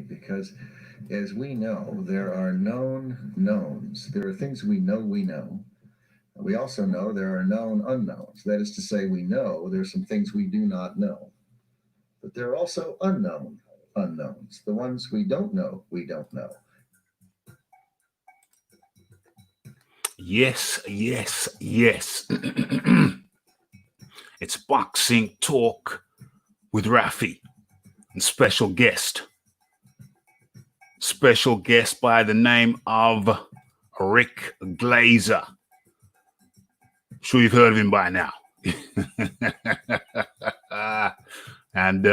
because as we know, there are known knowns. There are things we know we know. We also know there are known unknowns. That is to say, we know there's some things we do not know. But there are also unknown unknowns. The ones we don't know, we don't know. Yes, yes, yes. It's Boxing Talk with Raphie and special guest. Special guest by the name of Rick Glaser. Sure you've heard of him by now. And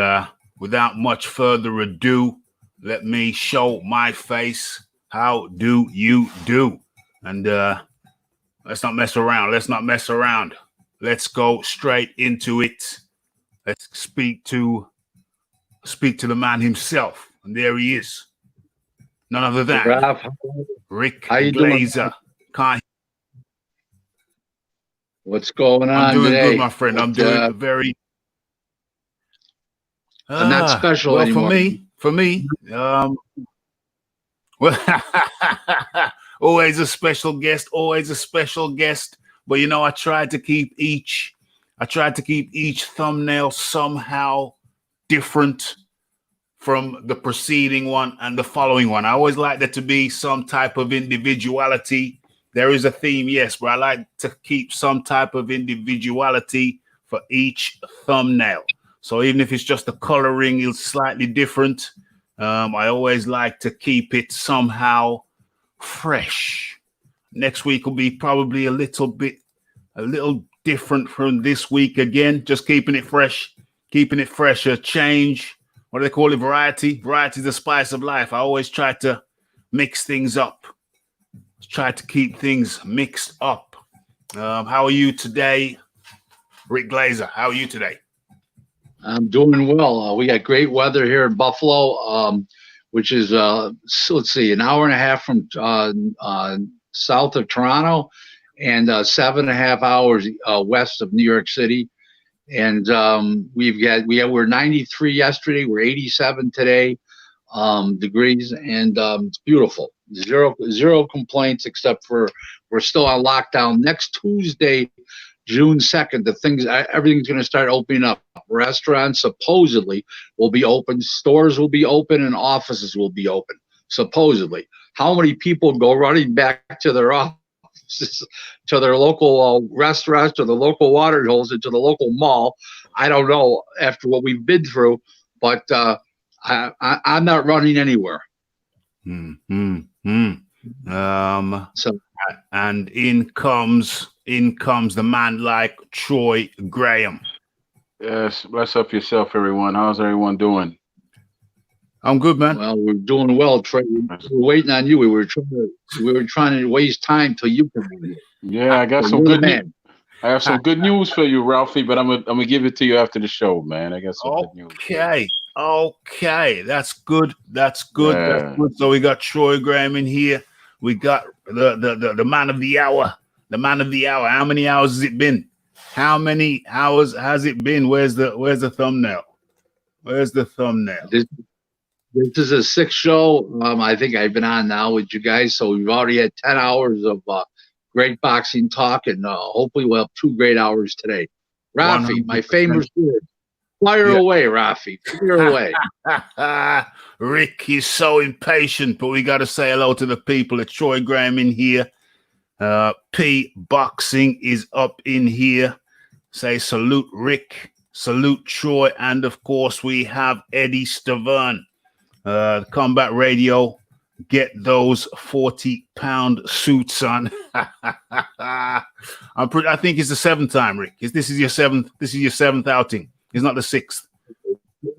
without much further ado, let me show my face. How do you do? And let's not mess around. Let's not mess around. Let's go straight into it. Let's speak to the man himself. And there he is. None other than Rick Glaser. What's going on? I'm doing today? good, my friend. I'm doing very. I'm not special well, anymore. For me, well, always a special guest. But you know, I tried to keep each thumbnail somehow different from the preceding one and the following one. I always like there to be some type of individuality. There is a theme, yes, but I like to keep some type of individuality for each thumbnail. So even if it's just the coloring is slightly different, I always like to keep it somehow fresh. Next week will be probably a little different from this week again. Just keeping it fresh, a change. What do they call it? Variety. Variety is the spice of life. I always try to mix things up. Try to keep things mixed up. How are you today, Rick Glaser? How are you today? I'm doing well. We got great weather here in Buffalo, which is, let's see, an hour and a half from south of Toronto and 7.5 hours west of New York City. And we're 93 yesterday. We're 87 today degrees, and it's beautiful. Zero complaints, except for we're still on lockdown. Next Tuesday, June 2nd, everything's going to start opening up. Restaurants supposedly will be open, stores will be open, and offices will be open. Supposedly, how many people go running back to their offices, to their local restaurants, to the local water holes, and to the local mall? I don't know after what we've been through, but I'm not running anywhere. So, and in comes the man like Troy Graham. Yes, bless up yourself, everyone. How's everyone doing? I'm good, man. Well, we're doing well, Troy. We're waiting on you. We were trying to waste time till you come in. Yeah, I got some good news. I have some good news for you, Raphie, but I'm gonna give it to you after the show, man. I got some good news. Okay, that's good. That's good. Yeah. That's good. So we got Troy Graham in here. We got the man of the hour. The man of the hour. How many hours has it been? How many hours has it been? Where's the thumbnail? Where's the thumbnail? This is a 6th show. I think I've been on now with you guys, so we've already had 10 hours of great boxing talk, and hopefully we'll have 2 great hours today. Raphie, 100%. My famous word. Fire away, Raphie. Fire away. Rick is so impatient, but we got to say hello to the people. It's Troy Graham in here. P Boxing is up in here. Say salute, Rick. Salute, Troy. And, of course, we have Eddie Stavern. Combat Radio. Get those 40-pound suits on. I think it's the 7th time, Rick. This is your 7th outing. It's not the 6th.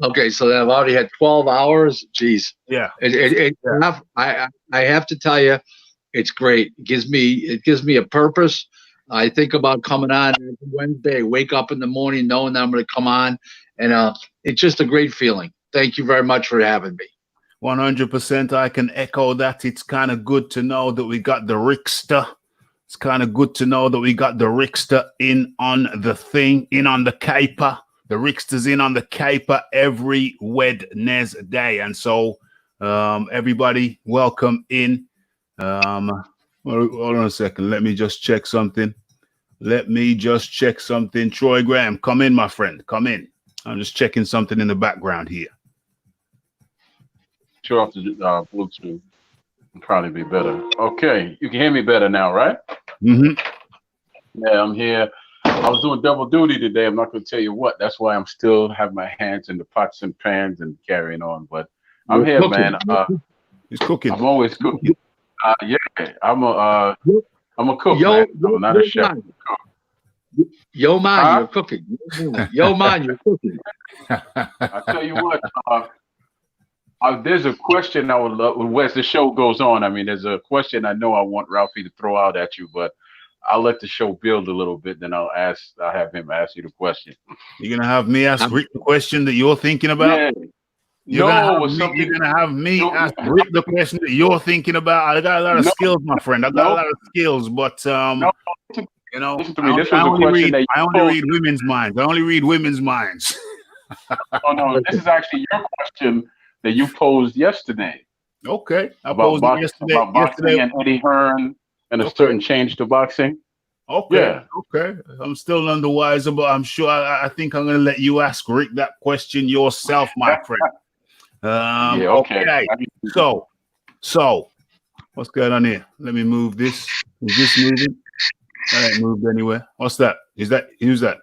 Okay, so I've already had 12 hours. Jeez. Yeah. I have to tell you, it's great. It gives me a purpose. I think about coming on every Wednesday. Wake up in the morning knowing that I'm going to come on, and it's just a great feeling. Thank you very much for having me. 100%. I can echo that. It's kind of good to know that we got the Rickster. It's kind of good to know that we got the Rickster in on the thing, in on the caper. The Rickster's in on the caper every Wednesday. And so Everybody, welcome in. Hold on a second. Let me just check something. Troy Graham, come in, my friend. Come in. I'm just checking something in the background here. Sure, off the Bluetooth would probably be better. Okay, you can hear me better now, right? Mm-hmm. Yeah, I'm here. I was doing double duty today. I'm not going to tell you what. That's why I'm still have my hands in the pots and pans and carrying on. But I'm here, man. He's cooking. I'm always cooking. Yeah, I'm a cook, man. I'm not a chef. Yo, man, you're cooking. Yo, man, you're cooking. I tell you what. There's a question I would love as the show goes on. I mean, there's a question I know I want Raphie to throw out at you, but I'll let the show build a little bit. Then I'll have him ask you the question. You're gonna have me ask Rick the question that you're thinking about. Yeah. You're gonna have me ask Rick the question that you're thinking about. I got a lot of skills, my friend. I got a lot of skills, but you know, I only read women's minds. I only read women's minds. Oh no, this is actually your question that you posed yesterday. Okay, I posed it yesterday. About boxing and Eddie Hearn and a certain change to boxing. Okay, yeah. Okay. I'm still none the wiser, but I'm sure I think I'm going to let you ask Rick that question yourself, my friend. Yeah, okay. So, what's going on here? Let me move this. Is this moving? That ain't moved anywhere. What's that? Who's that?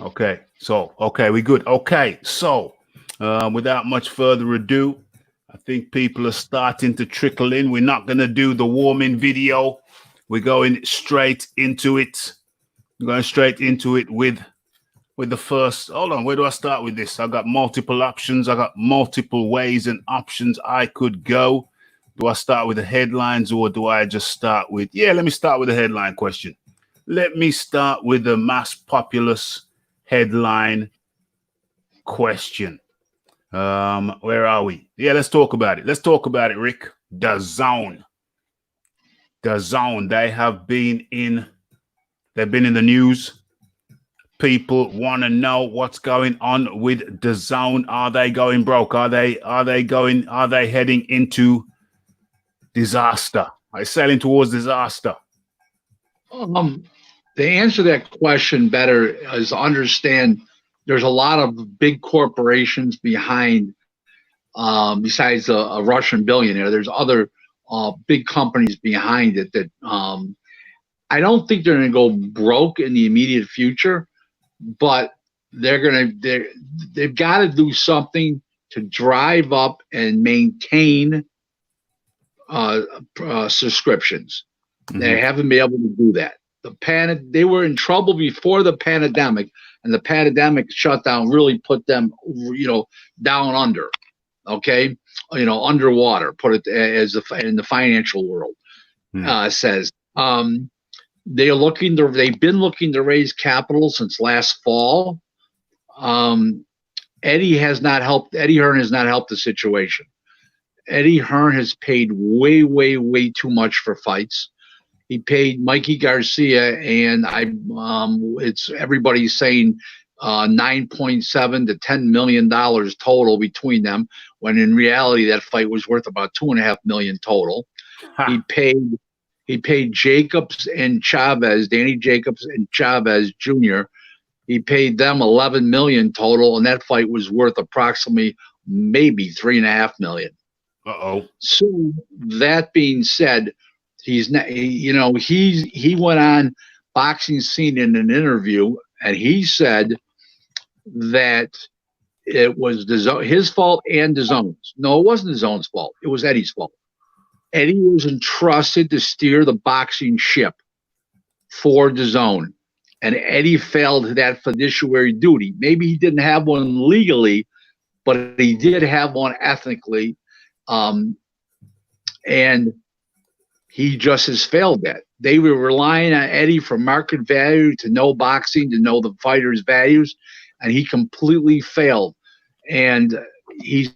Okay. Okay, we good. Okay. So, without much further ado, I think people are starting to trickle in. We're not going to do the warming video. We're going straight into it. We're going straight into it with the first. Hold on. Where do I start with this? I got multiple options. I got multiple ways and options I could go. Do I start with the headlines or do I just start with? Yeah, let me start with the headline question. Let me start with the mass populous headline question. Where are we? Yeah, let's talk about it. Let's talk about it, Rick. The Zone. They've been in the news. People want to know what's going on with the Zone. Are they going broke? Are they heading into disaster? Are they sailing towards disaster? To answer that question better is understand there's a lot of big corporations behind, besides a Russian billionaire. There's other big companies behind it that I don't think they're going to go broke in the immediate future, but they've got to do something to drive up and maintain subscriptions. Mm-hmm. They haven't been able to do that. They were in trouble before the pandemic, and the pandemic shutdown really put them, down under, underwater. Put it as in the financial world says. They've been looking to raise capital since last fall. Eddie Hearn has not helped the situation. Eddie Hearn has paid way, way, way too much for fights. He paid Mikey Garcia, and it's everybody's saying $9.7 to $10 million total between them, when in reality that fight was worth about $2.5 million total. Huh. He paid Jacobs and Chavez, Danny Jacobs and Chavez Jr. He paid them $11 million total, and that fight was worth approximately maybe $3.5 million. So that being said, he's not, he went on Boxing Scene in an interview, and he said that it was his fault and DAZN's. No, it wasn't DAZN's fault. It was Eddie's fault. Eddie was entrusted to steer the boxing ship for DAZN, and Eddie failed that fiduciary duty. Maybe he didn't have one legally, but he did have one ethically, and he just has failed that. They were relying on Eddie for market value, to know boxing, to know the fighter's values, and he completely failed. And he's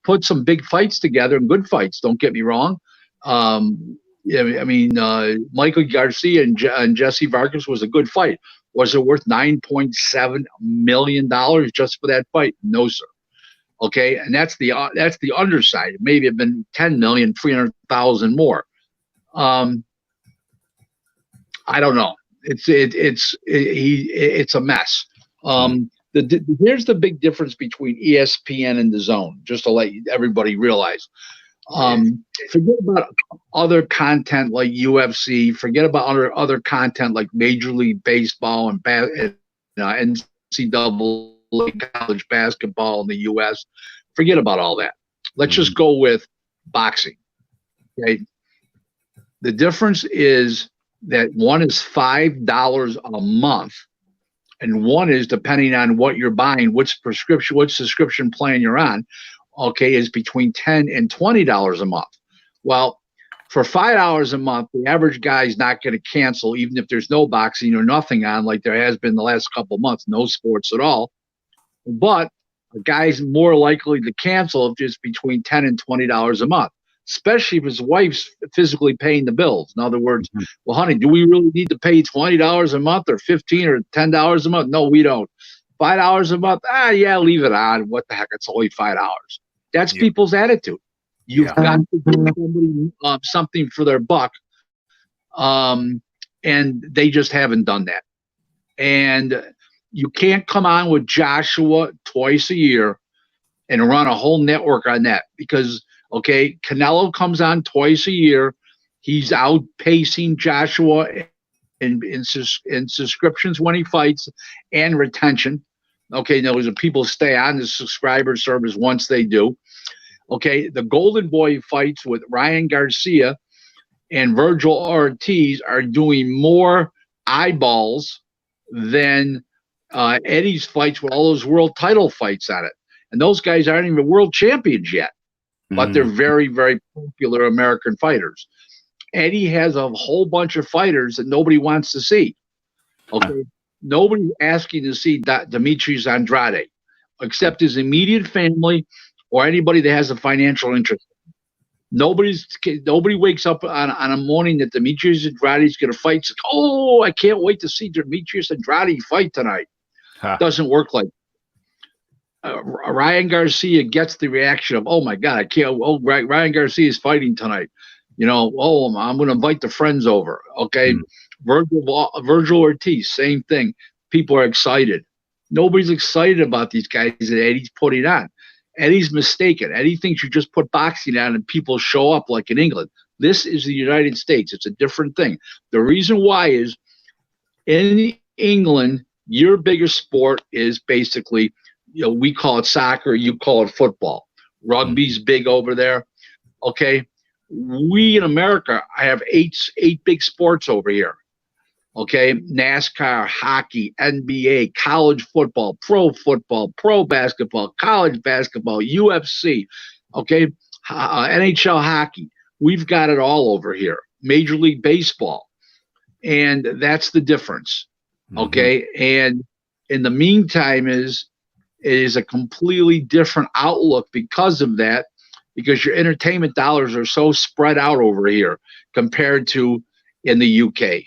put some big fights together, and good fights, don't get me wrong. Michael Garcia and Jesse Vargas was a good fight. Was it worth $9.7 million just for that fight? No, sir. Okay, and that's the underside. It maybe have been 10,300,000 more. I don't know. It's a mess. Here's the big difference between ESPN and DAZN, just to let everybody realize. Forget about other content like UFC. Forget about other content like Major League Baseball and NCAA college basketball in the U.S. Forget about all that. Let's just go with boxing. Okay. The difference is that one is $5 a month, and one is, depending on what you're buying, what subscription plan you're on, okay, is between $10 and $20 a month. Well, for $5 a month, the average guy is not going to cancel, even if there's no boxing or nothing on, like there has been the last couple of months, no sports at all. But a guy's more likely to cancel if it's between $10 and $20 a month, especially if his wife's physically paying the bills. In other words, well, honey, do we really need to pay $20 a month or $15 or $10 a month? No, we don't. $5 a month? Yeah, leave it on. What the heck? It's only $5. That's people's attitude. You've got to give somebody something for their buck, and they just haven't done that. And you can't come on with Joshua twice a year and run a whole network on that, because, okay, Canelo comes on twice a year. He's outpacing Joshua in subscriptions when he fights and retention. Okay, now people stay on the subscriber service once they do. Okay, the Golden Boy fights with Ryan Garcia and Virgil Ortiz are doing more eyeballs than Eddie's fights with all those world title fights on it. And those guys aren't even world champions yet, but they're very, very popular American fighters. Eddie has a whole bunch of fighters that nobody wants to see. Okay, nobody's asking to see Demetrius Andrade, except his immediate family or anybody that has a financial interest. Nobody wakes up on a morning that Demetrius Andrade is going to fight. Says, oh, I can't wait to see Demetrius Andrade fight tonight. Doesn't work like Ryan Garcia gets the reaction of, oh my God, I can't. Oh, Ryan Garcia is fighting tonight. You know, oh, I'm going to invite the friends over. Okay, Virgil Ortiz, same thing. People are excited. Nobody's excited about these guys that Eddie's putting on. Eddie's mistaken. Eddie thinks you just put boxing on and people show up like in England. This is the United States. It's a different thing. The reason why is in England, your biggest sport is basically, you know, we call it soccer, you call it football. Rugby's big over there. Okay. We in America have eight big sports over here. Okay, NASCAR, hockey, NBA, college football, pro basketball, college basketball, UFC, okay, NHL hockey. We've got it all over here. Major League Baseball. And that's the difference, okay? And in the meantime it is a completely different outlook because of that, because your entertainment dollars are so spread out over here compared to in the UK.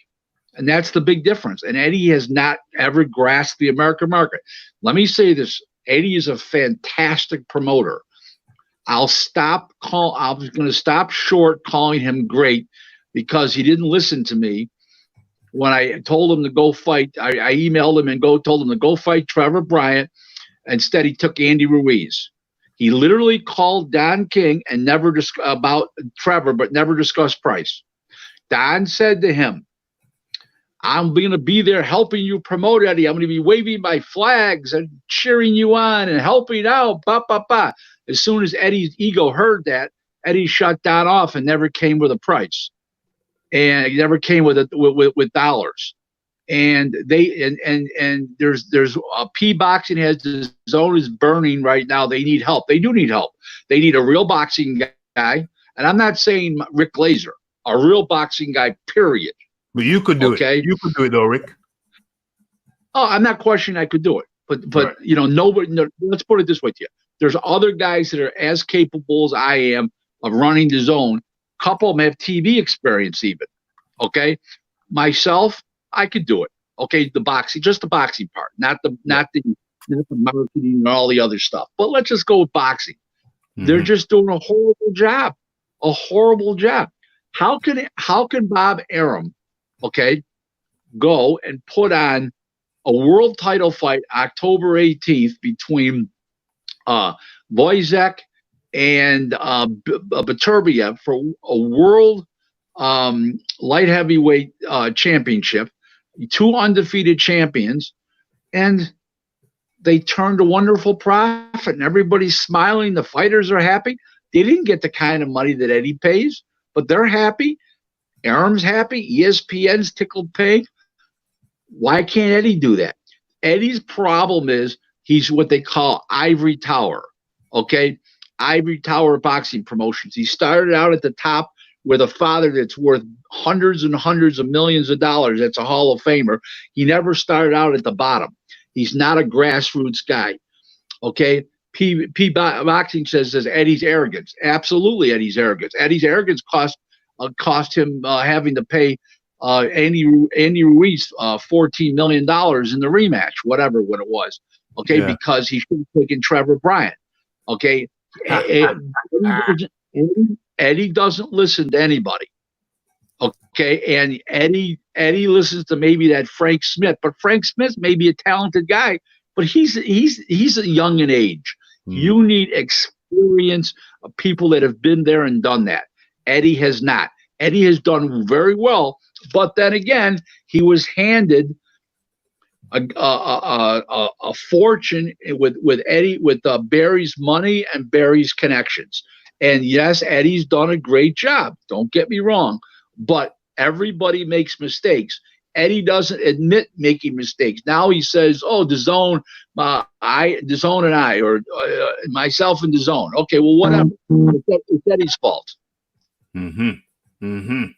And that's the big difference. And Eddie has not ever grasped the American market. Let me say this. Eddie is a fantastic promoter. I was going to stop short calling him great because he didn't listen to me when I told him to go fight. I emailed him and told him to go fight Trevor Bryant. Instead, he took Andy Ruiz. He literally called Don King and never about Trevor, but never discussed price. Don said to him, I'm going to be there helping you promote, Eddie. I'm going to be waving my flags and cheering you on and helping out. As soon as Eddie's ego heard that, Eddie shut Don off and never came with a price, and he never came with dollars. And there's P Boxing has his own is burning right now. They need help. They do need help. They need a real boxing guy, and I'm not saying Rick Glaser, a real boxing guy. Period. But you could do it. You could do it, though, Rick. Oh, I'm not questioning I could do it. But right. You know, nobody. No, let's put it this way to you. There's other guys that are as capable as I am of running the zone. A couple of them have TV experience even. Okay? Myself, I could do it. Okay, the boxing, just the boxing part, not the marketing and all the other stuff. But let's just go with boxing. They're just doing a horrible job. A horrible job. How can Bob Arum, okay, go and put on a world title fight October 18th between Wojciech and Beterbiev for a world light heavyweight championship, 2 undefeated champions, and they turned a wonderful profit, and everybody's smiling. The fighters are happy. They didn't get the kind of money that Eddie pays, but they're happy. Arum's happy. ESPN's tickled pink. Why can't Eddie do that? Eddie's problem is he's what they call ivory tower, okay? Ivory tower boxing promotions. He started out at the top with a father that's worth hundreds and hundreds of millions of dollars. That's a Hall of Famer. He never started out at the bottom. He's not a grassroots guy, okay? P Boxing says Eddie's arrogance. Absolutely, Eddie's arrogance. Eddie's arrogance cost him having to pay Andy Ruiz $14 million in the rematch, whatever when it was, okay? Yeah. Because he should have taken Trevor Bryant, okay? Eddie doesn't listen to anybody, okay? And Eddie listens to maybe that Frank Smith, but Frank Smith may be a talented guy, but he's a young in age. You need experience of people that have been there and done that. Eddie has not. Eddie has done very well, but then again, he was handed a fortune with Eddie, with Barry's money and Barry's connections. And yes, Eddie's done a great job. Don't get me wrong, but everybody makes mistakes. Eddie doesn't admit making mistakes. Now he says, "Oh, DAZN, DAZN and I, or myself and DAZN." Okay, well, whatever. It's Eddie's fault.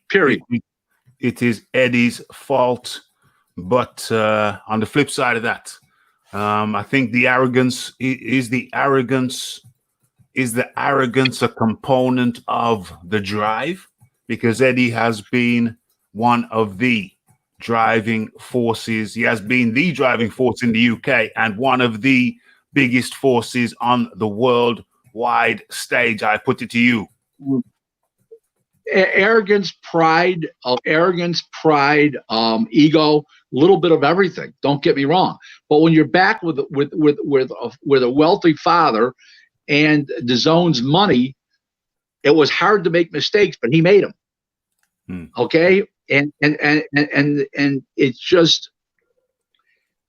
Period. It is Eddie's fault. But on the flip side of that, I think the arrogance is the arrogance a component of the drive, because Eddie has been one of the driving forces. He has been the driving force in the UK and one of the biggest forces on the worldwide stage. I put it to you. Arrogance, pride, ego, a little bit of everything. Don't get me wrong. But when you're back with a wealthy father and DAZN's money, it was hard to make mistakes, but he made them. Okay, and it's just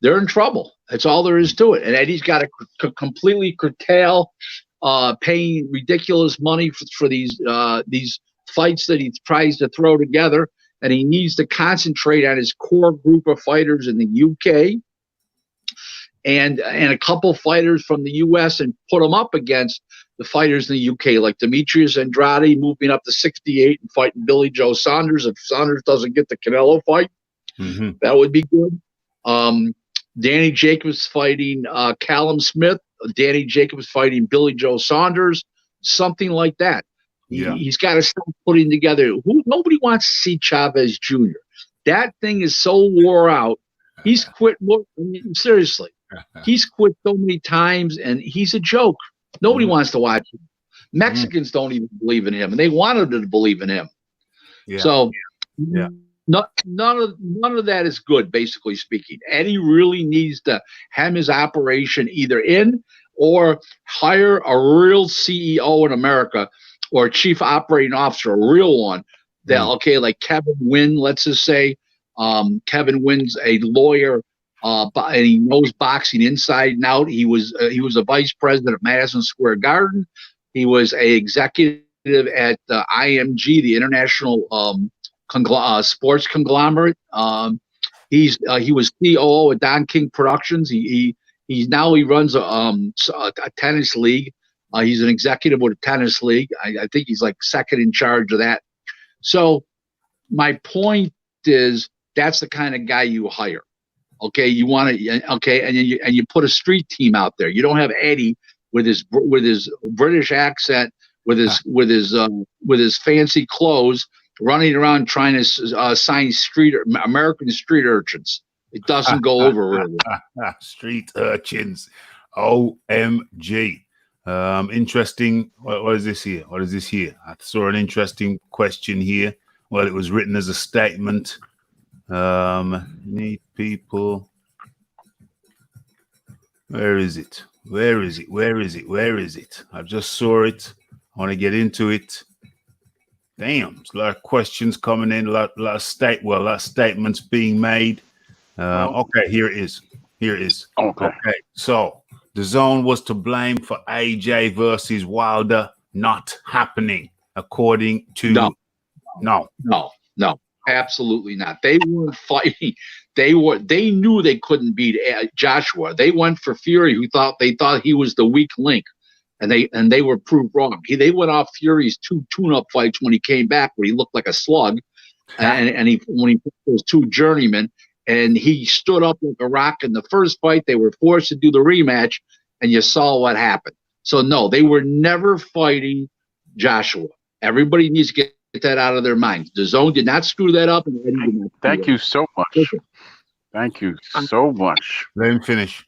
they're in trouble. That's all there is to it. And Eddie's got to completely curtail paying ridiculous money for these fights that he tries to throw together, and he needs to concentrate on his core group of fighters in the UK and a couple fighters from the US, and put them up against the fighters in the UK, like Demetrius Andrade moving up to 68 and fighting Billy Joe Saunders. If Saunders doesn't get the Canelo fight, that would be good. Danny Jacobs fighting Callum Smith, Danny Jacobs fighting Billy Joe Saunders, something like that. Yeah. He's got to start putting together. Nobody wants to see Chavez Jr. That thing is so wore out. He's quit. Seriously, he's quit so many times, and he's a joke. Nobody wants to watch him. Mexicans don't even believe in him, and they wanted to believe in him. Yeah. So, none of that is good. Basically speaking, Eddie really needs to hem his operation either in or hire a real CEO in America, or a chief operating officer, a real one. That okay, like Kevin Wynn, let's just say. Kevin Wynn's a lawyer, and he knows boxing inside and out. He was a vice president of Madison Square Garden. He was a executive at IMG, the international sports conglomerate. He was COO at Don King Productions. He runs a tennis league. He's an executive with a tennis league. I think he's like second in charge of that. So my point is, that's the kind of guy you hire. Okay, you want to and you put a street team out there. You don't have Eddie with his British accent, with his fancy clothes, running around trying to sign American street urchins. It doesn't go over really. Street urchins. OMG. Interesting. What is this here? What is this here? I saw an interesting question here. Well, it was written as a statement. Need people. Where is it? Where is it? Where is it? Where is it? I just saw it. I want to get into it. Damn, there's a lot of questions coming in, a lot of statements being made. Okay, here it is. Here it is. Okay. So the zone was to blame for AJ versus Wilder not happening, according to no, absolutely not. They weren't fighting. They knew they couldn't beat Joshua. They went for Fury, who they thought he was the weak link. And they were proved wrong. They went off Fury's 2 tune-up fights when he came back, where he looked like a slug, when he put those 2 journeymen, and he stood up like a rock in the first fight. They were forced to do the rematch, and you saw what happened. So no, they were never fighting Joshua. Everybody needs to get that out of their minds. The zone did not screw that up. And Thank you so much. Thank you so much. Let him finish.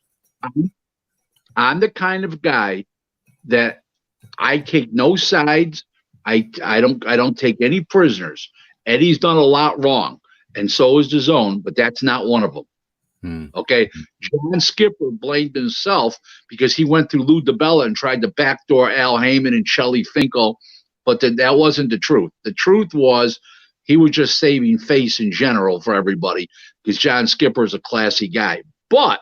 I'm the kind of guy that I take no sides. I don't take any prisoners. Eddie's done a lot wrong, and so is the zone, but that's not one of them. Okay, John Skipper blamed himself because he went through Lou DiBella and tried to backdoor Al Haman and Shelley Finkel, but that wasn't the truth. The truth was he was just saving face in general for everybody because John Skipper is a classy guy. But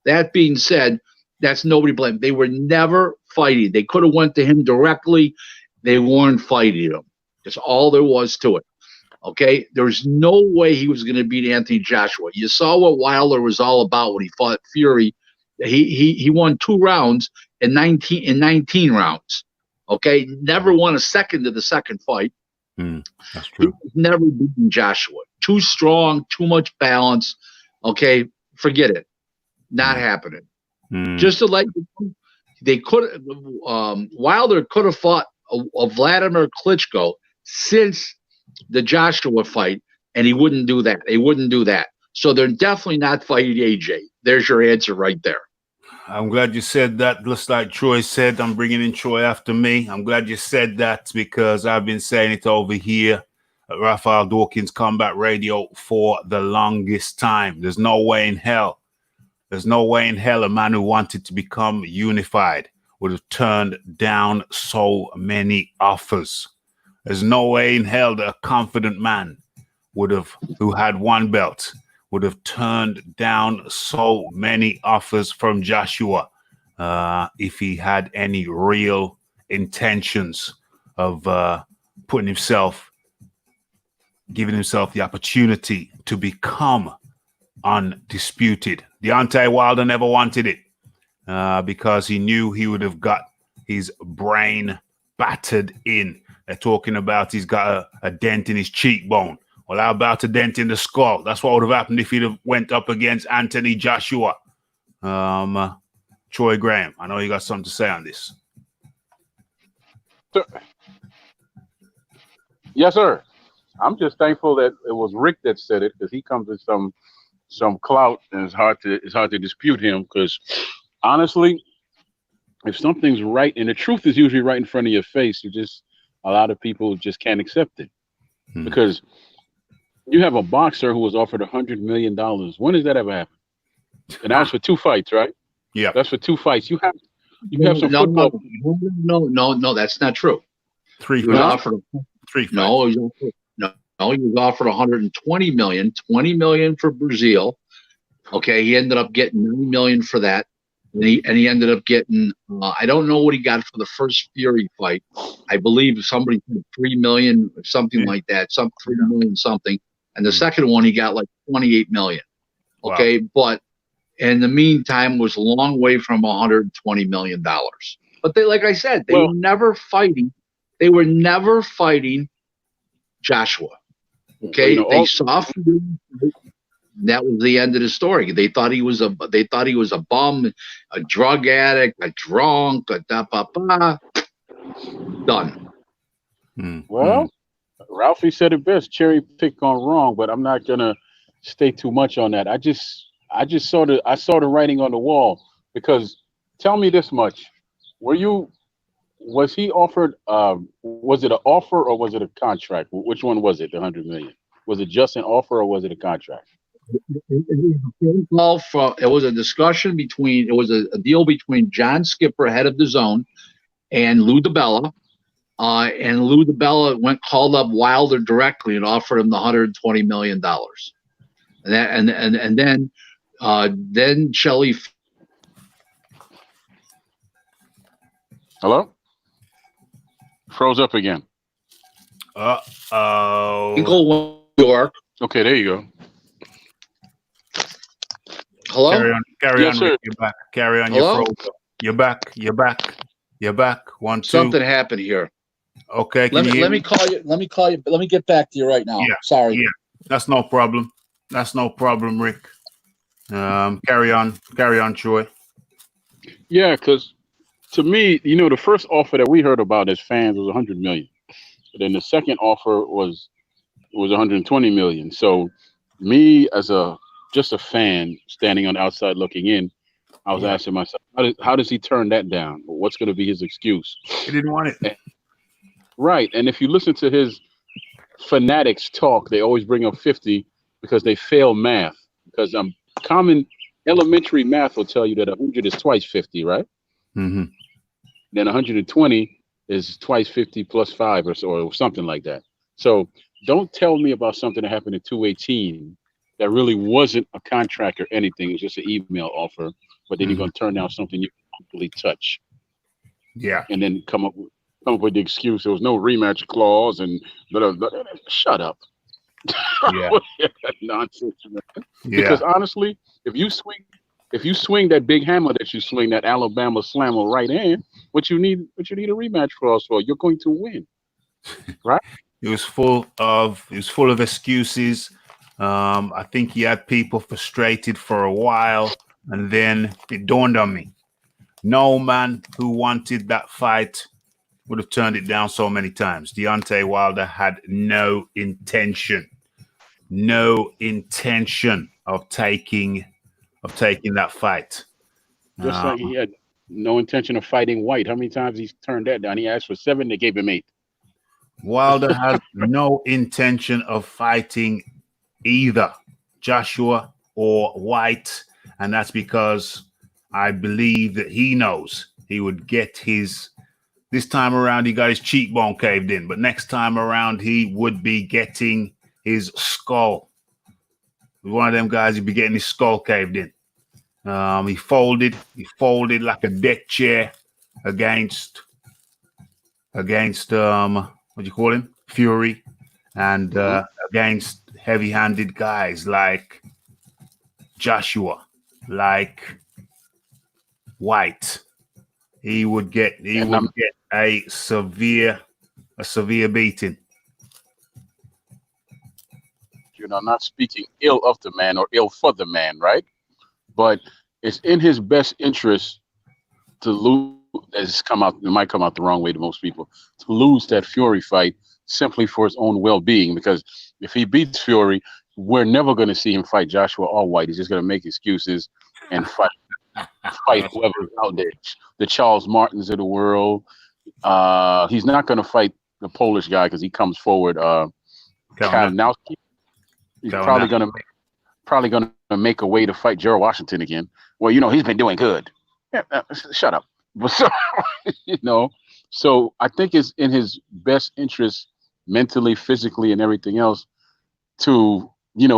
that being said, that's nobody blamed. They were never fighting. They could have went to him directly. They weren't fighting him. That's all there was to it. Okay? There's no way he was going to beat Anthony Joshua. You saw what Wilder was all about when he fought Fury. He won 2 rounds in 19 rounds. Okay? Never won a second of the second fight. That's true. He was never beaten Joshua. Too strong, too much balance. Okay? Forget it. Not happening. Just to let you know, they could Wilder could have fought a Vladimir Klitschko since the Joshua fight, and he wouldn't do that. They wouldn't do that. So they're definitely not fighting AJ. There's your answer right there. I'm glad you said that. Just like Troy said, I'm bringing in Troy after me. I'm glad you said that because I've been saying it over here at Raphael Dawkins Combat Radio for the longest time. There's no way in hell a man who wanted to become unified would have turned down so many offers. There's no way in hell that a confident man who had 1 belt would have turned down so many offers from Joshua if he had any real intentions of giving himself the opportunity to become undisputed. Deontay Wilder never wanted it because he knew he would have got his brain battered in. They're talking about he's got a dent in his cheekbone. Well, how about a dent in the skull? That's what would have happened if he'd have went up against Anthony Joshua. Troy Graham, I know you got something to say on this. Yes, sir. I'm just thankful that it was Rick that said it because he comes with some clout, and it's hard to dispute him because honestly, if something's right and the truth is usually right in front of your face, a lot of people just can't accept it because you have a boxer who was offered $100 million. When does that ever happen? And that was for 2 fights, right? Yeah, that's for 2 fights. You have some football. No, that's not true. 3 He was fights. offered 3 fights. No, he was offered $120 million, $20 million for Brazil. Okay, he ended up getting $9 million for that, and he ended up getting I don't know what he got for the first Fury fight. I believe somebody paid $3 million or something like that, $3 million something, and the second one he got like $28 million. Okay, wow. But in the meantime was a long way from $120 million. But they, like I said, they were never fighting. They were never fighting Joshua. Okay, they saw Fury. That was the end of the story. They thought he was a bum, a drug addict, a drunk, done. Well, Raphie said it best. Cherry pick on wrong, but I'm not gonna stay too much on that. I just saw the writing on the wall, because tell me this much: was he offered? Was it an offer or was it a contract? Which one was it? The 100 million. Was it just an offer or was it a contract? Well, it was a discussion between. It was a deal between John Skipper, head of the zone, and Lou DiBella. And Lou DiBella called up Wilder directly and offered him the $120 million. And then Shelley. Hello? Froze up again. Uh-oh. New York. Okay, there you go. Hello? Carry Yes, on, sir. Rick. You're back. Carry on. Hello? You're back. 1, 2. Something happened here. Okay. Let me call you. Let me get back to you right now. Yeah. Sorry. Yeah. That's no problem, Rick. Carry on, Troy. Yeah, because to me, the first offer that we heard about as fans was 100 million. But then the second offer was 120 million. So me as just a fan standing on the outside looking in, I was asking myself, how does he turn that down? What's going to be his excuse? He didn't want it. Right. And if you listen to his fanatics talk, they always bring up 50 because they fail math. Because common elementary math will tell you that 100 is twice 50, right? Mm-hmm. Then 120 is twice 50 plus 5 or so, or something like that. So don't tell me about something that happened in 218 that really wasn't a contract or anything. It was just an email offer, but then you're going to turn down something you can't really touch. Yeah. And then come up with the excuse there was no rematch clause and blah, blah, blah. Shut up. Yeah. Nonsense, man. Yeah. Because honestly, if you swing that big hammer that you swing, that Alabama slammer right hand, what you need a rematch clause for? You're going to win, right? He was full of excuses. I think he had people frustrated for a while, and then it dawned on me: no man who wanted that fight would have turned it down so many times. Deontay Wilder had no intention of taking that fight. Just like he had no intention of fighting White. How many times he's turned that down? He asked for 7, they gave him 8. Wilder has no intention of fighting either Joshua or White, and that's because I believe that he knows he would get his. This time around, he got his cheekbone caved in, but next time around, he would be getting his skull. One of them guys, he'd be getting his skull caved in. He folded like a deck chair against what do you call him? Fury, and against heavy-handed guys like Joshua, like White. He would get a severe beating. Not speaking ill of the man or ill for the man, right? But it's in his best interest to lose. It might come out the wrong way to most people, to lose that Fury fight simply for his own well-being. Because if he beats Fury, we're never going to see him fight Joshua or White. He's just going to make excuses and fight whoever's out there, the Charles Martins of the world. He's not going to fight the Polish guy because he comes forward. Kalinowski. He's probably going to make a way to fight Gerald Washington again. Well, he's been doing good. Yeah, shut up. So I think it's in his best interest, mentally, physically, and everything else, to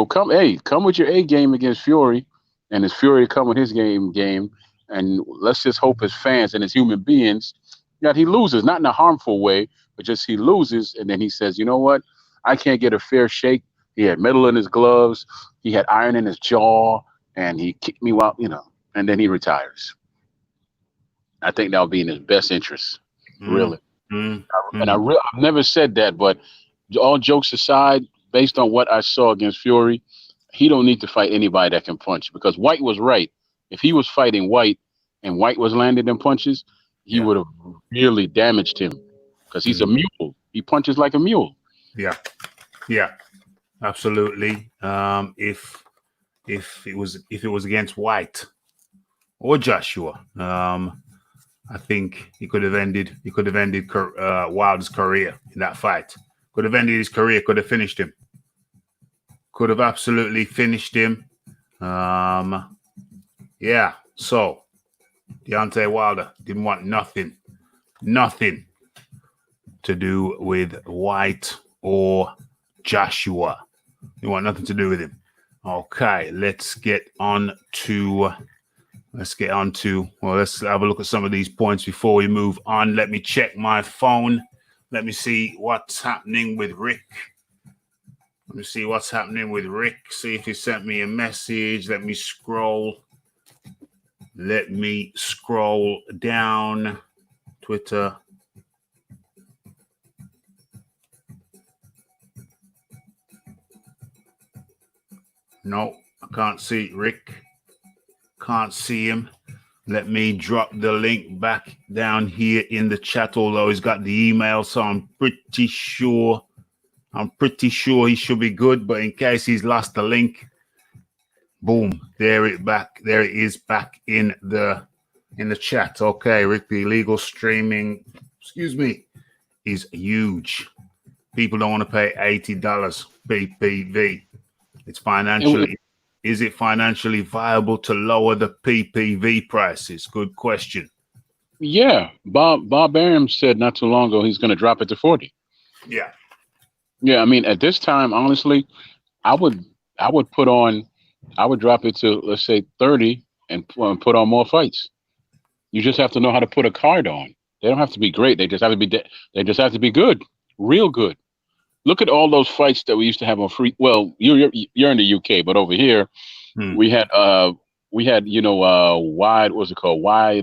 come with your A game against Fury, and his Fury come with his game, and let's just hope as fans and as human beings that he loses, not in a harmful way, but just he loses, and then he says, you know what, I can't get a fair shake. He had metal in his gloves, he had iron in his jaw, and he kicked me while, and then he retires. I think that would be in his best interest, really. And I've never said that, but all jokes aside, based on what I saw against Fury, he don't need to fight anybody that can punch, because White was right. If he was fighting White and White was landing them punches, he would have really damaged him, because he's a mule. He punches like a mule. Yeah. Absolutely. If it was against White or Joshua, I think he could have ended Wilder's career in that fight. Could have ended his career. Could have finished him. Could have absolutely finished him. Yeah. So Deontay Wilder didn't want nothing to do with White or Joshua. They want nothing to do with him. Okay, let's have a look at some of these points before we move on. Let me check my phone. Let me see what's happening with Rick. See if he sent me a message. Let me scroll down. Twitter. No, I can't see Rick. Can't see him. Let me drop the link back down here in the chat, although he's got the email, so I'm pretty sure he should be good, but in case he's lost the link, boom, there it is back in the chat. Okay, Rick, the illegal streaming, is huge. People don't want to pay $80 PPV. It's financially. Is it financially viable to lower the PPV prices? Good question. Yeah, Bob Arum said not too long ago he's going to drop it to 40. Yeah. Yeah, I mean, at this time, honestly, I would drop it to, let's say, 30 and put on more fights. You just have to know how to put a card on. They don't have to be great. They just have to be good, real good. Look at all those fights that we used to have on free. Well, you're in the UK, but over here we had Wide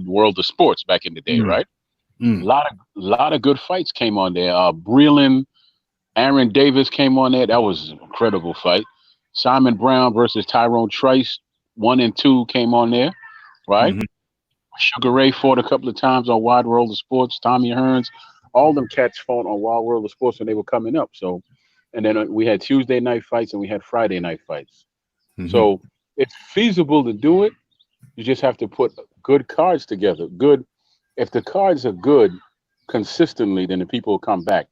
World of Sports back in the day, right? A lot of good fights came on there. Breland, Aaron Davis came on there. That was an incredible fight. Simon Brown versus Tyrone Trice, 1 and 2 came on there, right? Sugar Ray fought a couple of times on Wide World of Sports. Tommy Hearns. All them cats fought on Wild World of Sports when they were coming up. So, and then we had Tuesday night fights and we had Friday night fights. So it's feasible to do it. You just have to put good cards together. Good. If the cards are good consistently, then the people will come back.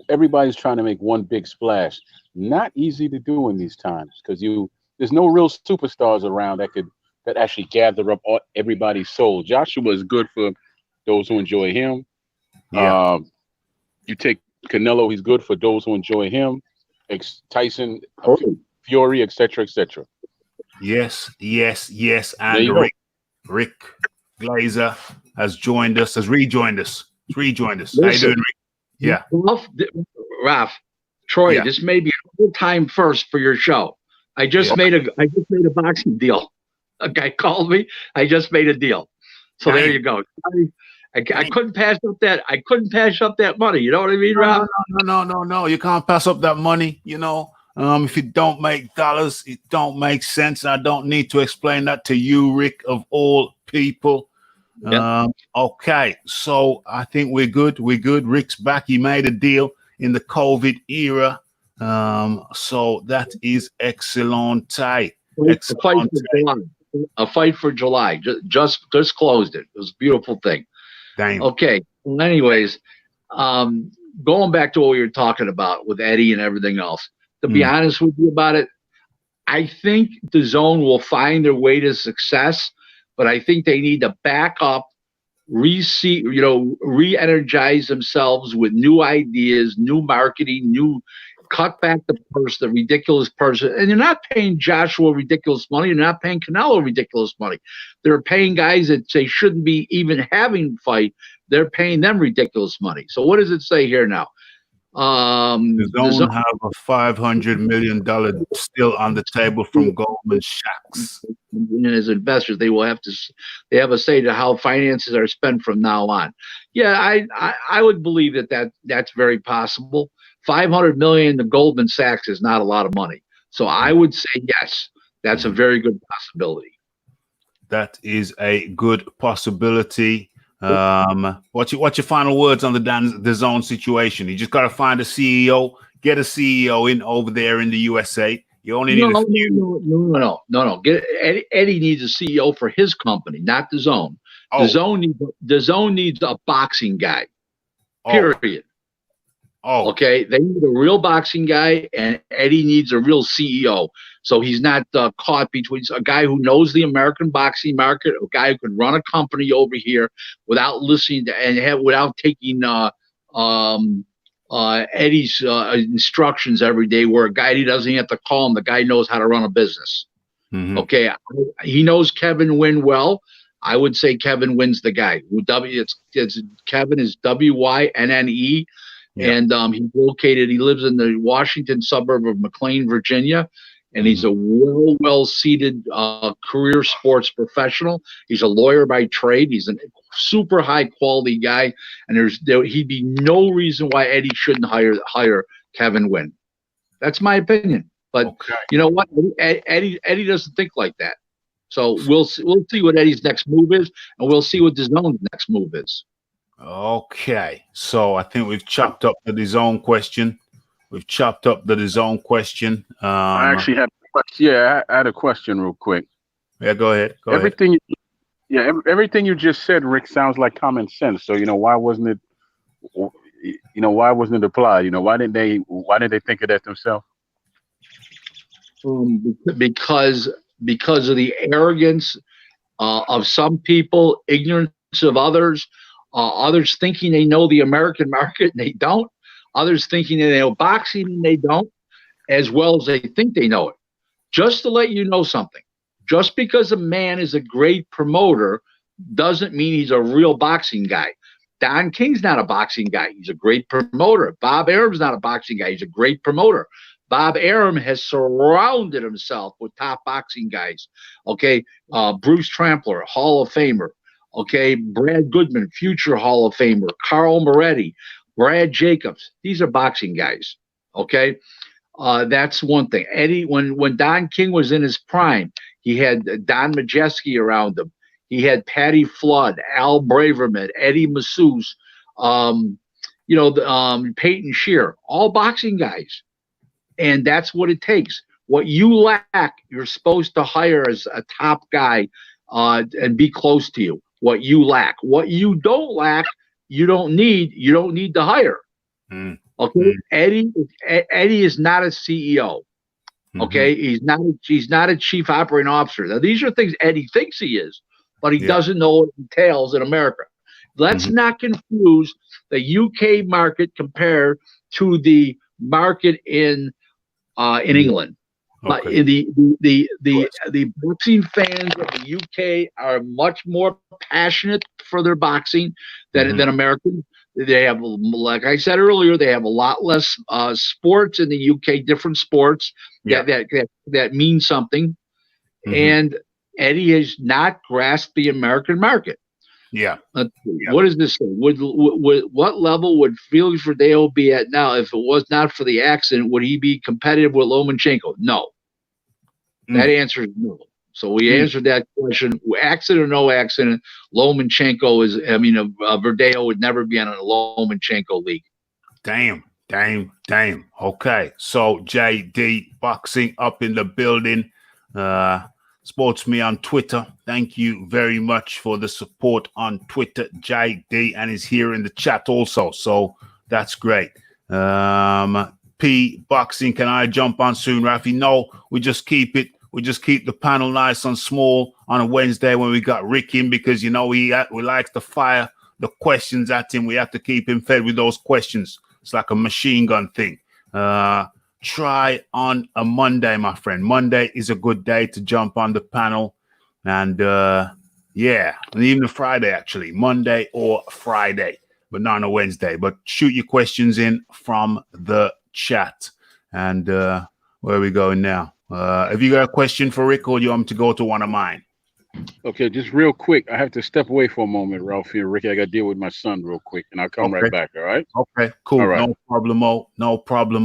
Everybody's trying to make one big splash. Not easy to do in these times because there's no real superstars around that actually gather up everybody's soul. Joshua is good for those who enjoy him. Yeah. You take Canelo, he's good for those who enjoy him. Tyson, Fury, etc., etc. Yes. And Rick Glaser has rejoined us. How you doing, Rick? Yeah. Raph, Troy, Yeah. This may be a whole time first for your show. I just made a boxing deal. A guy called me. I just made a deal. So there you go. I couldn't pass up that. I couldn't pass up that money. You know what I mean, Rob? No. You can't pass up that money. You know, if you don't make dollars, it don't make sense. I don't need to explain that to you, Rick, of all people. Yep. Okay, so I think we're good. Rick's back. He made a deal in the COVID era. So that is excellent. A fight for July. Just closed it. It was a beautiful thing. Damn. Okay. Well, anyways, going back to what we were talking about with Eddie and everything else, to be honest with you about it, I think the zone will find their way to success, but I think they need to back up, re-energize themselves with new ideas, new marketing, cut back the ridiculous person. And you're not paying Joshua ridiculous money. You're not paying Canelo ridiculous money. They're paying guys that they shouldn't be even having fight. They're paying them ridiculous money. So what does it say here now? The zone have a $500 million still on the table from Goldman Sachs. And as investors, they have a say to how finances are spent from now on. Yeah, I would believe that's very possible. $500 million to Goldman Sachs is not a lot of money. So I would say yes, that's a very good possibility. That is a good possibility. What's your final words on the zone situation? You just got to find a CEO, get a CEO in over there in the USA. You only need No, a few. no. Eddie needs a CEO for his company, not the Zone. Oh. The Zone needs a boxing guy. Oh. Period. Oh. Okay, they need a real boxing guy, and Eddie needs a real CEO. So he's not caught between a guy who knows the American boxing market, a guy who can run a company over here without listening to without taking Eddie's instructions every day. Where a guy he doesn't have to call him, the guy knows how to run a business. Mm-hmm. Okay, he knows Kevin Wynn well. I would say Kevin Wynn's the guy. Kevin is WYNNE. Yeah. And he lives in the Washington suburb of McLean, Virginia, and he's a well-seated career sports professional. He's a lawyer by trade. He's a super high-quality guy, and he'd be no reason why Eddie shouldn't hire Kevin Wynn. That's my opinion. But You know what? Eddie doesn't think like that. So we'll see what Eddie's next move is, and we'll see what DAZN's next move is. Okay, so I think we've chopped up the DAZN question. I actually had a question. Yeah, I had a question real quick. Yeah, go ahead. Everything you just said, Rick, sounds like common sense. So why wasn't it? Why wasn't it applied? Why didn't they think of that themselves? Because of the arrogance of some people, ignorance of others. Others thinking they know the American market and they don't. Others thinking they know boxing and they don't, as well as they think they know it. Just to let you know something, just because a man is a great promoter doesn't mean he's a real boxing guy. Don King's not a boxing guy. He's a great promoter. Bob Arum's not a boxing guy. He's a great promoter. Bob Arum has surrounded himself with top boxing guys. Okay, Bruce Trampler, Hall of Famer. Okay, Brad Goodman, future Hall of Famer, Carl Moretti, Brad Jacobs. These are boxing guys. Okay, that's one thing. Eddie, when Don King was in his prime, he had Don Majeski around him. He had Patty Flood, Al Braverman, Eddie Masseuse, Peyton Shear, all boxing guys. And that's what it takes. What you lack, you're supposed to hire as a top guy and be close to you. What you lack, what you don't lack, you don't need to hire. Okay, Eddie is not a CEO. Okay, he's not a chief operating officer. Now these are things Eddie thinks he is, but he doesn't know what it entails in America. Let's not confuse the UK market compared to the market in England. Okay. The boxing fans of the UK are much more passionate for their boxing than Americans. They have, like I said earlier, they have a lot less sports in the UK, different sports that mean something. And Eddie has not grasped the American market. Yeah. What does this say? What level would Felix Verdeo be at now if it was not for the accident? Would he be competitive with Lomachenko? No. That answer is no. So we answered that question. Accident or no accident, Lomachenko is. I mean, Verdeo would never be on a Lomachenko league. Damn. Okay, so AJbxng up in the building. Sports me on Twitter. Thank you very much for the support on Twitter, JD, and is here in the chat also. So that's great. P Boxing, can I jump on soon, Raphie? No, we just keep it. We just keep the panel nice and small on a Wednesday when we got Rick in, because we like to fire the questions at him. We have to keep him fed with those questions. It's like a machine gun thing. Try on a Monday, my friend. Monday is a good day to jump on the panel. And and even a Friday, actually. Monday or Friday, but not on a Wednesday. But shoot your questions in from the chat. And where are we going now? Have you got a question for Rick, or do you want me to go to one of mine? Okay, just real quick. I have to step away for a moment, Ralphie and Ricky. I got to deal with my son real quick, and I'll come right back, all right? Okay, cool. All right. No problemo. No problem.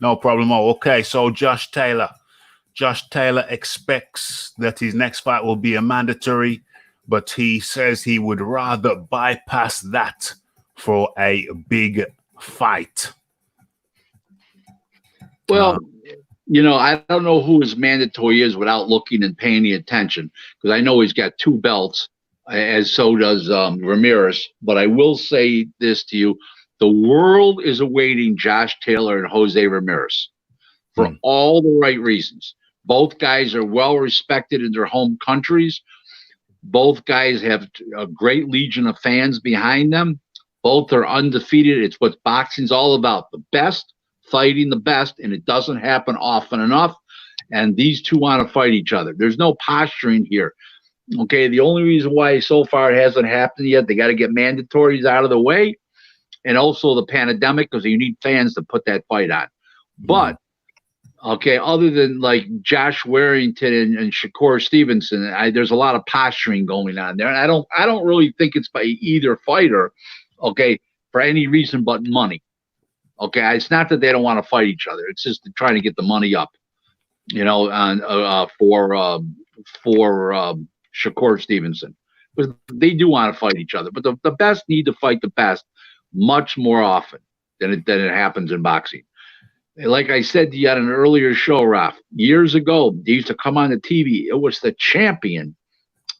No problem. Okay, so Josh Taylor expects that his next fight will be a mandatory, but he says he would rather bypass that for a big fight? Well, I don't know who his mandatory is without looking and paying the attention, because I know he's got 2 belts, as so does Ramirez. But I will say this to you. The world is awaiting Josh Taylor and Jose Ramirez for all the right reasons. Both guys are well respected in their home countries. Both guys have a great legion of fans behind them. Both are undefeated. It's what boxing's all about. The best fighting the best, and it doesn't happen often enough. And these two want to fight each other. There's no posturing here. Okay, the only reason why so far it hasn't happened yet, they got to get mandatories out of the way, and also the pandemic, because you need fans to put that fight on. But okay, other than like Josh Warrington and Shakur Stevenson, there's a lot of posturing going on there, and I don't really think it's by either fighter, okay, for any reason but money. Okay, it's not that they don't want to fight each other; it's just trying to get the money up, for Shakur Stevenson, because they do want to fight each other. But the best need to fight the best much more often than it happens in boxing. Like I said to you on an earlier show, Raph, years ago, they used to come on the TV. It was the champion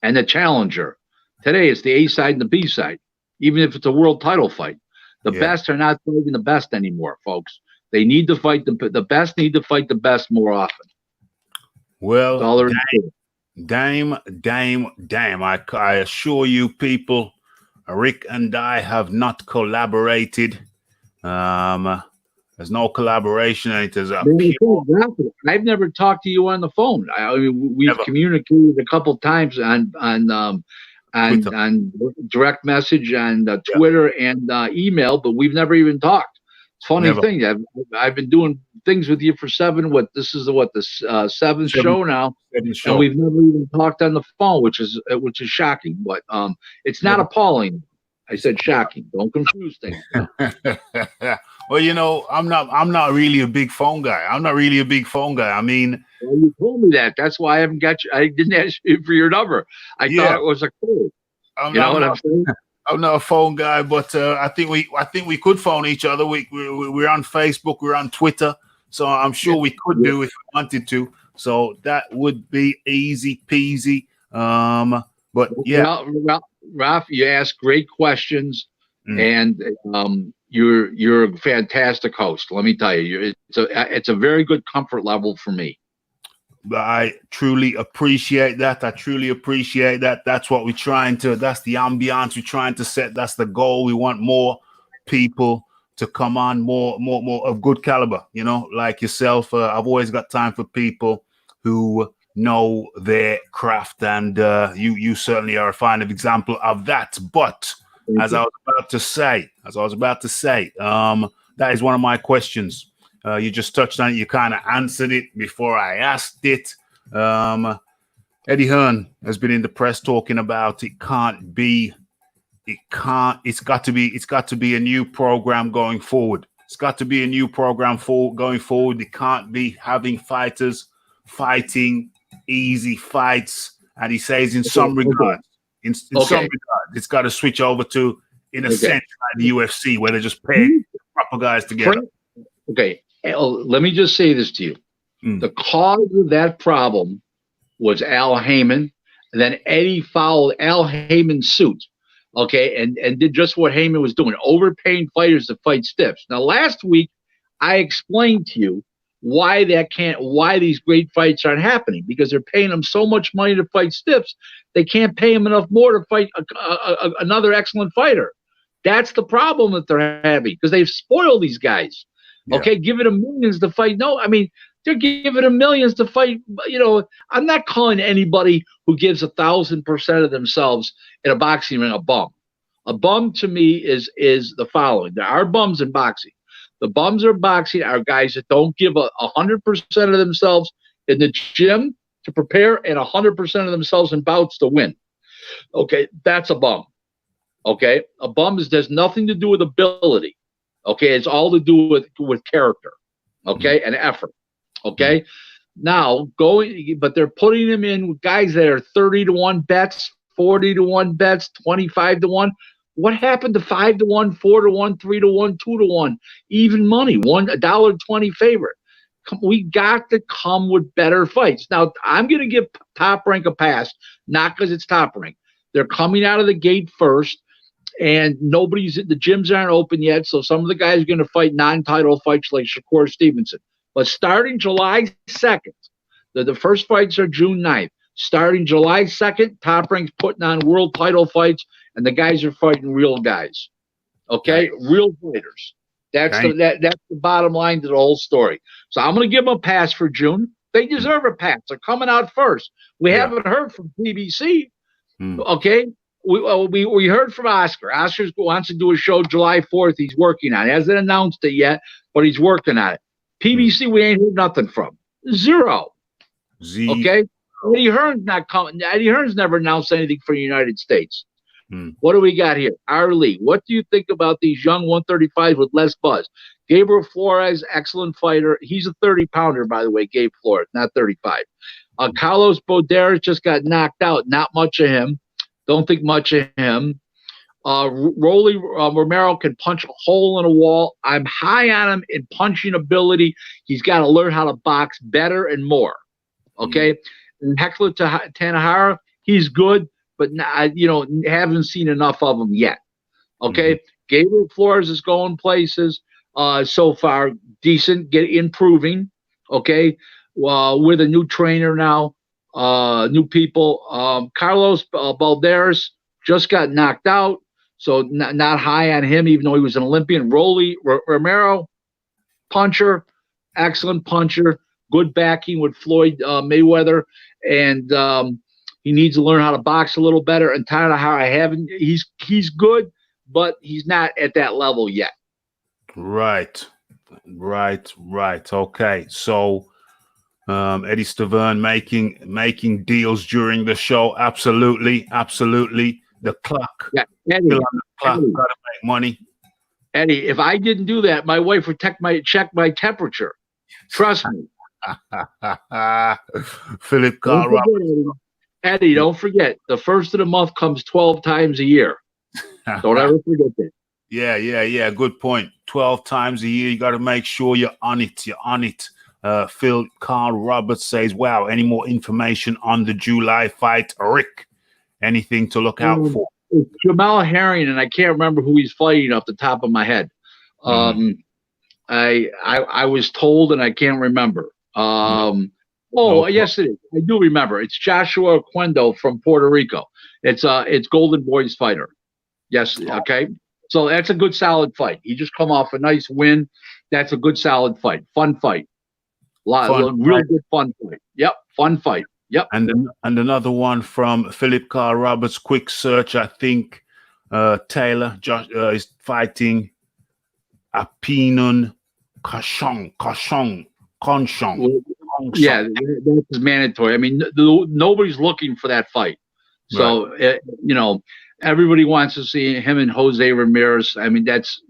and the challenger. Today, it's the A side and the B side, even if it's a world title fight. The best are not fighting the best anymore, folks. They need to fight the best need to fight the best more often. Well, damn. I assure you, people, Rick and I have not collaborated. There's no collaboration. It is a pure... I've never talked to you on the phone. We've communicated a couple times on direct message and Twitter and email, but we've never even talked. It's funny thing. I've been doing things with you for this is the seventh show now, and we've never even talked on the phone, which is shocking. But it's not appalling. I said shocking. Don't confuse things. Well, I'm not really a big phone guy. I mean, well, you told me that. That's why I haven't got you. I didn't ask you for your number. I thought it was a code. You know what I'm saying? I'm not a phone guy, but I think we could phone each other. We're on Facebook, we're on Twitter, so I'm sure we could do if we wanted to. So that would be easy peasy. But yeah, Ralph, you ask great questions, and you're a fantastic host. Let me tell you, it's a very good comfort level for me. I truly appreciate that. That's what we're that's the ambiance we're trying to set. That's the goal. We want more people to come on, more of good caliber, like yourself. I've always got time for people who know their craft, and you certainly are a fine example of that. But as I was about to say, that is one of my questions. You just touched on it. You kind of answered it before I asked it. Eddie Hearn has been in the press talking about it's got to be a new program going forward. It can't be having fighters fighting easy fights. And he says in some regards, it's got to switch over to, in a sense, like the UFC, where they just pay proper guys together. Okay. Let me just say this to you. The cause of that problem was Al Haman, and then Eddie followed Al Haman's suit, and did just what Haman was doing, overpaying fighters to fight stiffs. Now, last week, I explained to you why these great fights aren't happening, because they're paying them so much money to fight stiffs, they can't pay them enough more to fight another excellent fighter. That's the problem that they're having, because they've spoiled these guys. Okay, giving them millions to fight. No, I mean, they're giving them millions to fight. I'm not calling anybody who gives 1,000% of themselves in a boxing ring a bum. A bum to me is the following. There are bums in boxing. The bums in boxing are guys that don't give 100% of themselves in the gym to prepare and 100% of themselves in bouts to win. Okay, that's a bum. Okay, a bum does nothing to do with ability. Okay, it's all to do with character, okay, and effort. Okay, now but they're putting them in with guys that are 30-1 bets, 40-1 bets, 25-1. What happened to 5-1, 4-1, 3-1, 2-1, even money, $1.20 favorite? We got to come with better fights. Now, I'm going to give Top Rank a pass, not because it's Top Rank. They're coming out of the gate first, and the gyms aren't open yet, so some of the guys are going to fight non-title fights like Shakur Stevenson. But starting July 2nd, the first fights are June 9th. Starting July 2nd, Top Rank's putting on world title fights, and the guys are fighting real guys. Okay? Nice. Real fighters. That's the bottom line to the whole story. So I'm going to give them a pass for June. They deserve a pass. They're coming out first. We haven't heard from PBC. Okay? We heard from Oscar. Oscar wants to do a show July 4th. He's working on it. He hasn't announced it yet, but he's working on it. PBC, we ain't heard nothing from. Zero. Okay? Eddie Hearn's not coming. Eddie Hearn's never announced anything for the United States. What do we got here? R. Lee. What do you think about these young 135s with less buzz? Gabriel Flores, excellent fighter. He's a 30-pounder, by the way, Gabe Flores, not 35. Carlos Boderas just got knocked out. Not much of him. Don't think much of him. Rolly Romero can punch a hole in a wall. I'm high on him in punching ability. He's got to learn how to box better and more. Okay? And Heckler Tanahara, he's good, but haven't seen enough of him yet. Okay? Gabriel Flores is going places so far. Decent, improving. Okay? With a new trainer now. New people. Carlos Balderas just got knocked out, so not high on him, even though he was an Olympian. Rolly Romero, puncher, excellent puncher, good backing with Floyd Mayweather, and he needs to learn how to box a little better. And Tanahara, he's good, but he's not at that level yet. Right. Okay, so. Eddie Stavern making deals during the show. Absolutely. The clock. Yeah, Eddie, on the clock. Gotta make money. Eddie, if I didn't do that, my wife would check my temperature. Trust me. Philip Carl Roberts. Eddie, don't forget, the first of the month comes 12 times a year. Don't ever forget that. Yeah. Good point. 12 times a year. You got to make sure you're on it. Phil Carl Roberts says, wow, any more information on the July fight? Rick, anything to look out for? It's Jamal Herring, and I can't remember who he's fighting off the top of my head. I was told, and I can't remember. Yes, it is. I do remember. It's Joshua Quendo from Puerto Rico. It's Golden Boy's fighter. Yes, okay. So that's a good, solid fight. He just come off a nice win. That's a good, solid fight. Fun fight. Good fun fight. Yep, fun fight. Yep. And another one from Philip Carl Roberts. Quick search. I think Taylor is fighting Apinun Kashong. Yeah, that's mandatory. I mean, nobody's looking for that fight. So everybody wants to see him and Jose Ramirez. I mean, that's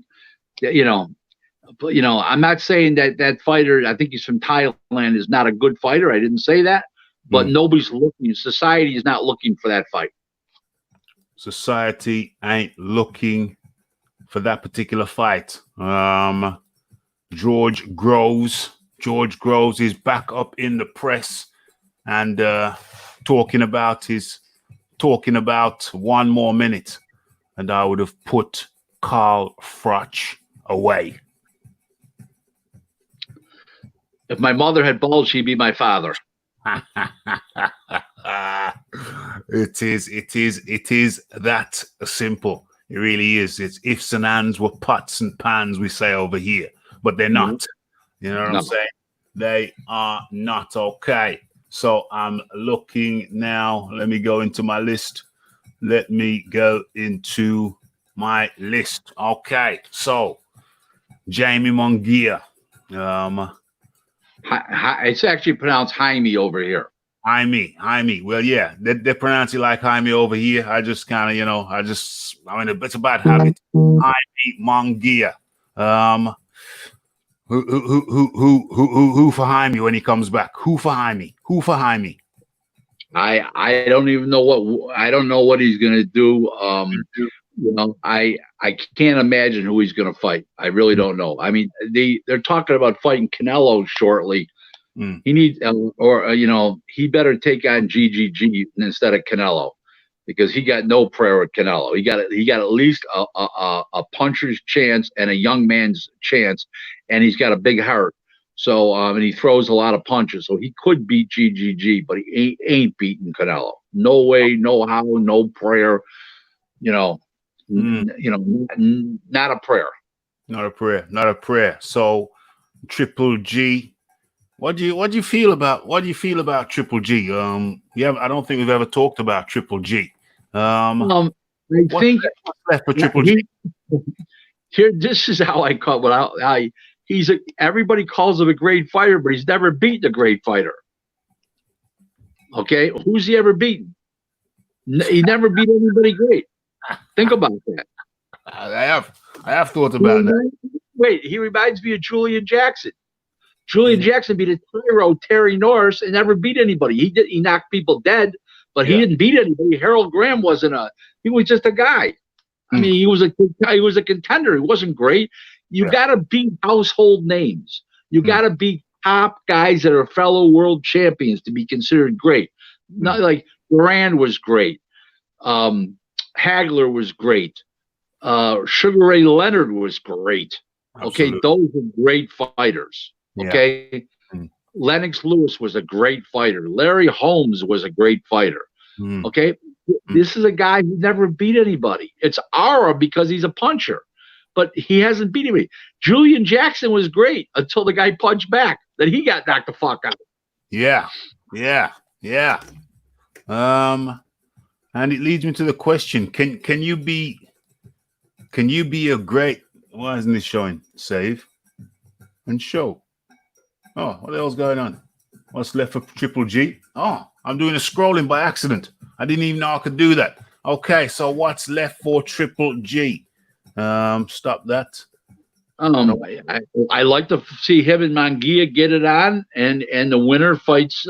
But, I'm not saying that fighter, I think he's from Thailand, is not a good fighter. I didn't say that. But nobody's looking. Society is not looking for that fight. Society ain't looking for that particular fight. George Groves is back up in the press and talking about 1 more minute. And I would have put Carl Froch away. If my mother had balls, she'd be my father. It is that simple. It really is. It's ifs and ands were pots and pans, we say over here, but they're not. You know what I'm saying? They are not. Okay. So I'm looking now. Let me go into my list. Okay. So Jamie Munguia. It's actually pronounced Jaime over here. Jaime. Well, yeah, they pronounce it like Jaime over here. I just kind of, it's about habit. Jaime Munguia. Who for Jaime when he comes back? Who for Jaime? I don't even know what he's gonna do. You know, I can't imagine who he's going to fight. I really don't know. I mean, they're talking about fighting Canelo shortly. He needs, he better take on GGG instead of Canelo, because he got no prayer with Canelo. He got at least a puncher's chance and a young man's chance, and he's got a big heart. So and he throws a lot of punches, so he could beat GGG, but he ain't beating Canelo. No way, no how, no prayer. Not a prayer. Not a prayer. Not a prayer. So Triple G. What do you feel about Triple G? I don't think we've ever talked about Triple G. I think what's left for Triple G. Here, this is how I call it. Everybody calls him a great fighter, but he's never beaten a great fighter. Okay, who's he ever beaten? He never beat anybody great. Think about that. I have thought about that. Wait, he reminds me of Julian Jackson. Julian Jackson beat a tyro, Terry Norris, and never beat anybody. He knocked people dead, but he didn't beat anybody. Harold Graham he was just a guy. I mean, he was a contender. He wasn't great. You got to beat household names. You got to beat top guys that are fellow world champions to be considered great. Not like Duran was great. Hagler was great. Sugar Ray Leonard was great. Okay, those are great fighters. Okay, Lennox Lewis was a great fighter. Larry Holmes was a great fighter. Okay, this is a guy who never beat anybody. It's Ara because he's a puncher, but he hasn't beat anybody. Julian Jackson was great until the guy punched back. Then he got knocked the fuck out. Yeah. And it leads me to the question: Can you be a great? Why isn't this showing? Save and show. Oh, what the hell's going on? What's left for Triple G? Oh, I'm doing a scrolling by accident. I didn't even know I could do that. Okay, so what's left for Triple G? Stop that. I like to see him and Munguia get it on, and the winner fights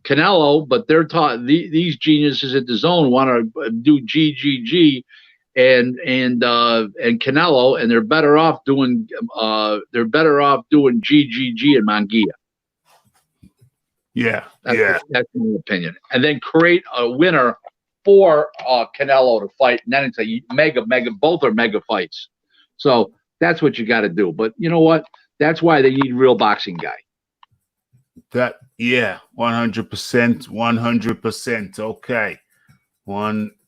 Canelo. But they're taught these geniuses at the Zone want to do GGG and Canelo, and they're better off doing GGG and Munguia. That's my opinion. And then create a winner for Canelo to fight, and then it's a mega. Both are mega fights. So that's what you got to do. But you know what? That's why they need a real boxing guy. 100%. Okay.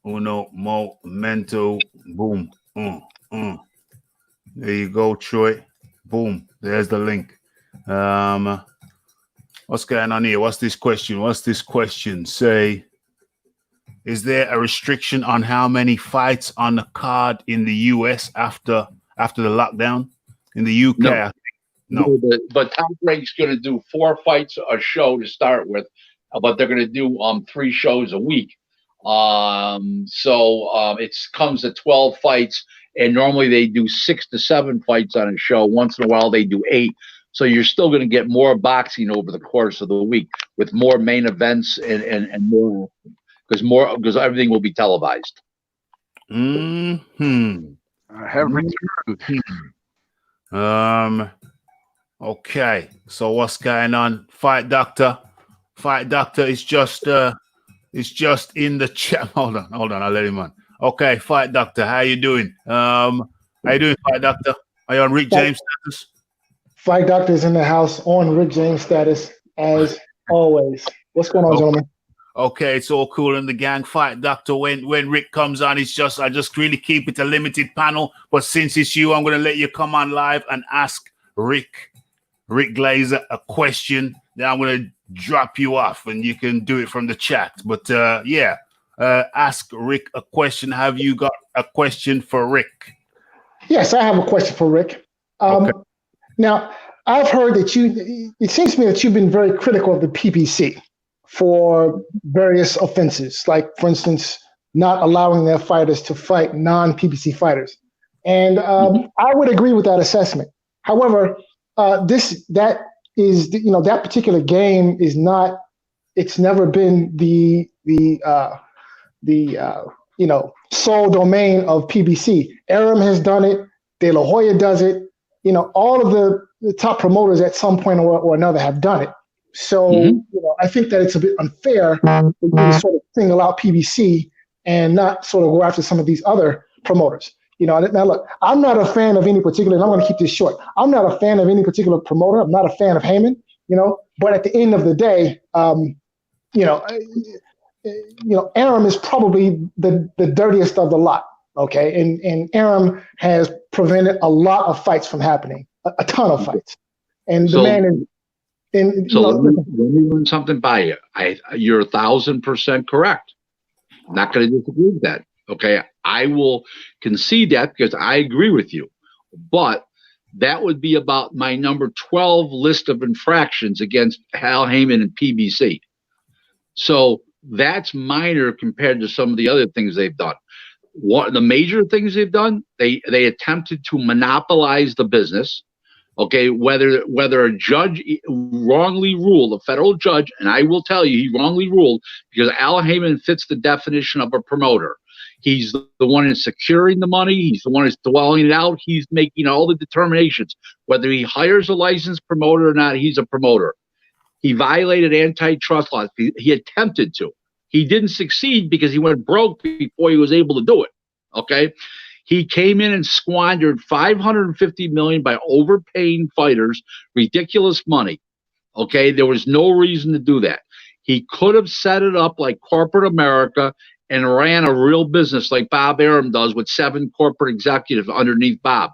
Uno momento. Boom. There you go, Troy. Boom. There's the link. What's going on here? What's this question? Say, is there a restriction on how many fights on the card in the US after the lockdown? In the UK, no. But Top Rank's going to do 4 fights a show to start with, but they're going to do 3 shows a week. It comes to 12 fights, and normally they do 6 to 7 fights on a show. Once in a while they do 8. So you're still going to get more boxing over the course of the week with more main events and more because everything will be televised. I have returned. Okay. So what's going on? Fight Doctor is just in the chat. Hold on. I'll let him on. Okay, Fight Doctor, how you doing? How you doing, Fight Doctor? Are you on Rick James status? Fight Doctor is in the house on Rick James status as always. What's going on, gentlemen? Okay, it's all cool in the gang. Fight Doctor, when Rick comes on, I just really keep it a limited panel. But since it's you, I'm going to let you come on live and ask Rick Glaser a question. Then I'm going to drop you off, and you can do it from the chat. But ask Rick a question. Have you got a question for Rick? Yes, I have a question for Rick. Okay. Now, I've heard that it seems to me that you've been very critical of the PBC for various offenses, like, for instance, not allowing their fighters to fight non-PBC fighters. And I would agree with that assessment. However, that particular game is not, it's never been the sole domain of PBC. Aram has done it. De La Hoya does it. All of the top promoters at some point or another have done it. So, I think that it's a bit unfair for you to sort of single out PBC and not sort of go after some of these other promoters. Now look, I'm not a fan of any particular, and I'm going to keep this short. I'm not a fan of any particular promoter. I'm not a fan of Haman, but at the end of the day, Aram is probably the dirtiest of the lot. Okay. And Aram has prevented a lot of fights from happening, a ton of fights. And the man is, let me run something by you. You're 1,000% correct. I'm not going to disagree with that. Okay. I will concede that because I agree with you. But that would be about my number 12 list of infractions against Al Haman and PBC. So that's minor compared to some of the other things they've done. The major things they've done, they attempted to monopolize the business. Okay, whether a judge wrongly ruled, a federal judge, and I will tell you, he wrongly ruled because Al Haman fits the definition of a promoter. He's the one that's securing the money. He's the one that's dwelling it out. He's making all the determinations. Whether he hires a licensed promoter or not, he's a promoter. He violated antitrust laws. He attempted to. He didn't succeed because he went broke before he was able to do it. Okay. He came in and squandered $550 million by overpaying fighters, ridiculous money. Okay. There was no reason to do that. He could have set it up like corporate America and ran a real business like Bob Arum does with 7 corporate executives underneath Bob.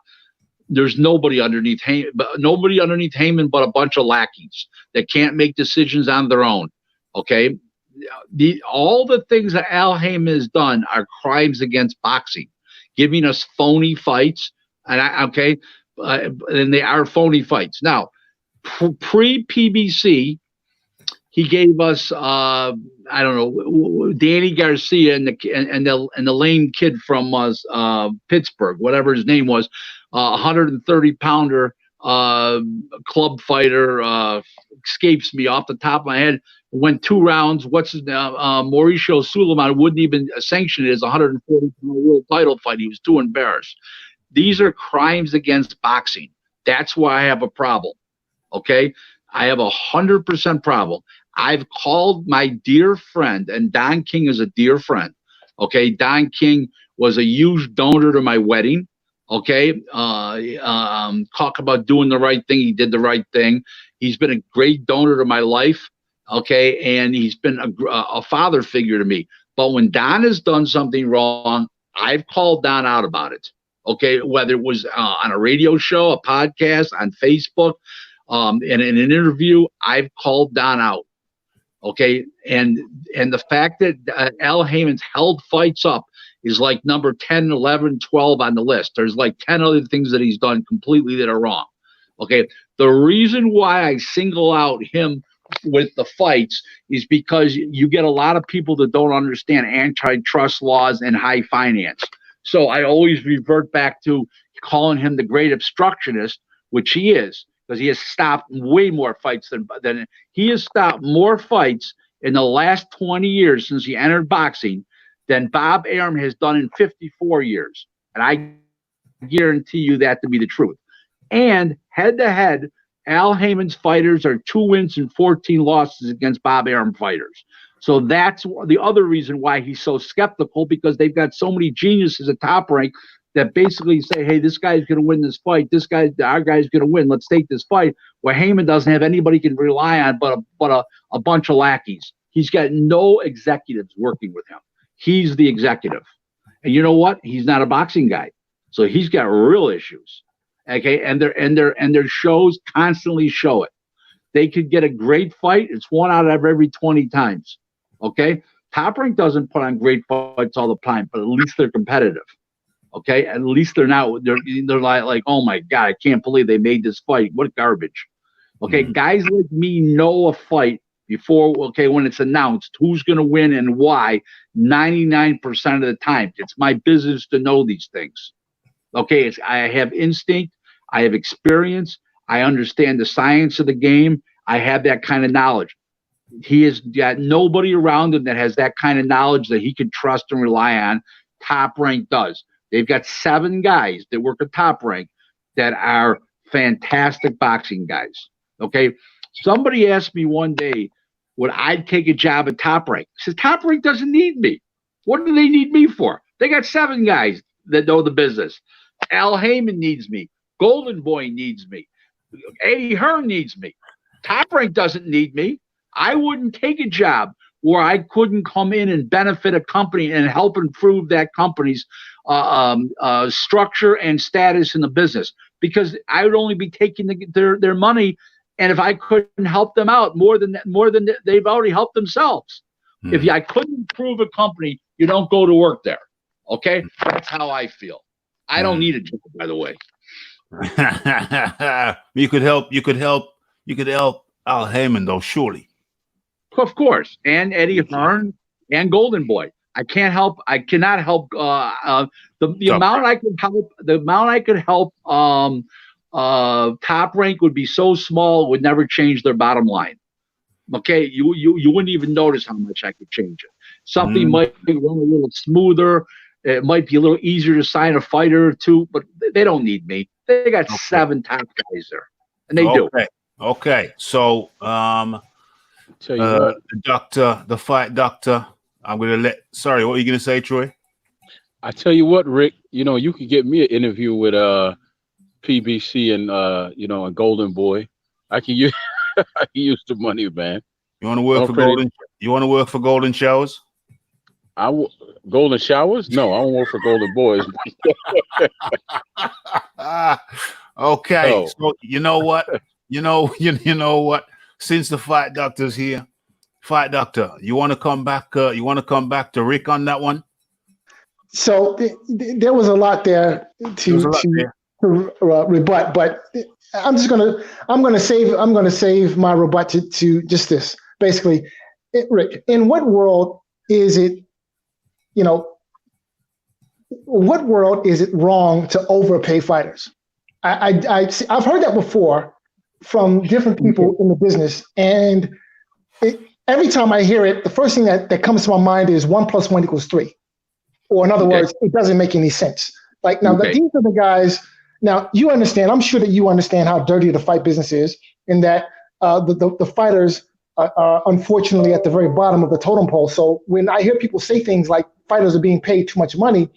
There's nobody underneath Haman but a bunch of lackeys that can't make decisions on their own. Okay. All the things that Al Haman has done are crimes against boxing, giving us phony fights. And and they are phony fights. Now, pre-PBC, he gave us Danny Garcia and the lame kid from Pittsburgh, whatever his name was, 130-pounder club fighter, escapes me off the top of my head. Went 2 rounds. What's his name? Mauricio Suleiman wouldn't even sanction it as a 140-pound world title fight. He was too embarrassed. These are crimes against boxing. That's why I have a problem. Okay, I have 100% problem. I've called my dear friend, and Don King is a dear friend. Okay, Don King was a huge donor to my wedding. Okay, talk about doing the right thing. He did the right thing. He's been a great donor to my life. Okay, and he's been a father figure to me. But when Don has done something wrong, I've called Don out about it. Okay, whether it was on a radio show, a podcast, on Facebook, in an interview, I've called Don out. Okay, and the fact that Al Haman's held fights up is like number 10, 11, 12 on the list. There's like 10 other things that he's done completely that are wrong. Okay, the reason why I single out him with the fights is because you get a lot of people that don't understand antitrust laws and high finance. So I always revert back to calling him the great obstructionist, which he is, because he has stopped way more fights than he has stopped more fights in the last 20 years since he entered boxing than Bob Arum has done in 54 years. And I guarantee you that to be the truth. And head to head, Al Haman's fighters are 2 wins and 14 losses against Bob Arum fighters. So that's the other reason why he's so skeptical, because they've got so many geniuses at Top Rank that basically say, hey, this guy's going to win this fight. Our guy's going to win. Let's take this fight. Where Haman doesn't have anybody he can rely on but a bunch of lackeys. He's got no executives working with him. He's the executive. And you know what? He's not a boxing guy. So he's got real issues. Okay, and their shows constantly show it. They could get a great fight. It's 1 out of every 20 times. Okay, Top Rank doesn't put on great fights all the time, but at least they're competitive. Okay, at least they're like, oh my God, I can't believe they made this fight. What garbage. Okay, guys like me know a fight before. Okay, when it's announced who's going to win and why. 99% of the time, it's my business to know these things. Okay, I have instinct, I have experience, I understand the science of the game, I have that kind of knowledge. He has got nobody around him that has that kind of knowledge that he can trust and rely on. Top Rank does. They've got 7 guys that work at Top Rank that are fantastic boxing guys. Okay. Somebody asked me one day, would I take a job at Top Rank? I said, Top Rank doesn't need me. What do they need me for? They got 7 guys that know the business. Al Haman needs me. Golden Boy needs me. Eddie Hearn needs me. Top Rank doesn't need me. I wouldn't take a job where I couldn't come in and benefit a company and help improve that company's structure and status in the business, because I would only be taking their money. And if I couldn't help them out more than they've already helped themselves. If I couldn't improve a company, you don't go to work there. Okay, that's how I feel. I don't need a job, by the way. You could help Al Haman though, surely. Of course, and Eddie Hearn and Golden Boy. I cannot help the amount I could help. The amount I could help Top Rank would be so small, it would never change their bottom line. Okay, you wouldn't even notice how much I could change it. Something might run a little smoother. It might be a little easier to sign a fighter or two, but they don't need me. They got 7 top guys there, and they do. Okay. So, Tell you what. the fight doctor. I'm gonna let. Sorry, what were you gonna say, Troy? I tell you what, Rick. You know, you could get me an interview with PBC and and Golden Boy. I can use I can use the money, man. You want to work for Golden? You want to work for Golden Showers? Golden Showers? No, I don't work for Golden Boys. Okay. No. So you know what? You know what? Since the fight doctor's here, fight doctor, you want to come back? You want to come back to Rick on that one? So there was a lot there to rebut, but I'm gonna save my rebut to just this. Basically, Rick, in what world is it? What world is it wrong to overpay fighters? I've heard that before from different people in the business, and every time I hear it, the first thing that comes to my mind is 1 + 1 = 3, or in other words, it doesn't make any sense. Like now, these are the guys. Now you understand. I'm sure that you understand how dirty the fight business is, in that the fighters are unfortunately at the very bottom of the totem pole. So when I hear people say things like fighters are being paid too much money,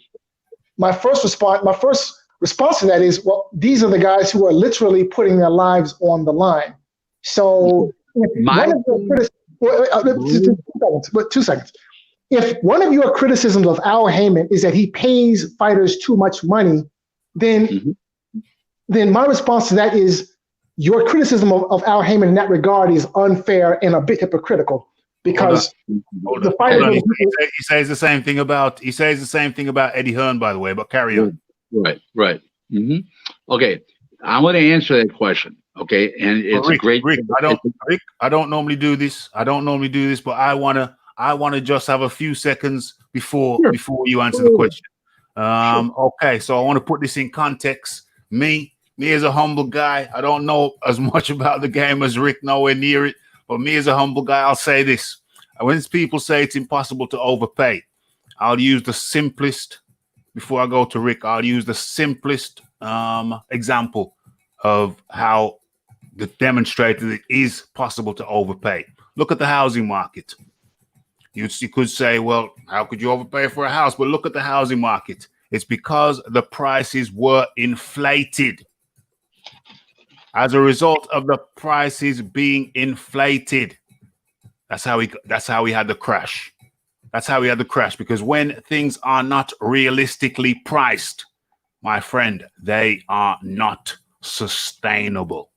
my first response to that is, well, these are the guys who are literally putting their lives on the line. So two seconds. If one of your criticisms of Al Haman is that he pays fighters too much money, then my response to that is your criticism of Al Haman in that regard is unfair and a bit hypocritical, because the fighters. He says the same thing about Eddie Hearn, by the way. But carry on. Right. Okay, I'm going to answer that question. Okay, and it's Rick, a great. Rick, I don't normally do this. But I wanna just have a few seconds before you answer the question. Okay, so I want to put this in context. Me as a humble guy, I don't know as much about the game as Rick, nowhere near it. But me as a humble guy, I'll say this: when people say it's impossible to overpay, I'll use the simplest. Before I go to Rick, I'll use the simplest example of how demonstrated it is possible to overpay. Look at the housing market. You could say, well, how could you overpay for a house? But look at the housing market. It's because the prices were inflated. As a result of the prices being inflated, that's how we had the crash. That's how we had the crash, because when things are not realistically priced, my friend, they are not sustainable.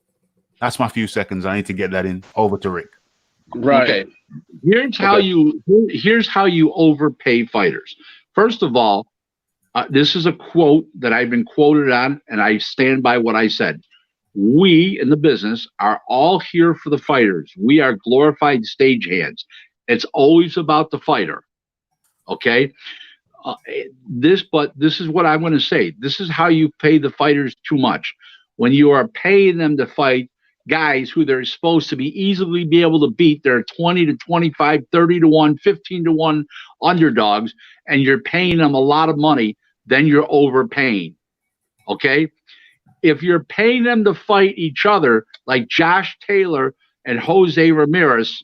That's my few seconds. I need to get that in. Over to Rick. Right. Okay. Here's how you overpay fighters. First of all, this is a quote that I've been quoted on, and I stand by what I said. We in the business are all here for the fighters. We are glorified stagehands. It's always about the fighter. Okay. This is what I'm going to say. This is how you pay the fighters too much. When you are paying them to fight, guys who they're supposed to be easily be able to beat. They're 20 to 25, 30 to 1, 15 to 1 underdogs, and you're paying them a lot of money, then you're overpaying. Okay? If you're paying them to fight each other like Josh Taylor and Jose Ramirez,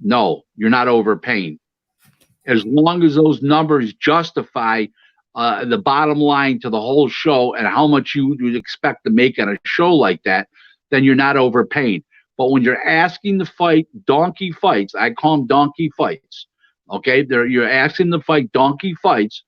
no, you're not overpaying. As long as those numbers justify the bottom line to the whole show and how much you would expect to make on a show like that, then you're not overpaying. But when you're asking to fight donkey fights, I call them donkey fights. Okay, you're asking to fight donkey fights.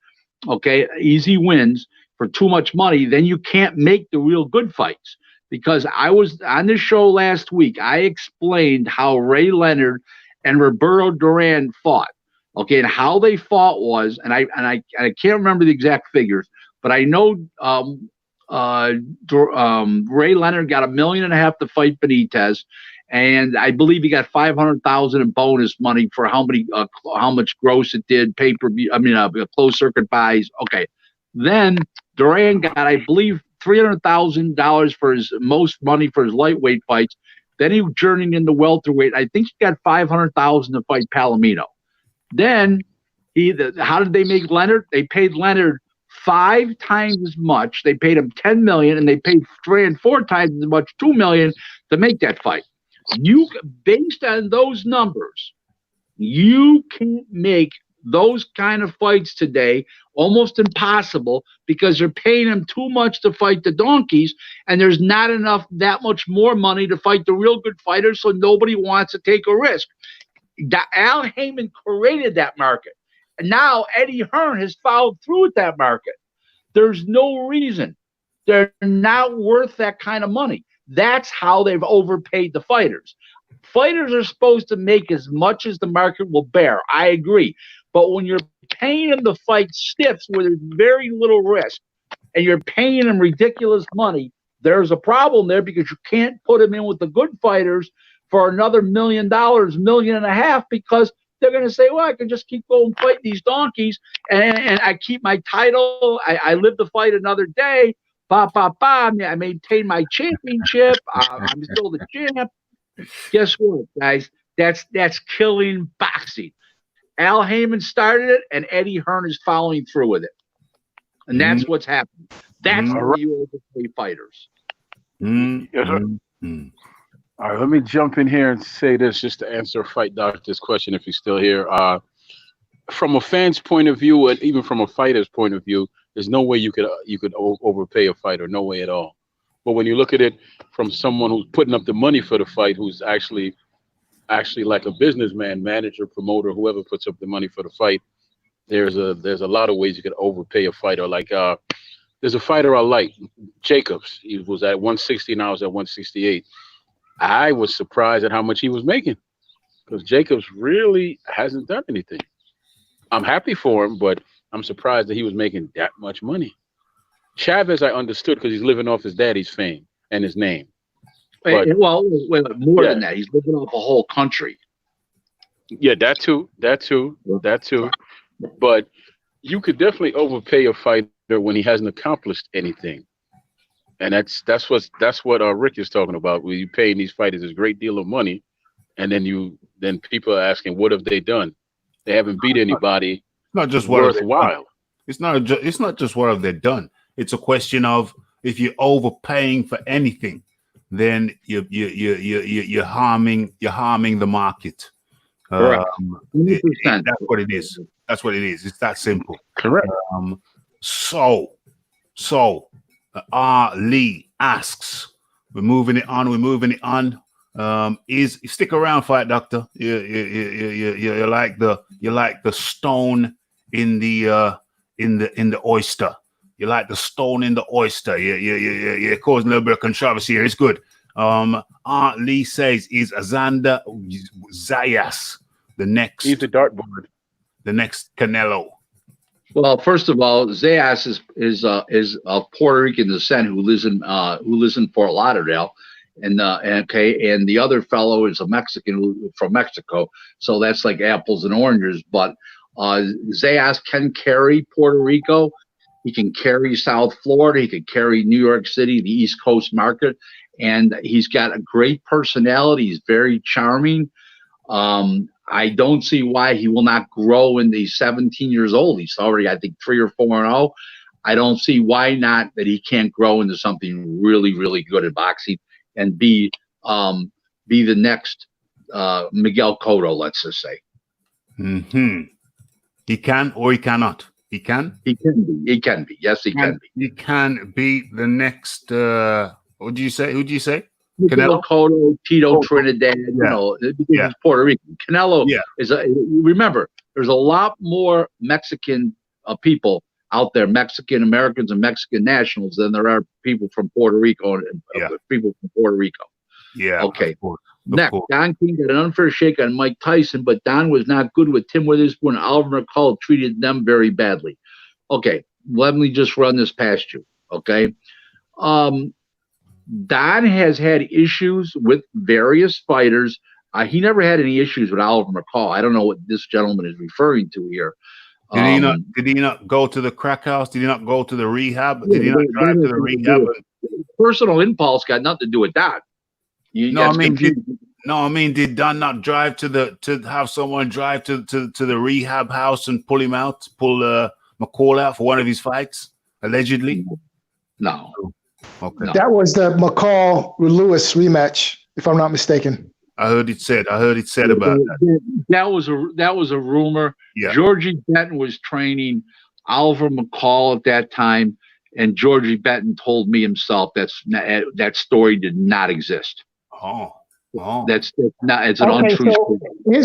Okay, easy wins for too much money, then you can't make the real good fights. Because I was on this show last week, I explained how Ray Leonard and Roberto Duran fought. Okay, and how they fought was, and I can't remember the exact figures, but I know Ray Leonard got $1.5 million to fight Benitez, and I believe he got $500,000 in bonus money for how much gross it did, pay-per-view. I mean, closed circuit buys. Okay, then Duran got, I believe, $300,000 for his most money for his lightweight fights. Then he journeyed into welterweight. I think he got $500,000 to fight Palomino. Then how did they make Leonard? They paid Leonard 5 times as much. They paid him $10 million, and they paid Duran 4 times as much, $2 million, to make that fight. Based on those numbers, you can't make those kind of fights today. Almost impossible, because they're paying them too much to fight the donkeys, and there's not that much more money to fight the real good fighters, so nobody wants to take a risk. Al Haman created that market, and now Eddie Hearn has followed through with that market. There's no reason. They're not worth that kind of money. That's how they've overpaid the fighters. Fighters are supposed to make as much as the market will bear. I agree. But when you're paying them to fight stiffs where there's very little risk, and you're paying them ridiculous money, there's a problem there, because you can't put them in with the good fighters for another $1 million, $1.5 million, because they're going to say, well, I can just keep going fight these donkeys, and I keep my title. I live to fight another day. I maintain my championship. I'm still the champ. Guess what, guys? That's killing boxing. Al Haman started it, and Eddie Hearn is following through with it. And that's what's happening. That's where you overpay fighters. Yes, sir. All right, let me jump in here and say this just to answer Fight Doctor's question, if he's still here. From a fan's point of view, and even from a fighter's point of view, there's no way you could overpay a fighter, no way at all. But when you look at it from someone who's putting up the money for the fight, who's actually like a businessman, manager, promoter, whoever puts up the money for the fight, there's a lot of ways you could overpay a fighter. Like there's a fighter I like, Jacobs. He was at 160, and I was at 168. I was surprised at how much he was making, because Jacobs really hasn't done anything. I'm happy for him, but I'm surprised that he was making that much money. Chavez, I understood, because he's living off his daddy's fame and his name. But, more than that. He's living off a whole country. Yeah, that too. But you could definitely overpay a fighter when he hasn't accomplished anything. And that's what Rick is talking about. Where you paying these fighters a great deal of money, and then people are asking, what have they done? They haven't beat anybody. Not just worthwhile. It's not just what have they done. It's a question of, if you're overpaying for anything, then you're harming the market. Correct. That's what it is. That's what it is. It's that simple. Correct. So Lee asks, we're moving it on. Stick around, Fight Doctor. You like the stone in the oyster. You like the stone in the oyster. You're causing a little bit of controversy here. It's good. Lee says, is Azanda Zayas the next? He's the dartboard. The next Canelo. Well, first of all, Zayas is of Puerto Rican descent who lives in Fort Lauderdale, and the other fellow is a Mexican from Mexico. So that's like apples and oranges. But Zayas can carry Puerto Rico. He can carry South Florida. He can carry New York City, the East Coast market, and he's got a great personality. He's very charming. I don't see why he will not grow in the 17 years old. He's already, I think, 3 or 4-0. I don't see why not that he can't grow into something really, really good at boxing and be the next Miguel Cotto, let's just say. He can or he cannot. He can. He can be. He can be. Yes, he can be. He can be the next. What do you say? Who do you say? Canelo, Cotto, Tito, Trinidad. Yeah. You know, because he's Puerto Rican. Canelo is a. Remember, there's a lot more Mexican people out there, Mexican Americans and Mexican nationals, than there are people from Puerto Rico and people from Puerto Rico. Yeah. Okay. Next, Don King got an unfair shake on Mike Tyson, but Don was not good with Tim Witherspoon and Oliver McCall treated them very badly. Okay, let me just run this past you. Okay. Don has had issues with various fighters. He never had any issues with Oliver McCall. I don't know what this gentleman is referring to here. Did he not go to the crack house? Did he not go to the rehab? Did he not drive to the rehab? Personal impulse got nothing to do with that. I mean, did Don not drive to have someone drive to the rehab house and pull him out, pull Mccall out for one of his fights, allegedly? No. Okay. No. That was the McCall-Lewis rematch, if I'm not mistaken. I heard it said about that. That was a rumor. Yeah. Georgie Benton was training Oliver McCall at that time, and Georgie Benton told me himself that story did not exist. Oh. That's not. It's an untrue story.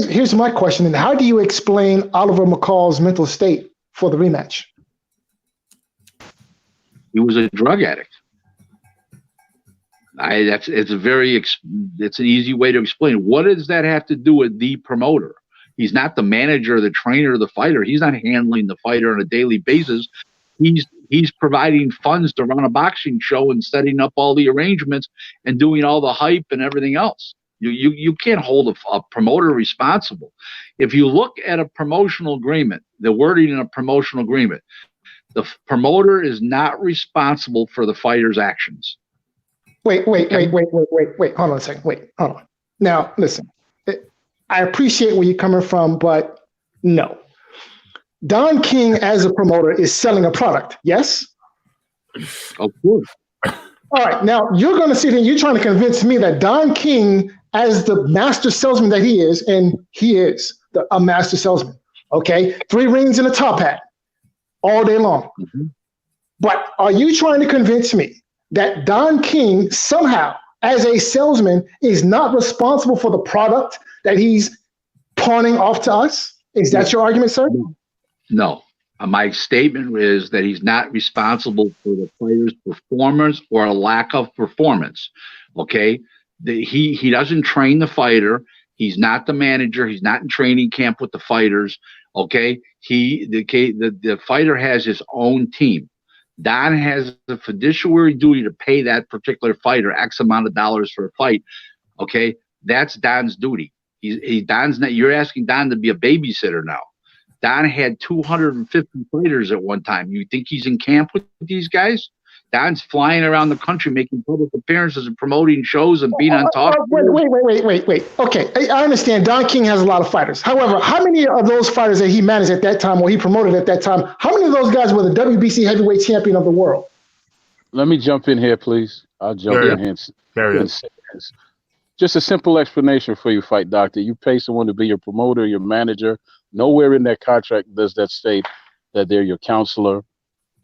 Here's my question: and how do you explain Oliver McCall's mental state for the rematch? He was a drug addict. It's an easy way to explain. What does that have to do with the promoter? He's not the manager, the trainer, the fighter. He's not handling the fighter on a daily basis. He's providing funds to run a boxing show and setting up all the arrangements and doing all the hype and everything else. You can't hold a promoter responsible. If you look at a promotional agreement, the wording in a promotional agreement, the promoter is not responsible for the fighter's actions. Wait. Hold on a second. Hold on. Now, listen, I appreciate where you're coming from, but no. Don King, as a promoter, is selling a product, yes? Of course. All right, now you're going to sit here and you're trying to convince me that Don King, as the master salesman that he is, and he is a master salesman, okay? 3 rings and a top hat all day long. Mm-hmm. But are you trying to convince me that Don King somehow, as a salesman, is not responsible for the product that he's pawning off to us? Is that your argument, sir? No. My statement is that he's not responsible for the player's performance or a lack of performance. Okay? He doesn't train the fighter. He's not the manager. He's not in training camp with the fighters. Okay? The fighter has his own team. Don has a fiduciary duty to pay that particular fighter X amount of dollars for a fight. Okay? That's Don's duty. Don's not. You're asking Don to be a babysitter now. Don had 250 fighters at one time. You think he's in camp with these guys? Don's flying around the country making public appearances and promoting shows and being on talk. Wait. Okay, I understand Don King has a lot of fighters. However, how many of those fighters that he managed at that time or he promoted at that time, how many of those guys were the WBC heavyweight champion of the world? Let me jump in here, please. I'll jump in here. Just a simple explanation for you, Fight Doctor. You pay someone to be your promoter, your manager. Nowhere in that contract does that state that they're your counselor,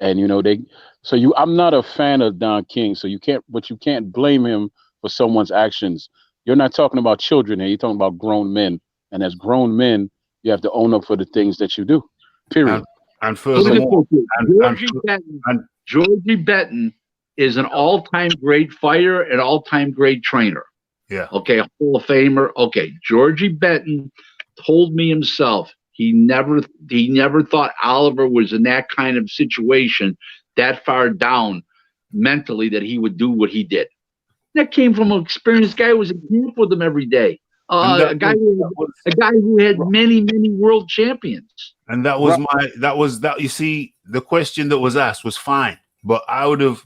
and I'm not a fan of Don King, so you can't blame him for someone's actions. You're not talking about children here. You're talking about grown men, and as grown men, you have to own up for the things that you do. Period. And furthermore, Georgie Benton is an all-time great fighter and all-time great trainer. Yeah. Okay, a Hall of Famer. Okay, Georgie Benton told me himself he never thought Oliver was in that kind of situation that far down mentally that he would do what he did. That came from an experienced guy who was in camp with him every day. A guy who had many world champions. And you see, the question that was asked was fine, but I would have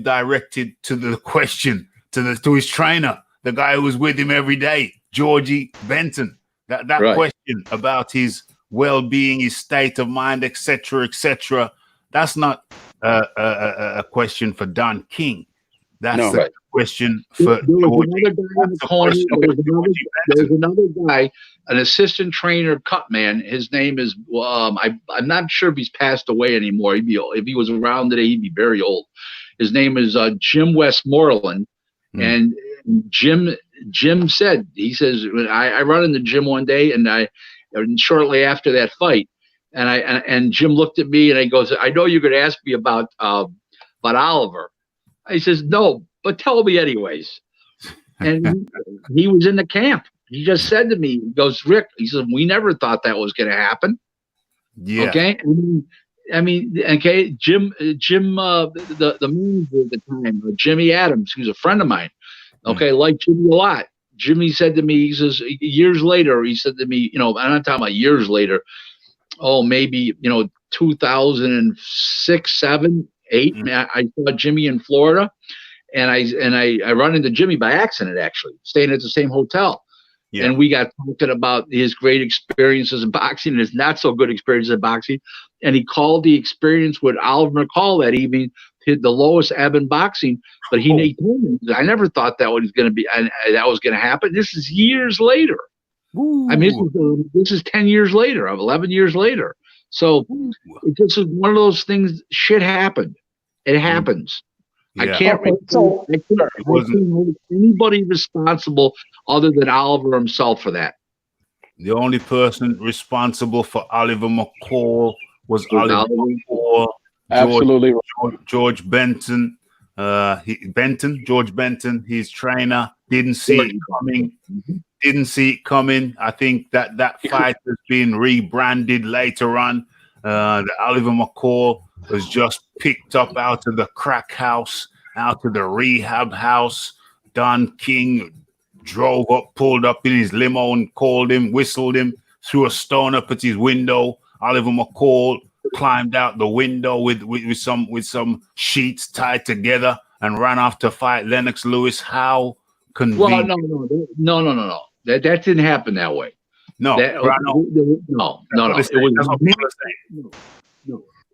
directed to the question to his trainer, the guy who was with him every day, Georgie Benton. That Right. question about his well-being, his state of mind, etc., that's not a question for Don King. That's No. a Right. question for There was Georgie. another guy in the That's a corner. question There was for Georgie Benton. another guy, an assistant trainer, cut man. His name is I'm not sure if he's passed away anymore. If he was around today, he'd be very old. His name is Jim Westmoreland, and Jim said, he says, I run in the gym one day, and shortly after that fight, and Jim looked at me and he goes, I know you're going to ask me about Oliver. He says, no, but tell me anyways. And he was in the camp. He just said to me, he goes, Rick, he said, we never thought that was going to happen. Yeah. Okay. I mean, okay. Jim, the manager at the time, Jimmy Adams, who's a friend of mine. Okay. Like Jimmy a lot. Jimmy said to me, he says, years later, he said to me, I'm not talking about years later. Oh, maybe, 2006, 7, 8. I saw Jimmy in Florida, and I run into Jimmy by accident, actually, staying at the same hotel. Yeah. And we got talking about his great experiences in boxing and his not so good experiences in boxing. And he called the experience with Oliver Mccall that evening hit the lowest ebb in boxing. But he told me, I never thought that was going to be, that was going to happen. This is years later. Ooh. I mean, this is 10 years later, 11 years later. So this is one of those things. Shit happened. It happens. Yeah. I can't hold anybody responsible other than Oliver himself for that. The only person responsible for Oliver Mccall was Oliver McCall. Absolutely. George Benton. George Benton, his trainer, didn't see it coming. Didn't see it coming. I think that fight has been rebranded later on. The Oliver Mccall was just picked up out of the crack house, out of the rehab house. Don King drove up, pulled up in his limo and called him, whistled him, threw a stone up at his window. Oliver Mccall climbed out the window with some sheets tied together and ran off to fight Lennox Lewis. How convenient. Well, no. That didn't happen that way. No. It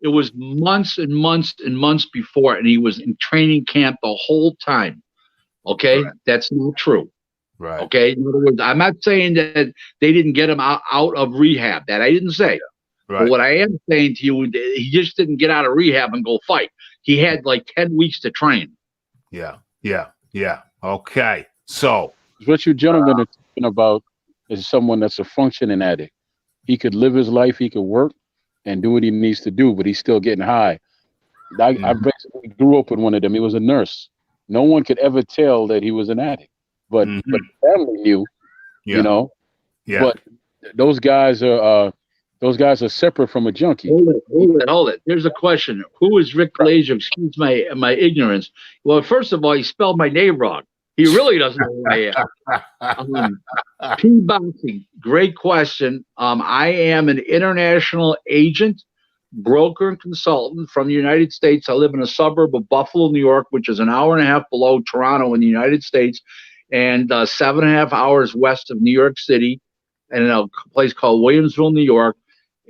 was months and months and months before, and he was in training camp the whole time. Okay, right. That's not true. Right. Okay. In other words, I'm not saying that they didn't get him out of rehab. That I didn't say. Right. But what I am saying to you, he just didn't get out of rehab and go fight. He had like 10 weeks to train. Yeah. Okay. So what you gentlemen are talking about is someone that's a functioning addict. He could live his life, he could work and do what he needs to do, but he's still getting high. I basically grew up with one of them. He was a nurse. No one could ever tell that he was an addict, but family knew, Yeah. But those guys are separate from a junkie. Hold it. There's a question. Who is Rick Glaser? Excuse my ignorance. Well, first of all, he spelled my name wrong. He really doesn't know who I am. P-Boxing, great question. I am an international agent, broker, and consultant from the United States. I live in a suburb of Buffalo, New York, which is an hour and a half below Toronto in the United States, and 7.5 hours west of New York City, and in a place called Williamsville, New York.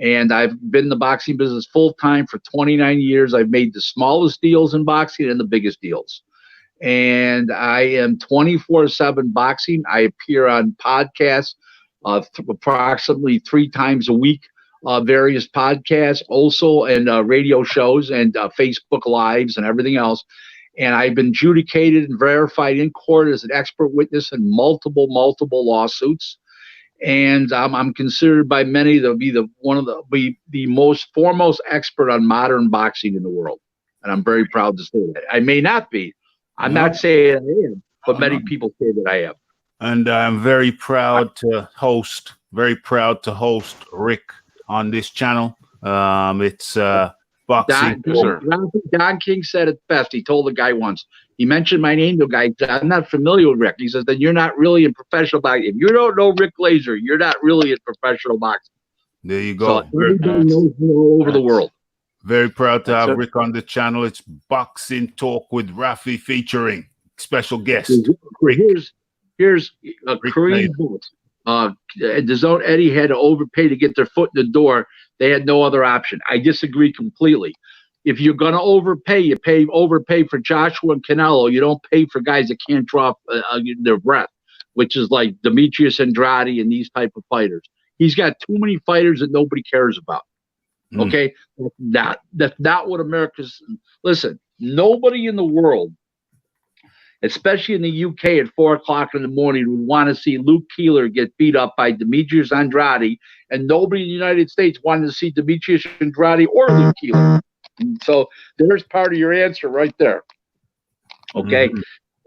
And I've been in the boxing business full time for 29 years. I've made the smallest deals in boxing and the biggest deals. And I am 24/7 boxing. I appear on podcasts approximately 3 times a week, various podcasts, also, and radio shows and Facebook Lives and everything else. And I've been adjudicated and verified in court as an expert witness in multiple lawsuits. And I'm considered by many to be the most foremost expert on modern boxing in the world. And I'm very proud to say that. I may not be. I'm not saying I am, but many people say that I am. And I'm very proud to host Rick on this channel. It's boxing. Don King said it best. He told the guy once. He mentioned my name to a guy. I'm not familiar with Rick. He says, then you're not really in professional boxing. If you don't know Rick Glaser, you're not really in professional boxing. There you go. So everybody knows him all over the world. Very proud to have Rick on the channel. It's Boxing Talk with Raphie featuring special guest. Here's a Korean boot. The Zone Eddie had to overpay to get their foot in the door. They had no other option. I disagree completely. If you're going to overpay, you overpay for Joshua and Canelo. You don't pay for guys that can't draw their breath, which is like Demetrius Andrade and these type of fighters. He's got too many fighters that nobody cares about. Okay, that's not what America's. Listen, nobody in the world, especially in the UK at 4 o'clock in the morning, would want to see Luke Keeler get beat up by Demetrius Andrade, and nobody in the United States wanted to see Demetrius Andrade or Luke Keeler. So there's part of your answer right there. Okay,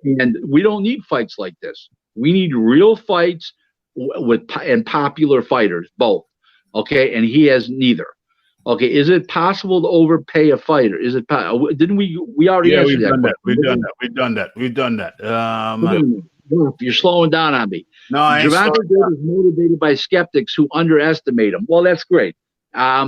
and we don't need fights like this. We need real fights and popular fighters, both. Okay, and he has neither. Okay, is it possible to overpay a fighter? Is it? Didn't we already answered that? We've done that. You're slowing down on me. No, I ain't Gervonta is motivated by skeptics who underestimate him. Well, that's great.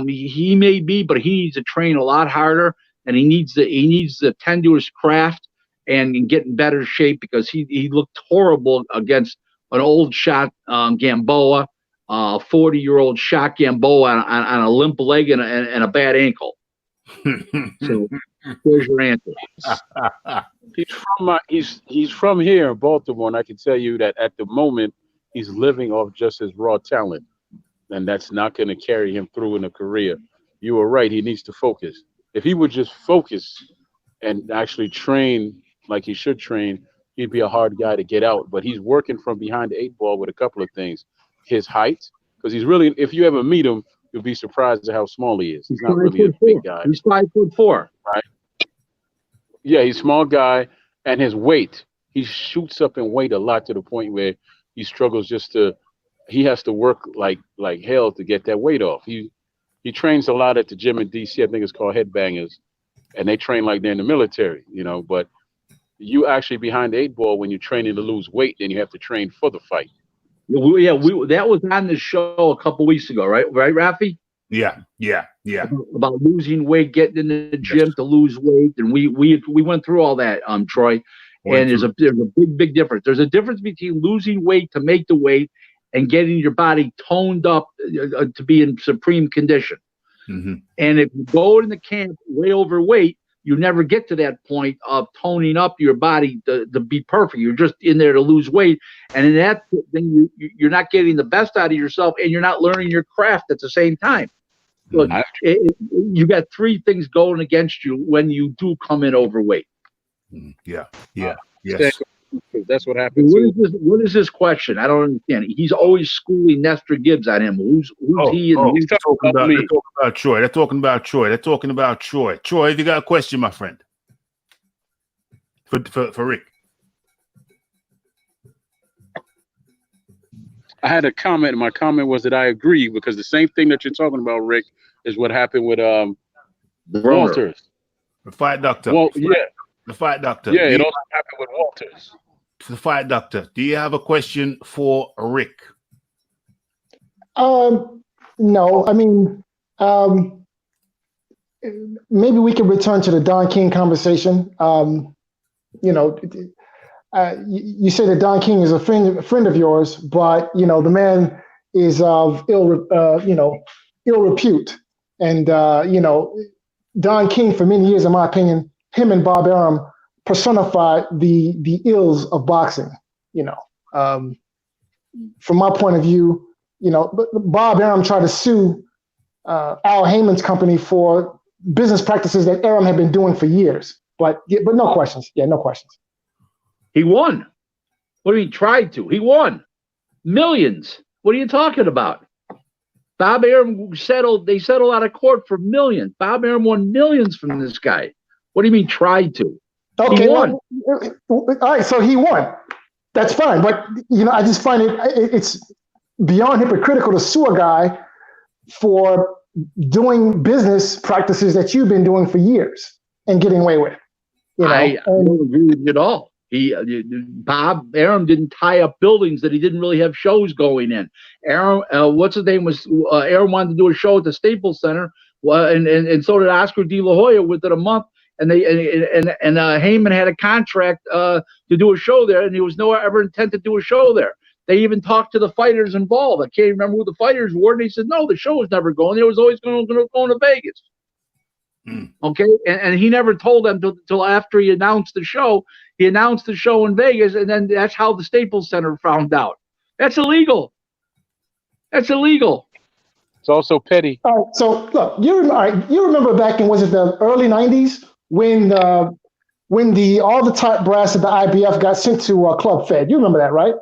He may be, but he needs to train a lot harder, and he needs to tend to his craft and get in better shape, because he looked horrible against an old shot Gamboa. 40-year-old shot Gamboa on a limp leg and a bad ankle. So there's your answer. He's from here in Baltimore, and I can tell you that at the moment he's living off just his raw talent, and that's not going to carry him through in a career. You were right. He needs to focus. If he would just focus and actually train like he should train, he'd be a hard guy to get out. But he's working from behind the 8 ball with a couple of things. His height, because he's really, if you ever meet him, you'll be surprised at how small he is. He's not really a big guy. He's 5'4". Right? Yeah, he's a small guy, and his weight, he shoots up in weight a lot to the point where he struggles he has to work like hell to get that weight off. He trains a lot at the gym in DC. I think it's called Headbangers, and they train like they're in the military, but you actually behind the 8 ball when you're training to lose weight, then you have to train for the fight. Yeah, that was on the show a couple weeks ago, right, Raphie? Yeah. About losing weight, getting in the gym to lose weight, and we went through all that, Troy. And there's a big difference. There's a difference between losing weight to make the weight and getting your body toned up to be in supreme condition. Mm-hmm. And if you go in the camp way overweight, you never get to that point of toning up your body to be perfect. You're just in there to lose weight. And in that, then you're not getting the best out of yourself, and you're not learning your craft at the same time. Look, you got 3 things going against you when you do come in overweight. Yeah. Yes. That's what happens. What is this question? I don't understand. He's always schooling Nestor Gibbs on him. Who's he? He's talking about, they're talking about Troy. They're talking about Troy. Troy, have you got a question, my friend? For Rick. I had a comment, and my comment was that I agree, because the same thing that you're talking about, Rick, is what happened with Walters. The fight doctor. Well, yeah. The fight doctor. Yeah, it also happened with Walters. The fight doctor. Do you have a question for Rick? No. I mean, maybe we can return to the Don King conversation. You say that Don King is a friend of yours, but the man is of ill repute, and Don King, for many years, in my opinion, him and Bob Arum personified the ills of boxing. From my point of view, Bob Arum tried to sue Al Haman's company for business practices that Arum had been doing for years, but no questions. Yeah, no questions. He won. What do you mean tried to? He won millions. What are you talking about? Bob Arum settled. They settled out of court for millions. Bob Arum won millions from this guy. What do you mean tried to? Okay, he won. All right, so he won. That's fine, but I just find it's beyond hypocritical to sue a guy for doing business practices that you've been doing for years and getting away with. I don't agree with you at all. Bob Arum didn't tie up buildings that he didn't really have shows going in. Arum, what's his name was Arum wanted to do a show at the Staples Center, and so did Oscar De La Hoya within a month. and Haman had a contract to do a show there, and he was no ever intent to do a show there. They even talked to the fighters involved. I can't remember who the fighters were, and he said, no, the show was never going. It was always going to Vegas. Okay, and he never told them till after he announced the show. He announced the show in Vegas, and then that's how the Staples Center found out. That's illegal. That's illegal. It's also petty. All right, so look, you remember back in, was it the early '90s when all the top brass of the IBF got sent to Club Fed? You remember that, right?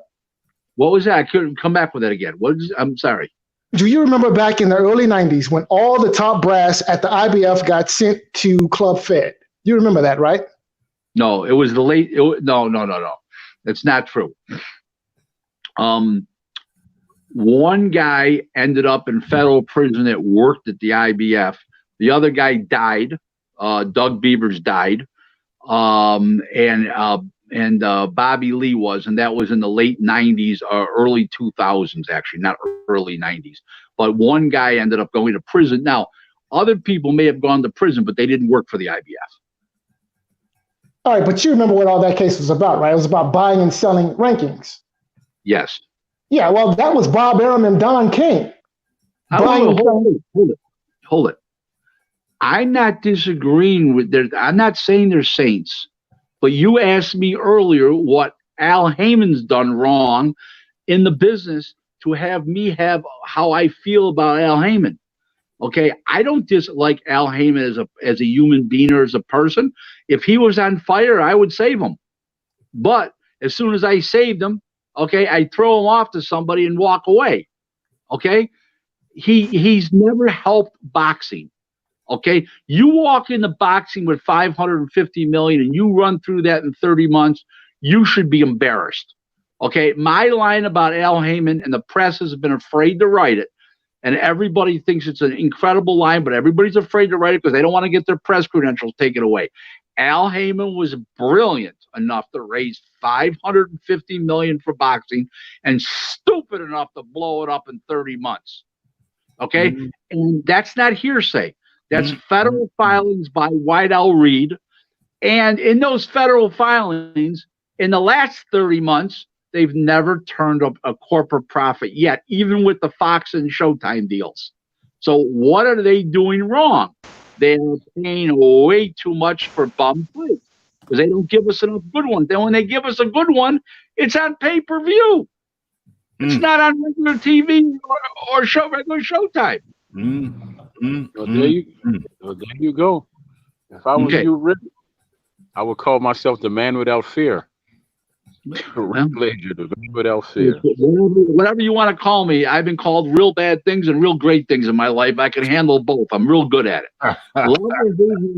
What was that? I couldn't come back with that again. I'm sorry. Do you remember back in the early '90s when all the top brass at the IBF got sent to Club Fed? You remember that, right? No, it was the late. No. That's not true. One guy ended up in federal prison that worked at the IBF. The other guy died. Doug Beavers died. And Bobby Lee was, and that was in the late 90s or early 2000s, actually, not early 90s. But one guy ended up going to prison. Now, other people may have gone to prison, but they didn't work for the IBF. All right, but you remember what all that case was about, right? It was about buying and selling rankings. Yes. Yeah, well, that was Bob Arum and Don King. Hold it. I'm not disagreeing with I'm not saying they're saints, but you asked me earlier what Al Haman's done wrong in the business to have me have how I feel about Al Haman. Okay, I don't dislike Al Haman as a human being or as a person. If he was on fire, I would save him. But as soon as I saved him, okay, I throw him off to somebody and walk away. Okay, he's never helped boxing. Okay, you walk into boxing with 550 million and you run through that in 30 months, you should be embarrassed. Okay, my line about Al Haman, and the press has been afraid to write it, and everybody thinks it's an incredible line, but everybody's afraid to write it because they don't want to get their press credentials taken away. Al Haman was brilliant enough to raise 550 million for boxing and stupid enough to blow it up in 30 months. Okay, and that's not hearsay. That's federal filings by White L. Reed. And in those federal filings, in the last 30 months, they've never turned up a corporate profit yet, even with the Fox and Showtime deals. So what are they doing wrong? They're paying way too much for bum fights because they don't give us enough good ones. Then when they give us a good one, it's on pay-per-view. It's not on regular TV or regular Showtime. Well, there you go. If I was you, Rick, I would call myself the man without fear. Rick Glaser, the man without fear. Whatever you want to call me. I've been called real bad things and real great things in my life. I can handle both. I'm real good at it.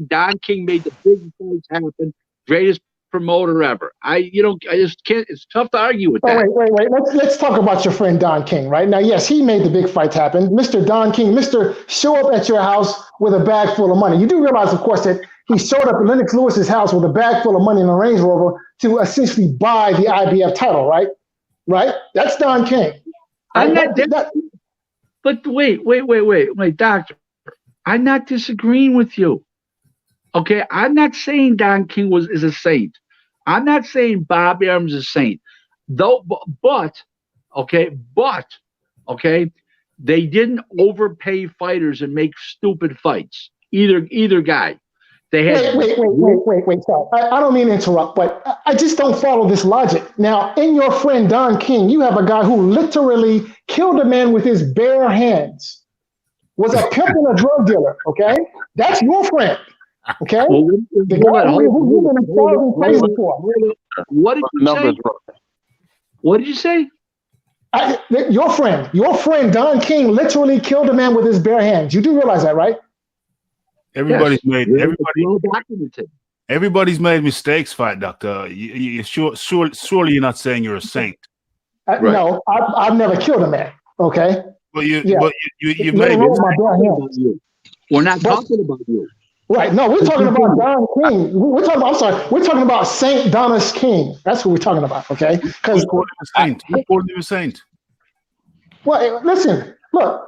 Don King made the big fights happen. Greatest promoter ever. I just can't. It's tough to argue with that. Wait. Let's talk about your friend Don King, right? Now, yes, he made the big fights happen. Mr. Don King, Mr. Show up at your house with a bag full of money. You do realize, of course, that he showed up at Lennox Lewis's house with a bag full of money in a Range Rover to essentially buy the IBF title, right? Right? That's Don King. But wait, doctor. I'm not disagreeing with you. Okay, I'm not saying Don King is a saint. I'm not saying Bob Arum's a saint. But they didn't overpay fighters and make stupid fights. Either guy. They had wait. Sorry. I don't mean to interrupt, but I just don't follow this logic. Now, in your friend Don King, you have a guy who literally killed a man with his bare hands. Was a pimp and a drug dealer. Okay, that's your friend. Okay. Well, the guy who you've been falling crazy for. What did you say? What did you say? Your friend Don King literally killed a man with his bare hands. You do realize that, right? Everybody's made mistakes, Fight Doctor. Surely you're not saying you're a saint. Right. No, I've never killed a man. Okay. Well, you made mistakes. We're not talking about you. Right. No, we're talking about Don King. We're talking about Saint Donis King. That's what we're talking about. Okay. Because who called him a saint? Well, listen. Look.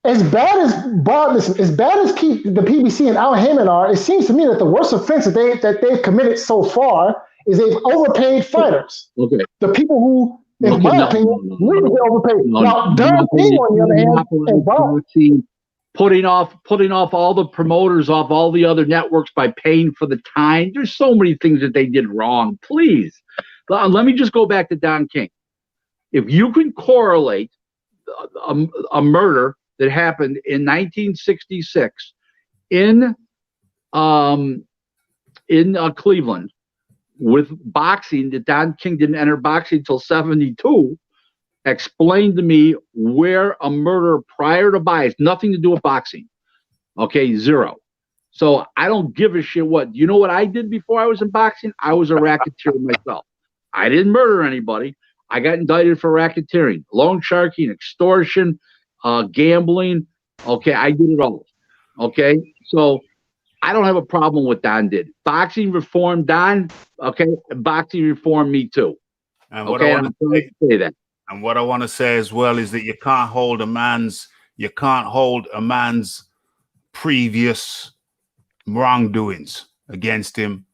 as bad as Bob, listen, as bad as the PBC and Al Haman are, it seems to me that the worst offense that they've committed so far is they've overpaid fighters. Okay. The people who, in my opinion, need to be overpaid. Now, Don King, on the other hand, and Bob, putting off all the promoters off all the other networks by paying for the time. There's so many things that they did wrong. Please, let me just go back to Don King. If you can correlate a murder that happened in 1966 in Cleveland with boxing, that Don King didn't enter boxing until 72, explain to me where a murder prior to bias, nothing to do with boxing. Okay, zero. So I don't give a shit what, you know what I did before I was in boxing? I was a racketeer myself. I didn't murder anybody. I got indicted for racketeering, loan sharking, extortion, gambling. Okay, I did it all. Okay, so I don't have a problem with Don did. Boxing reformed Don. Okay, boxing reformed me too. And what okay, I want to say that. And what I want to say as well is that you can't hold a man's previous wrongdoings against him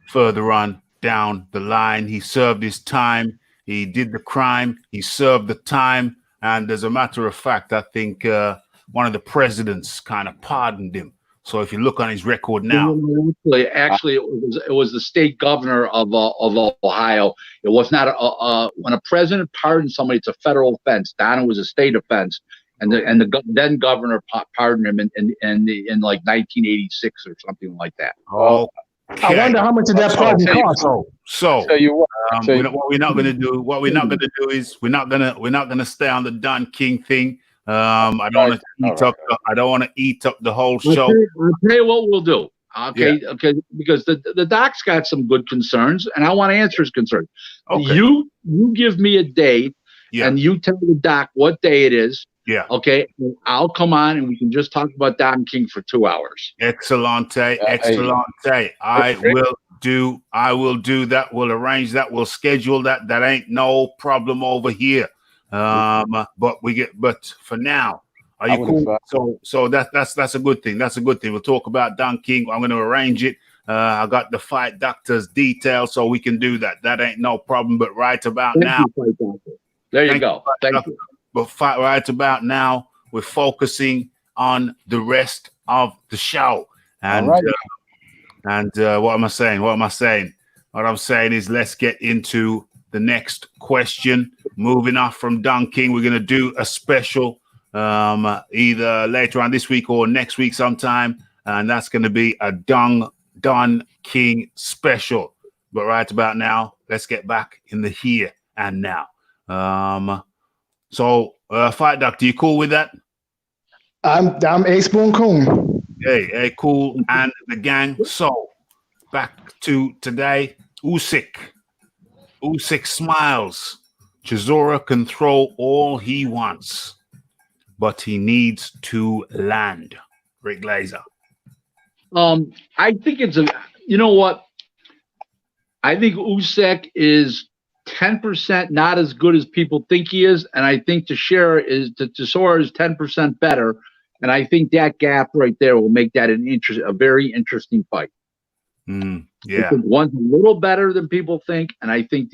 further on down the line. He served his time. He did the crime. He served the time. And as a matter of fact, I think one of the presidents kind of pardoned him. So if you look on his record now, actually, it was the state governor of Ohio. It was not when a president pardons somebody, it's a federal offense. Donna was a state offense, and the then governor pardoned him in like 1986 or something like that. Oh, I wonder how much did that pardon cost. So what we're not going to do is we're not gonna stay on the Don King thing. I don't want to eat up the whole show. I'll tell you what we'll do. Okay, yeah. Okay, because the doc's got some good concerns, and I want to answer his concerns. Okay. You give me a date, and you tell the doc what day it is. Yeah. Okay, and I'll come on, and we can just talk about Don King for 2 hours. Excellente. I will do that. We'll arrange that. We'll schedule that. That ain't no problem over here. But for now, are you cool? So that's a good thing. That's a good thing. We'll talk about Don King. I'm going to arrange it. I got the fight doctor's details, so we can do that. That ain't no problem. But right about now, there you go. Thank you. But right about now, we're focusing on the rest of the show. And what am I saying? What I'm saying is let's get into the next question. Moving off from Don King, we're going to do a special either later on this week or next week sometime. And that's going to be a Don King special. But right about now, let's get back in the here and now. So, Fight Doctor, you cool with that? I'm AJbxng cool. Hey, cool. And the gang. So, back to today. Usyk smiles. Chisora can throw all he wants, but he needs to land. Rick Glaser. I think you know what? I think Usyk is 10% not as good as people think he is, and I think Chisora is 10% better, and I think that gap right there will make that a very interesting fight. Yeah, I think one's a little better than people think, and I think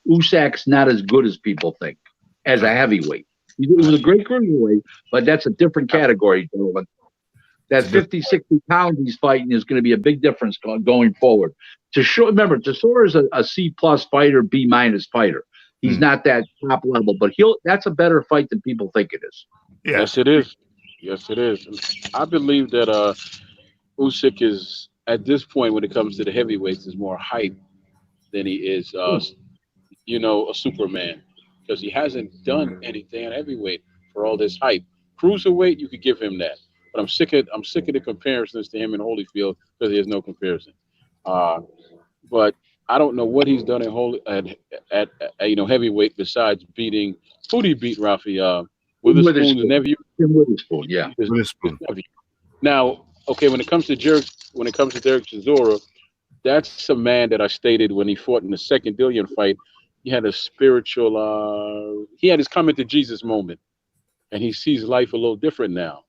Usyk's not as good as people think as a heavyweight. He was a great cruiserweight, but that's a different category, gentlemen. That 50, 60 pounds he's fighting is going to be a big difference going forward. Remember, Chisora is a C+ fighter, B- fighter. He's not that top level, but that's a better fight than people think it is. Yeah. Yes, it is. Yes, it is. I believe that Usyk is, at this point, when it comes to the heavyweights, is more hype than he is, a Superman, because he hasn't done anything at heavyweight for all this hype. Cruiserweight, you could give him that, but I'm sick of the comparisons to him in Holyfield because there's no comparison. But I don't know what he's done at heavyweight besides beating. Who did he beat, Raphie? Witherspoon, the nephew. Witherspoon, yeah. Witherspoon. Now, okay, when it comes to Derek Chisora, that's a man that I stated when he fought in the second Dillian fight. He had a spiritual. He had his coming to Jesus moment, and he sees life a little different now.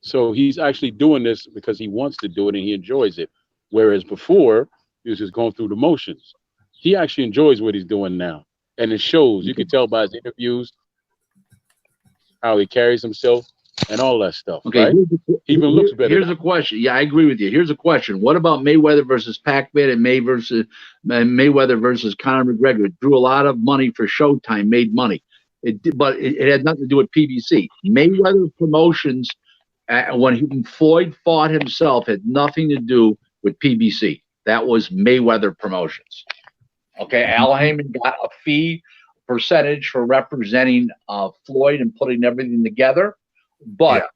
So he's actually doing this because he wants to do it and he enjoys it. Whereas before, he was just going through the motions. He actually enjoys what he's doing now. And it shows. You can tell by his interviews how he carries himself and all that stuff. Okay, right? He even looks better. Here's a question. Yeah, I agree with you. Here's a question. What about Mayweather versus Pac-Man and Mayweather versus Conor McGregor? It drew a lot of money for Showtime, made money. But it had nothing to do with PBC. Mayweather Promotions, when Floyd fought himself, had nothing to do with PBC. That was Mayweather Promotions. Okay, Al Haman got a fee percentage for representing Floyd and putting everything together, but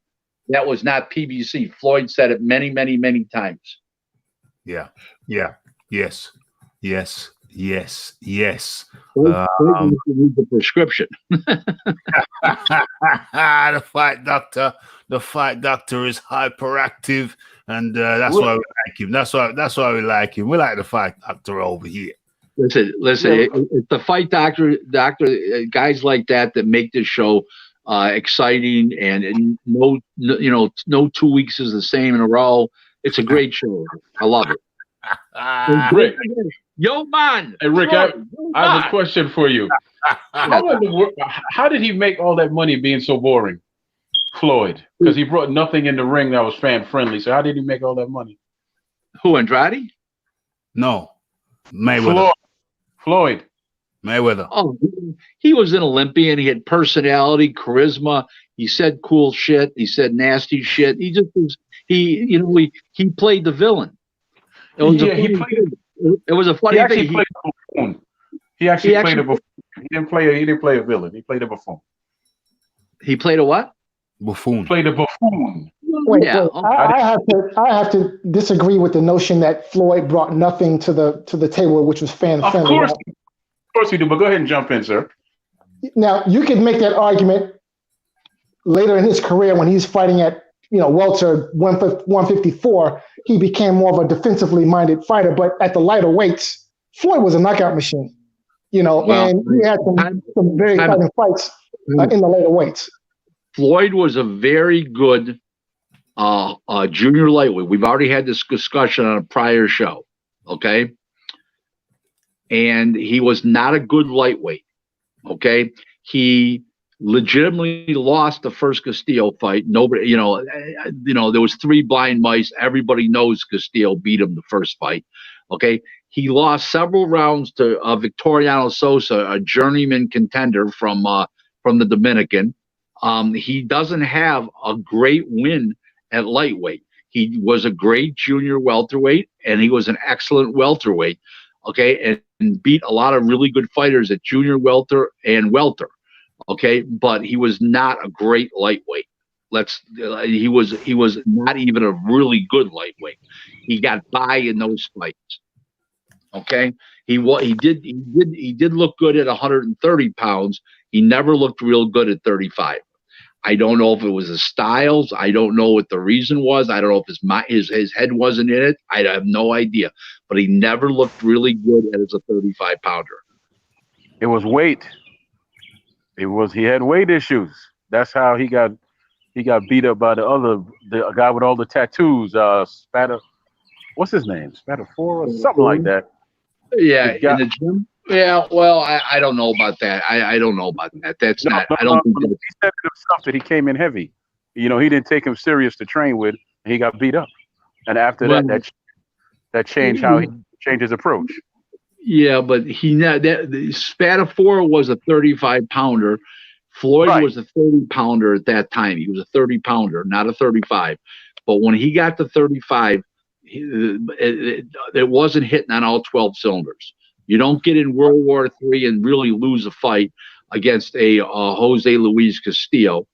that was not PBC. Floyd said it many, many, many times. Yes. Need the prescription. The fight doctor is hyperactive, and that's why we like him. That's why we like him. We like the fight doctor over here. Listen. It's the fight doctor, guys like that make this show exciting, and no 2 weeks is the same in a row. It's a great show. I love it. Rick, yo, man. Hey, Rick, I have a question for you. How did he make all that money being so boring, Floyd? Because he brought nothing in the ring that was fan friendly. So how did he make all that money? Who, Andrade? No, Mayweather. Floyd. Mayweather. Oh, he was an Olympian. He had personality, charisma. He said cool shit. He said nasty shit. He just was. He played the villain. It was a funny thing. Played a buffoon. He actually played a buffoon. He didn't play a villain. He played a buffoon. He played a what? Buffoon. Played a buffoon. Wait. I have to disagree with the notion that Floyd brought nothing to the table, which was fan friendly. Of course you do. But go ahead and jump in, sir. Now you could make that argument later in his career when he's fighting at welter 154. He became more of a defensively minded fighter, but at the lighter weights, Floyd was a knockout machine. And he had some very exciting fights in the later weights. Floyd was a very good junior lightweight. We've already had this discussion on a prior show, okay? And he was not a good lightweight, okay? He legitimately lost the first Castillo fight. Nobody, there was 3 blind mice. Everybody knows Castillo beat him the first fight, okay? He lost several rounds to Victoriano Sosa, a journeyman contender from the Dominican. He doesn't have a great win at lightweight. He was a great junior welterweight, and he was an excellent welterweight, okay, and beat a lot of really good fighters at junior welter and welter, okay, but he was not a great lightweight. He was not even a really good lightweight. He got by in those fights, okay. He did look good at 130 pounds. He never looked real good at 35. I don't know if it was the styles. I don't know what the reason was. I don't know if his head wasn't in it. I have no idea. But he never looked really good as a 35-pounder. It was weight. He had weight issues. That's how he got beat up by the guy with all the tattoos. What's his name? Spatafor or something like that. Yeah, in the gym. Yeah, well, I don't know about that. I don't know about that. That's not. I don't think he said himself that he came in heavy. He didn't take him serious to train with. And he got beat up, and after that changed how he changed his approach. Yeah, but Spatafor was a 35-pounder. Floyd was a 30-pounder at that time. He was a 30-pounder, not a 35. But when he got to 35, it wasn't hitting on all 12 cylinders. You don't get in World War III and really lose a fight against a Jose Luis Castillo,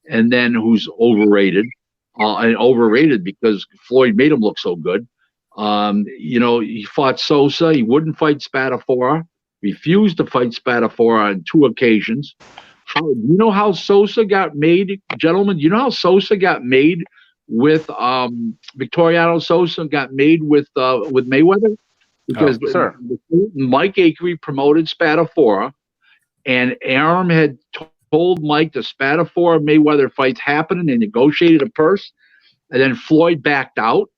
and then who's overrated, and overrated because Floyd made him look so good. He fought Sosa. He wouldn't fight Spatafor. Refused to fight Spatafor on 2 occasions. Do you know how Sosa got made, gentlemen? Do you know how Sosa got made with Victoriano Sosa got made with Mayweather? Because Mike Akery promoted Spatafor, and Arum had told Mike the Spatafora Mayweather fight's happening. They negotiated a purse, and then Floyd backed out.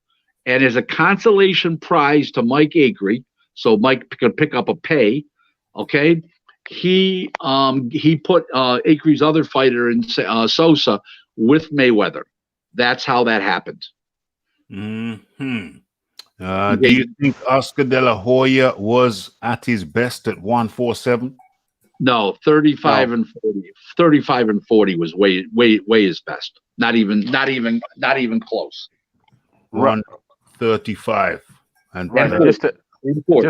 And as a consolation prize to Mike Acree, so Mike could pick up a pay, okay, he put Acree's other fighter in Sosa with Mayweather. That's how that happened. Mm-hmm. Do you think Oscar De La Hoya was at his best at 147? No, 35 and 40. 35 and 40 was way his best. Not even close. Run 35 and Right. And just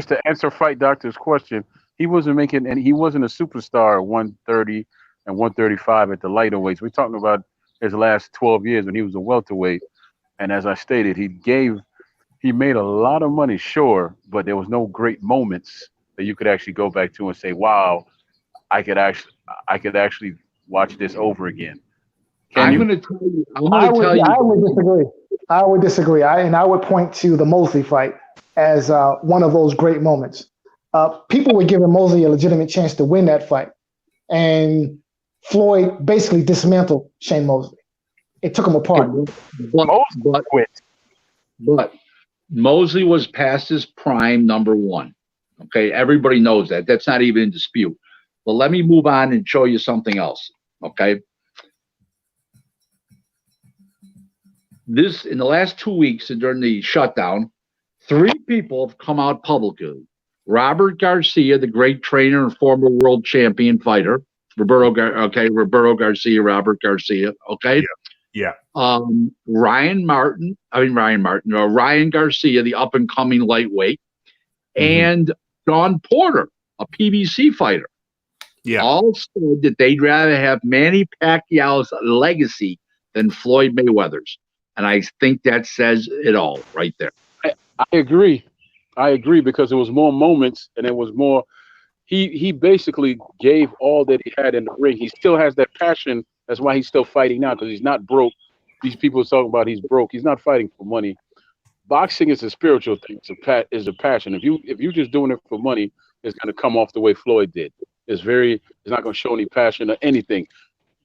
to answer Fight Doctor's question, he wasn't a superstar at 130 and 135 at the lighter weights. We're talking about his last 12 years when he was a welterweight. And as I stated, he made a lot of money, sure, but there was no great moments that you could actually go back to and say, wow, I could actually watch this over again. I would disagree. I would point to the Mosley fight as one of those great moments. People were giving Mosley a legitimate chance to win that fight, and Floyd basically dismantled Shane Mosley. It took him apart. But Mosley was past his prime, number one. Okay, everybody knows that. That's not even in dispute. But let me move on and show you something else. Okay. In the last 2 weeks during the shutdown, 3 people have come out publicly. Robert Garcia, the great trainer and former world champion fighter. Roberto Garcia, Robert Garcia. Okay. Yeah. Ryan Garcia, the up and coming lightweight, and Sean Porter, a PBC fighter. Yeah. All said that they'd rather have Manny Pacquiao's legacy than Floyd Mayweather's. And I think that says it all right there. I agree because there was more moments and it was more. He basically gave all that he had in the ring. He still has that passion. That's why he's still fighting now, because he's not broke. These people are talking about he's broke. He's not fighting for money. Boxing is a spiritual thing. It's a passion. If you're just doing it for money, it's going to come off the way Floyd did. It's not going to show any passion or anything.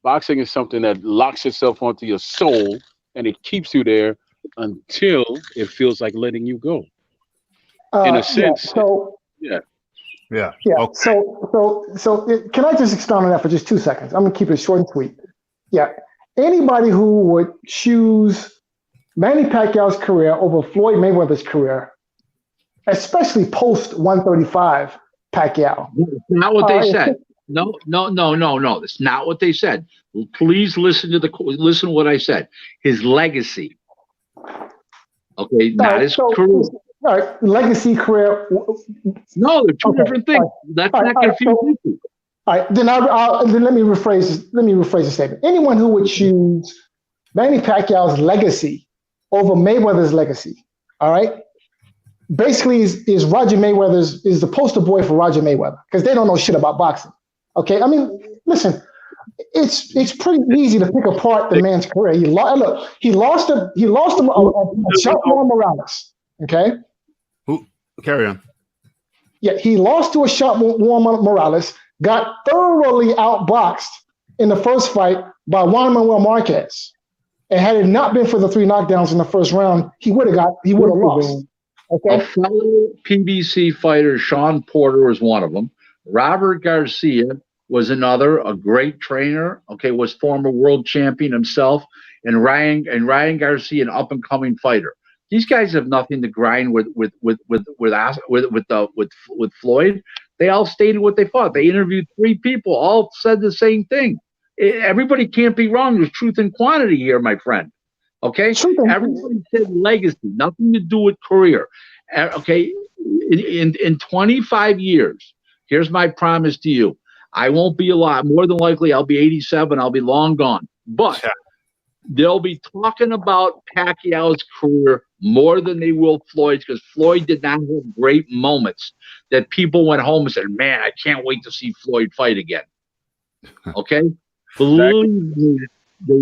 Boxing is something that locks itself onto your soul, and it keeps you there until it feels like letting you go. In a sense. Yeah. Okay. So can I just expound on that for just 2 seconds? I'm gonna keep it short and sweet. Yeah. Anybody who would choose Manny Pacquiao's career over Floyd Mayweather's career, especially post 135 Pacquiao. That's not what they said. No. That's not what they said. Please listen to what I said. His legacy. Okay, not his career. All right, legacy career. No, they're two different things. That's not confusing. All right, then let me rephrase the statement. Anyone who would choose Manny Pacquiao's legacy over Mayweather's legacy, all right, basically is Roger Mayweather's is the poster boy for Roger Mayweather, because they don't know shit about boxing. Okay, I mean, listen, it's pretty easy to pick apart the man's career. He lost a shot Juan Morales. Okay. Carry on. Yeah, he lost to a shot Juan Morales, got thoroughly outboxed in the first fight by Juan Manuel Marquez. And had it not been for the 3 knockdowns in the first round, he would have lost. Okay. A fellow PBC fighter, Sean Porter, was one of them. Robert Garcia was another, a great trainer. Okay, was former world champion himself, and Ryan Garcia, an up and coming fighter. These guys have nothing to grind with Floyd. They all stated what they thought. They interviewed 3 people, all said the same thing. Everybody can't be wrong. There's truth in quantity here, my friend. Okay, everybody said legacy, nothing to do with career. Okay, in 25 years, here's my promise to you: I won't be alive. More than likely, I'll be 87. I'll be long gone. But they'll be talking about Pacquiao's career more than they will Floyd's, because Floyd did not have great moments that people went home and said, "Man, I can't wait to see Floyd fight again." Okay, believe me, the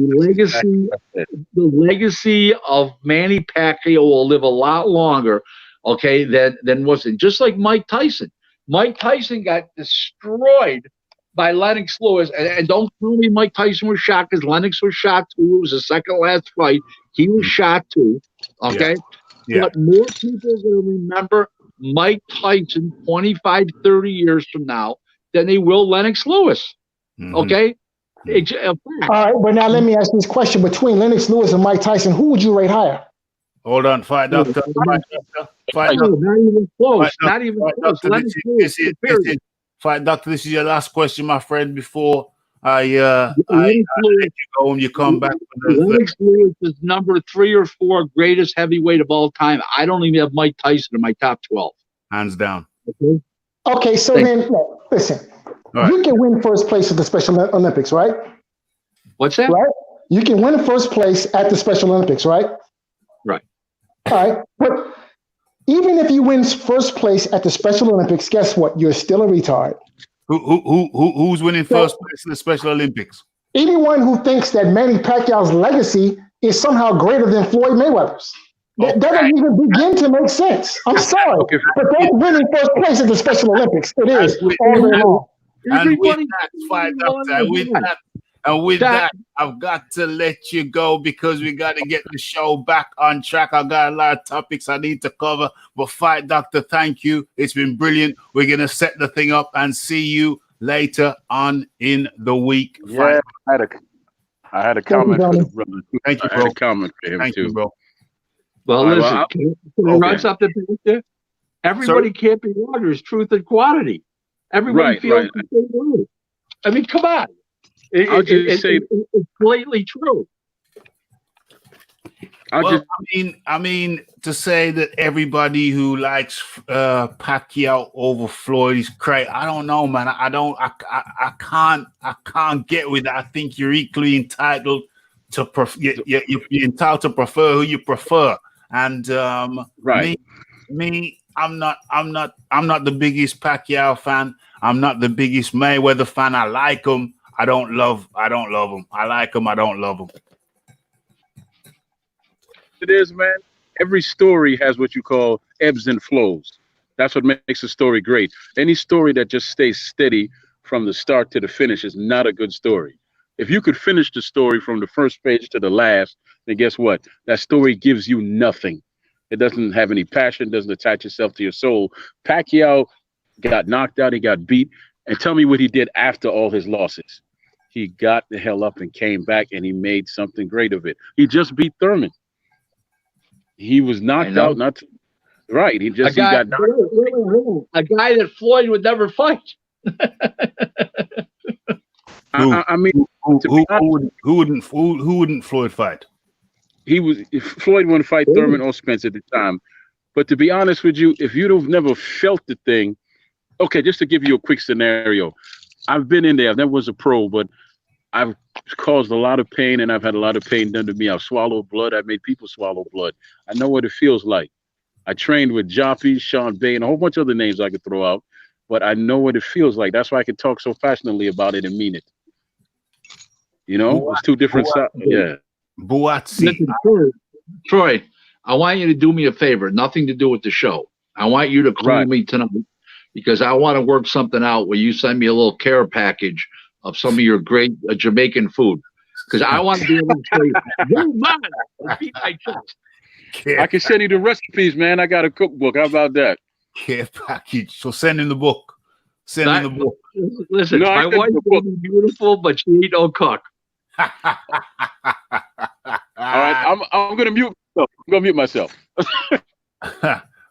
legacy of Manny Pacquiao will live a lot longer. Okay, than wasn't just like Mike Tyson. Mike Tyson got destroyed by Lennox Lewis. And don't tell me Mike Tyson was shot, because Lennox was shot too. It was the second last fight. He was shot too. Okay. Yeah. But more people are going to remember Mike Tyson 25, 30 years from now than they will Lennox Lewis. Okay. All right, but now let me ask you this question: between Lennox Lewis and Mike Tyson, who would you rate higher? Hold on, fight doctor. Fight No, doctor. not even close. Fight Not even Fight close. doctor, Lennox Lewis superior. Fight doctor, this is your last question, my friend, before I let Lennox Lewis, you go and you come back for Lennox Lewis is number 3 or 4 greatest heavyweight of all time. I don't even have Mike Tyson in my top 12. hands down. Okay, so then look, listen. All right. You can win first place at the Special Olympics, right? What's that? Right. You can win first place at the Special Olympics, right? Right. All right, but even if you win first place at the Special Olympics, guess what? You're still a retard. Who's winning first place in the Special Olympics? Anyone who thinks that Manny Pacquiao's legacy is somehow greater than Floyd Mayweather's, that doesn't even begin to make sense. I'm sorry, but they're winning first place at the Special Olympics. It is all day long. And with that, fight doctor, and with that, I've got to let you go because we got to get the show back on track. I've got a lot of topics I need to cover, but fight doctor, thank you. It's been brilliant. We're going to set the thing up and see you later on in the week. Yeah, I had a comment for the brother. Thank you, I bro. had a comment for him Thank too. you, bro. Well, All right, listen, well, can I run something back there? Everybody can't be wrong. There's truth and quantity. Everybody feels the same way. I mean, come on. It's blatantly true. I mean, to say that everybody who likes Pacquiao over Floyd is crazy. I don't know, man. I can't get with that. I think you're equally entitled to you're entitled to prefer who you prefer. And me, I'm not the biggest Pacquiao fan. I'm not the biggest Mayweather fan. I like him. I don't love him. I like him. I don't love him. It is, man. Every story has what you call ebbs and flows. That's what makes a story great. Any story that just stays steady from the start to the finish is not a good story. If you could finish the story from the first page to the last, then guess what? That story gives you nothing. It doesn't have any passion, doesn't attach itself to your soul. Pacquiao got knocked out, he got beat. And tell me what he did after all his losses. He got the hell up and came back, and he made something great of it. He just beat Thurman. He was knocked out, right. He got knocked out. A guy that Floyd would never fight. I mean, who wouldn't Floyd fight? Floyd wouldn't fight Thurman or Spence at the time. But to be honest with you, if you'd have never felt the thing, okay, just to give you a quick scenario, I've been in there. I never was a pro, but I've caused a lot of pain, and I've had a lot of pain done to me. I've swallowed blood. I've made people swallow blood. I know what it feels like. I trained with Joffy, Sean Bay, and a whole bunch of other names I could throw out, but I know what it feels like. That's why I can talk so passionately about it and mean it. You know, it's two different sides. Yeah. Buatsi. Troy, I want you to do me a favor. Nothing to do with the show. I want you to call me tonight because I want to work something out where you send me a little care package of some of your great Jamaican food. Because I want to be able to say, "Move on, beat my chest." I can send you the recipes, man. I got a cookbook. How about that? Care package. So send in the book. Send in the book. Listen, my wife is beautiful, but she ain't no cook. All right, I'm gonna mute myself. I'm gonna mute myself.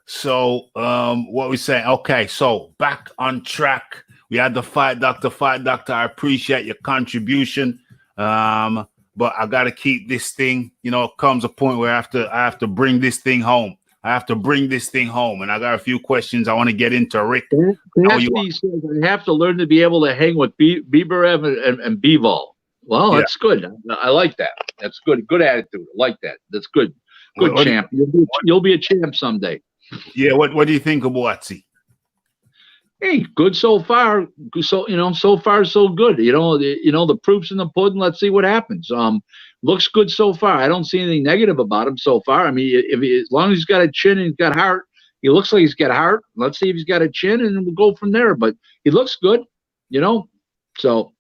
So what we saying? Okay, so back on track. We had the fight doctor. I appreciate your contribution. But I gotta keep this thing, you know, comes a point where I have to bring this thing home. And I got a few questions I want to get into, Rick. Raphie says I have to learn to be able to hang with Bieberev and Bivol. Well, that's good. I like that. That's good. Good attitude. I like that. That's good. Good champ. You'll be a champ someday. Yeah. What do you think of Buatsi? Hey, good so far. So far so good. The proof's in the pudding. Let's see what happens. Looks good so far. I don't see anything negative about him so far. I mean, as long as he's got a chin and he's got heart, he looks like he's got heart. Let's see if he's got a chin, and we'll go from there. But he looks good. So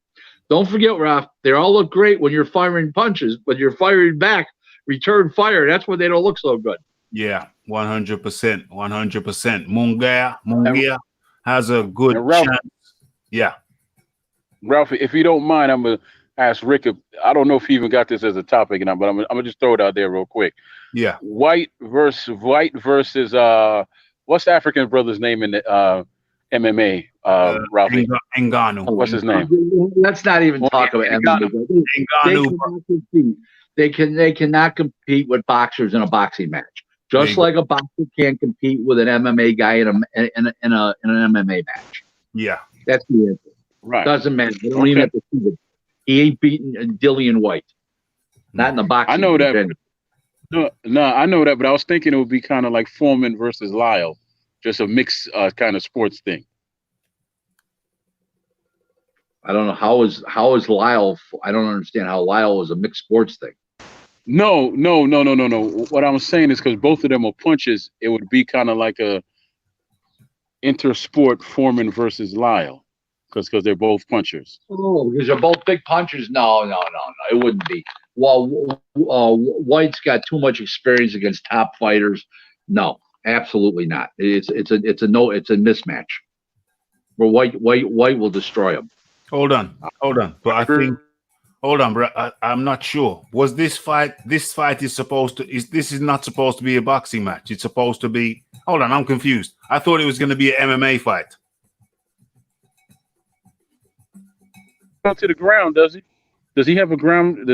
don't forget, Raph, they all look great when you're firing punches, but you're firing back, return fire. That's when they don't look so good. Yeah, 100%. 100%. Munguia has a good Ralph, chance. Yeah. Ralphie, if you don't mind, I'm gonna ask Rick. I don't know if he even got this as a topic, but I'm gonna just throw it out there real quick. Yeah. White versus what's the African brother's name in the MMA? Ralphie. Ngannou. What's his name? Let's not even talk about MMA. They cannot compete with boxers in a boxing match. Just like a boxer can't compete with an MMA guy in an MMA match. Yeah. That's the answer. Right. Doesn't matter. They don't even have to see it. He ain't beating Dillian White. Not in the boxing. I know that. No, I know that, but I was thinking it would be kind of like Foreman versus Lyle, just a mixed kind of sports thing. I don't know how is Lyle. I don't understand how Lyle is a mixed sports thing. No. What I'm saying is because both of them are punches, it would be kind of like a intersport Foreman versus Lyle, because they're both punchers. Oh, because they're both big punchers. No, it wouldn't be. Well, White's got too much experience against top fighters. No, absolutely not. It's a mismatch. Where White will destroy him. Hold on. But I think, hold on, bro. I'm not sure. Was this fight is not supposed to be a boxing match. It's supposed to be, hold on, I'm confused. I thought it was going to be an MMA fight. Go to the ground, does he? Does he have a ground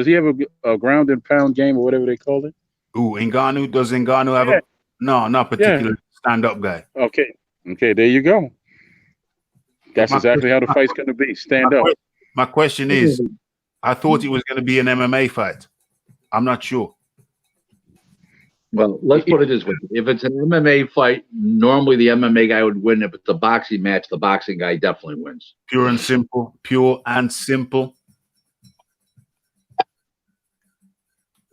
ground and pound game or whatever they call it? Ooh, Ngannou? Does Ngannou have a, no, not particularly stand-up guy. Okay, there you go. That's exactly how the fight's going to be. Stand up. My question is, I thought it was going to be an MMA fight. I'm not sure. Well, let's put it this way. If it's an MMA fight, normally the MMA guy would win. If it's a boxing match, the boxing guy definitely wins. Pure and simple.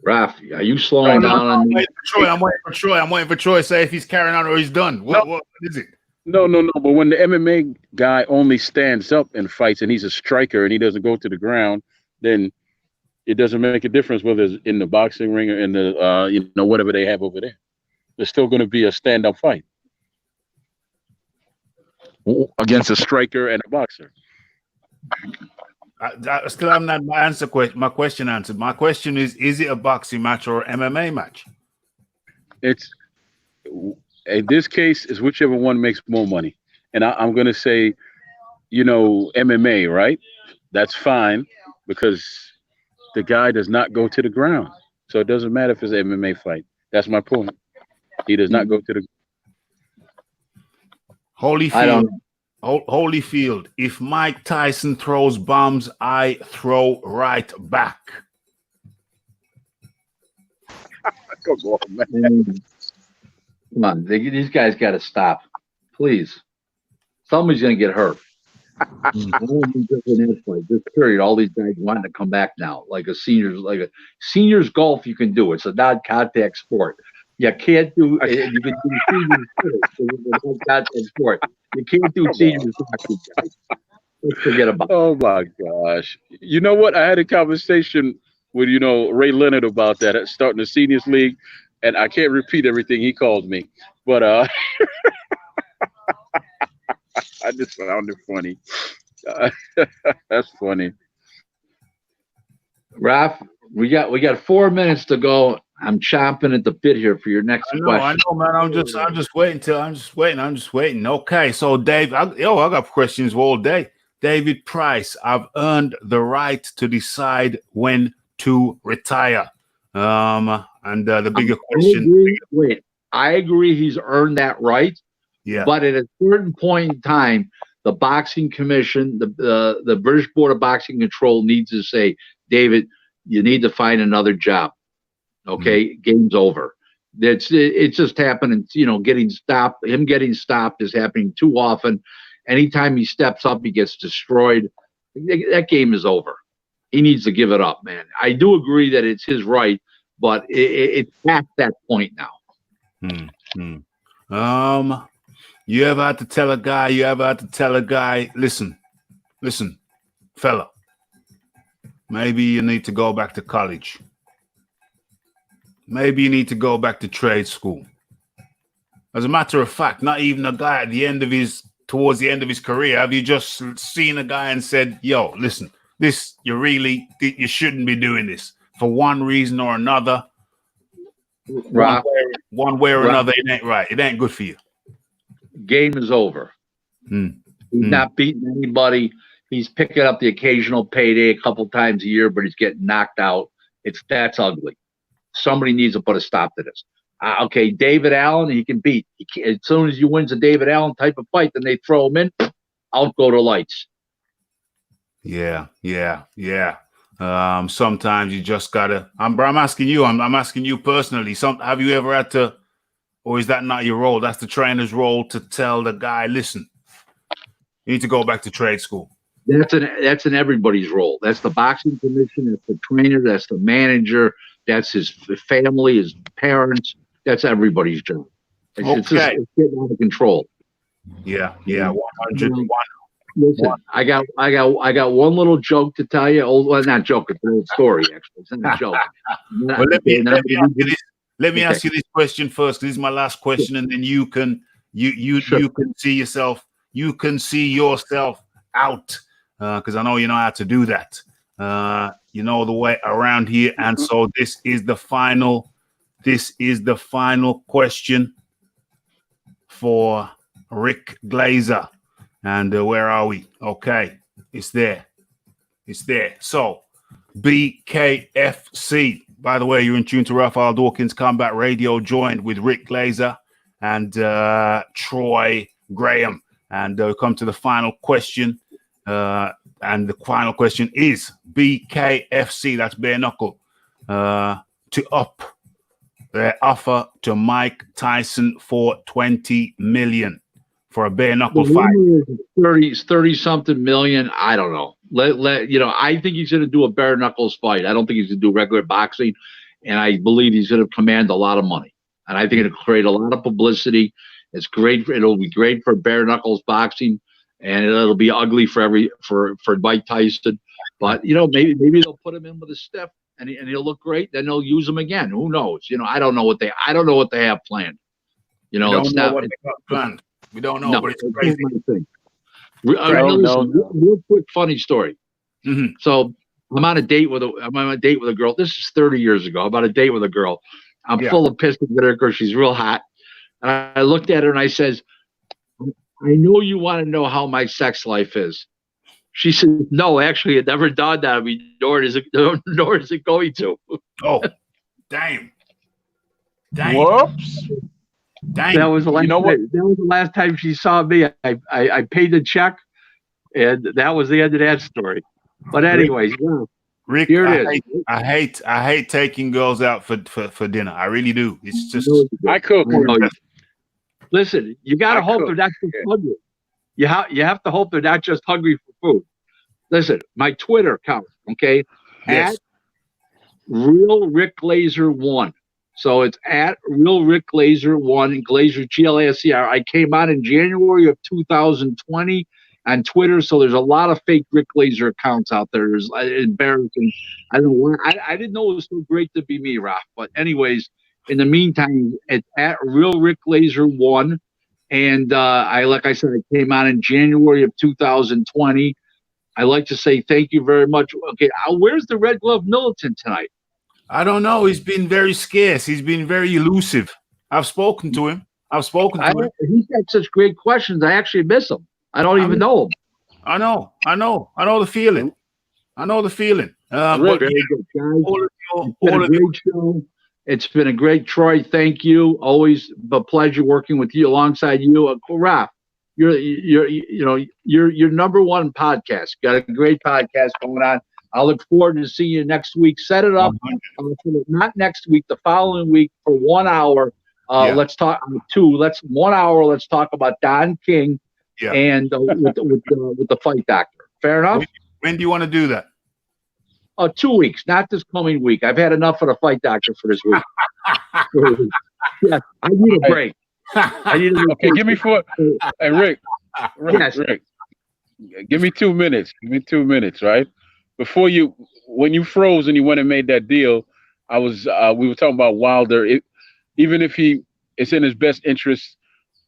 Raphie, are you slowing down on me? I'm waiting for Troy to say if he's carrying on or he's done. What is it? No. But when the MMA guy only stands up and fights and he's a striker and he doesn't go to the ground, then it doesn't make a difference whether it's in the boxing ring or in the whatever they have over there. There's still going to be a stand-up fight against a striker and a boxer. I still haven't had my question answered. My question is it a boxing match or an MMA match? It's in this case is whichever one makes more money. And I'm going to say, MMA, right? That's fine because the guy does not go to the ground. So it doesn't matter if it's an MMA fight. That's my point. He does not go to the Holyfield. If Mike Tyson throws bombs, I throw right back. Come on, these guys got to stop, please. Somebody's going to get hurt. This period, all these guys wanting to come back now, like a seniors golf. You can do. It's a non-contact sport. You can't do. You can do seniors non-contact sport. You can't do seniors. Let's forget about it. Oh my gosh! You know what? I had a conversation with Ray Leonard about that starting the seniors league, and I can't repeat everything he called me, but I just found it funny. That's funny. Raph, we got 4 minutes to go. I'm chomping at the bit here for your next question. I know, man. I'm just waiting. I'm just waiting. Okay, so Dave, I got questions all day. David Price, I've earned the right to decide when to retire. And the bigger question. I agree he's earned that right. Yeah. But at a certain point in time, the boxing commission, the British Board of Boxing Control needs to say, David, you need to find another job. Okay, Game's over. It's just happening. Getting stopped. Him getting stopped is happening too often. Anytime he steps up, he gets destroyed. That game is over. He needs to give it up, man. I do agree that it's his right, but it's past that point now. You ever had to tell a guy, listen, fella, maybe you need to go back to college. Maybe you need to go back to trade school. As a matter of fact, not even a guy towards the end of his career, have you just seen a guy and said, yo, listen, you shouldn't be doing this for one reason or another. One way or another, it ain't right. It ain't good for you. Game is over. He's not beating anybody. He's picking up the occasional payday a couple times a year, but he's getting knocked out. That's ugly. Somebody needs to put a stop to this. Okay, David Allen, he can beat. As soon as you wins a David Allen type of fight, then they throw him in. Out go the lights. Yeah. Sometimes you just gotta. I'm asking you. I'm asking you personally. Have you ever had to, or is that not your role? That's the trainer's role to tell the guy, listen, you need to go back to trade school. That's in everybody's role. That's the boxing commission. That's the trainer. That's the manager. That's his family, his parents. That's everybody's job. It's getting out of control. Yeah. 101. Listen, I got one little joke to tell you. Well, not joke, it's an old story actually. It's not a joke. Well, let me ask you this question first. This is my last question, and then you can see yourself. You can see yourself out because I know you know how to do that. You know the way around here, and so this is the final question for Rick Glaser. And where are we? Okay, it's there. So, BKFC. By the way, you're in tune to Raphael Dawkins Combat Radio, joined with Rick Glaser and Troy Graham. And we come to the final question. And the final question is BKFC, that's bare knuckle, to up their offer to Mike Tyson for $20 million. For a bare knuckle fight, 30 something million. I don't know. I think he's going to do a bare knuckles fight. I don't think he's going to do regular boxing, and I believe he's going to command a lot of money. And I think it'll create a lot of publicity. It's great. It'll be great for bare knuckles boxing, and it'll be ugly for Mike Tyson. But maybe they'll put him in with a stiff, and he'll look great. Then they'll use him again. Who knows? I don't know what they have planned. It's not what they got planned. We don't know, but it's crazy. Real quick, funny story. Mm-hmm. So I'm on a date with a girl. This is 30 years ago. I'm on a date with a girl. I'm full of piss at her because she's real hot. And I looked at her and I says, I know you want to know how my sex life is. She said, no, actually, it never dawned on me, nor is it going to. Oh, damn. Whoops. Dang. That was the last time she saw me. I paid the check, and that was the end of that story. But anyways, Rick, here it is. I hate taking girls out for dinner. I really do. It's just I cook. Listen, you gotta hope they're not just hungry. You have to hope they're not just hungry for food. Listen, my Twitter account, okay, yes. At Real Rick Glaser 1. So it's at Real Rick Glaser 1, Glaser Glaser. I came on in January of 2020 on Twitter. So there's a lot of fake Rick Glaser accounts out there. There's embarrassing. I don't know. I didn't know it was so great to be me, Raph. But anyways, in the meantime, it's at Real Rick Glaser 1. And like I said, I came on in January of 2020. I like to say thank you very much. Okay, where's the Red Glove Militant tonight? I don't know. He's been very scarce. He's been very elusive. I've spoken to him. He's got such great questions. I actually miss him. I don't even know him. I know the feeling. It's been a great Troy. Thank you. Always a pleasure working with you alongside you. Raph, you're number one podcast. Got a great podcast going on. I look forward to seeing you next week. Set it up, not next week, the following week for 1 hour. Let's talk 1 hour. Let's talk about Don King and with the fight doctor. Fair enough. When do you want to do that? 2 weeks, not this coming week. I've had enough of the fight doctor for this week. Yeah, I need a break. Okay, give me 4. Hey, Rick. Yes. Rick. Give me 2 minutes. Give me 2 minutes, right? When you froze and you went and made that deal, we were talking about Wilder. Even if it's in his best interest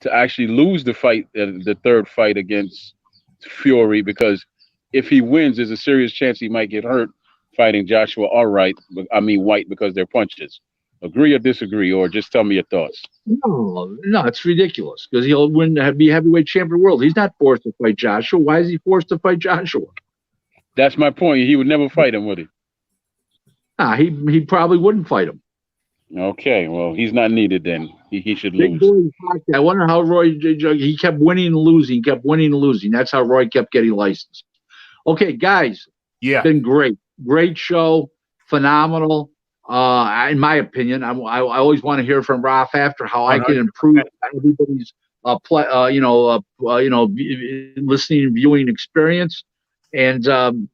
to actually lose the fight, the third fight against Fury, because if he wins, there's a serious chance he might get hurt fighting Joshua White, because they're punches. Agree or disagree, or just tell me your thoughts. No, it's ridiculous because he'll be heavyweight champion of the world. He's not forced to fight Joshua. Why is he forced to fight Joshua? That's my point. He would never fight him, would he? Nah, he probably wouldn't fight him. Okay, well, he's not needed then. He should lose. I wonder how he kept winning and losing. He kept winning and losing. That's how Roy kept getting licensed. Okay, guys. Yeah. Been great. Great show. Phenomenal. In my opinion, I always want to hear from Raph after how I can improve everybody's listening and viewing experience. And I'm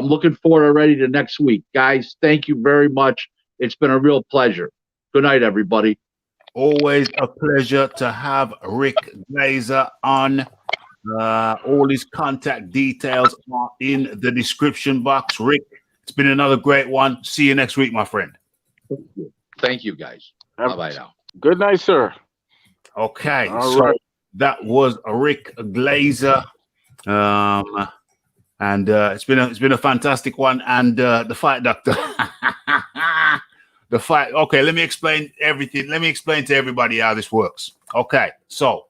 looking forward already to next week. Guys, thank you very much. It's been a real pleasure. Good night, everybody. Always a pleasure to have Rick Glaser on. All his contact details are in the description box. Rick, it's been another great one. See you next week, my friend. Thank you, guys. Bye-bye now. Good night, sir. Okay, All so right. that was Rick Glaser. And it's been a fantastic one. And the fight doctor. The fight. Okay, let me explain everything. Let me explain to everybody how this works. Okay, so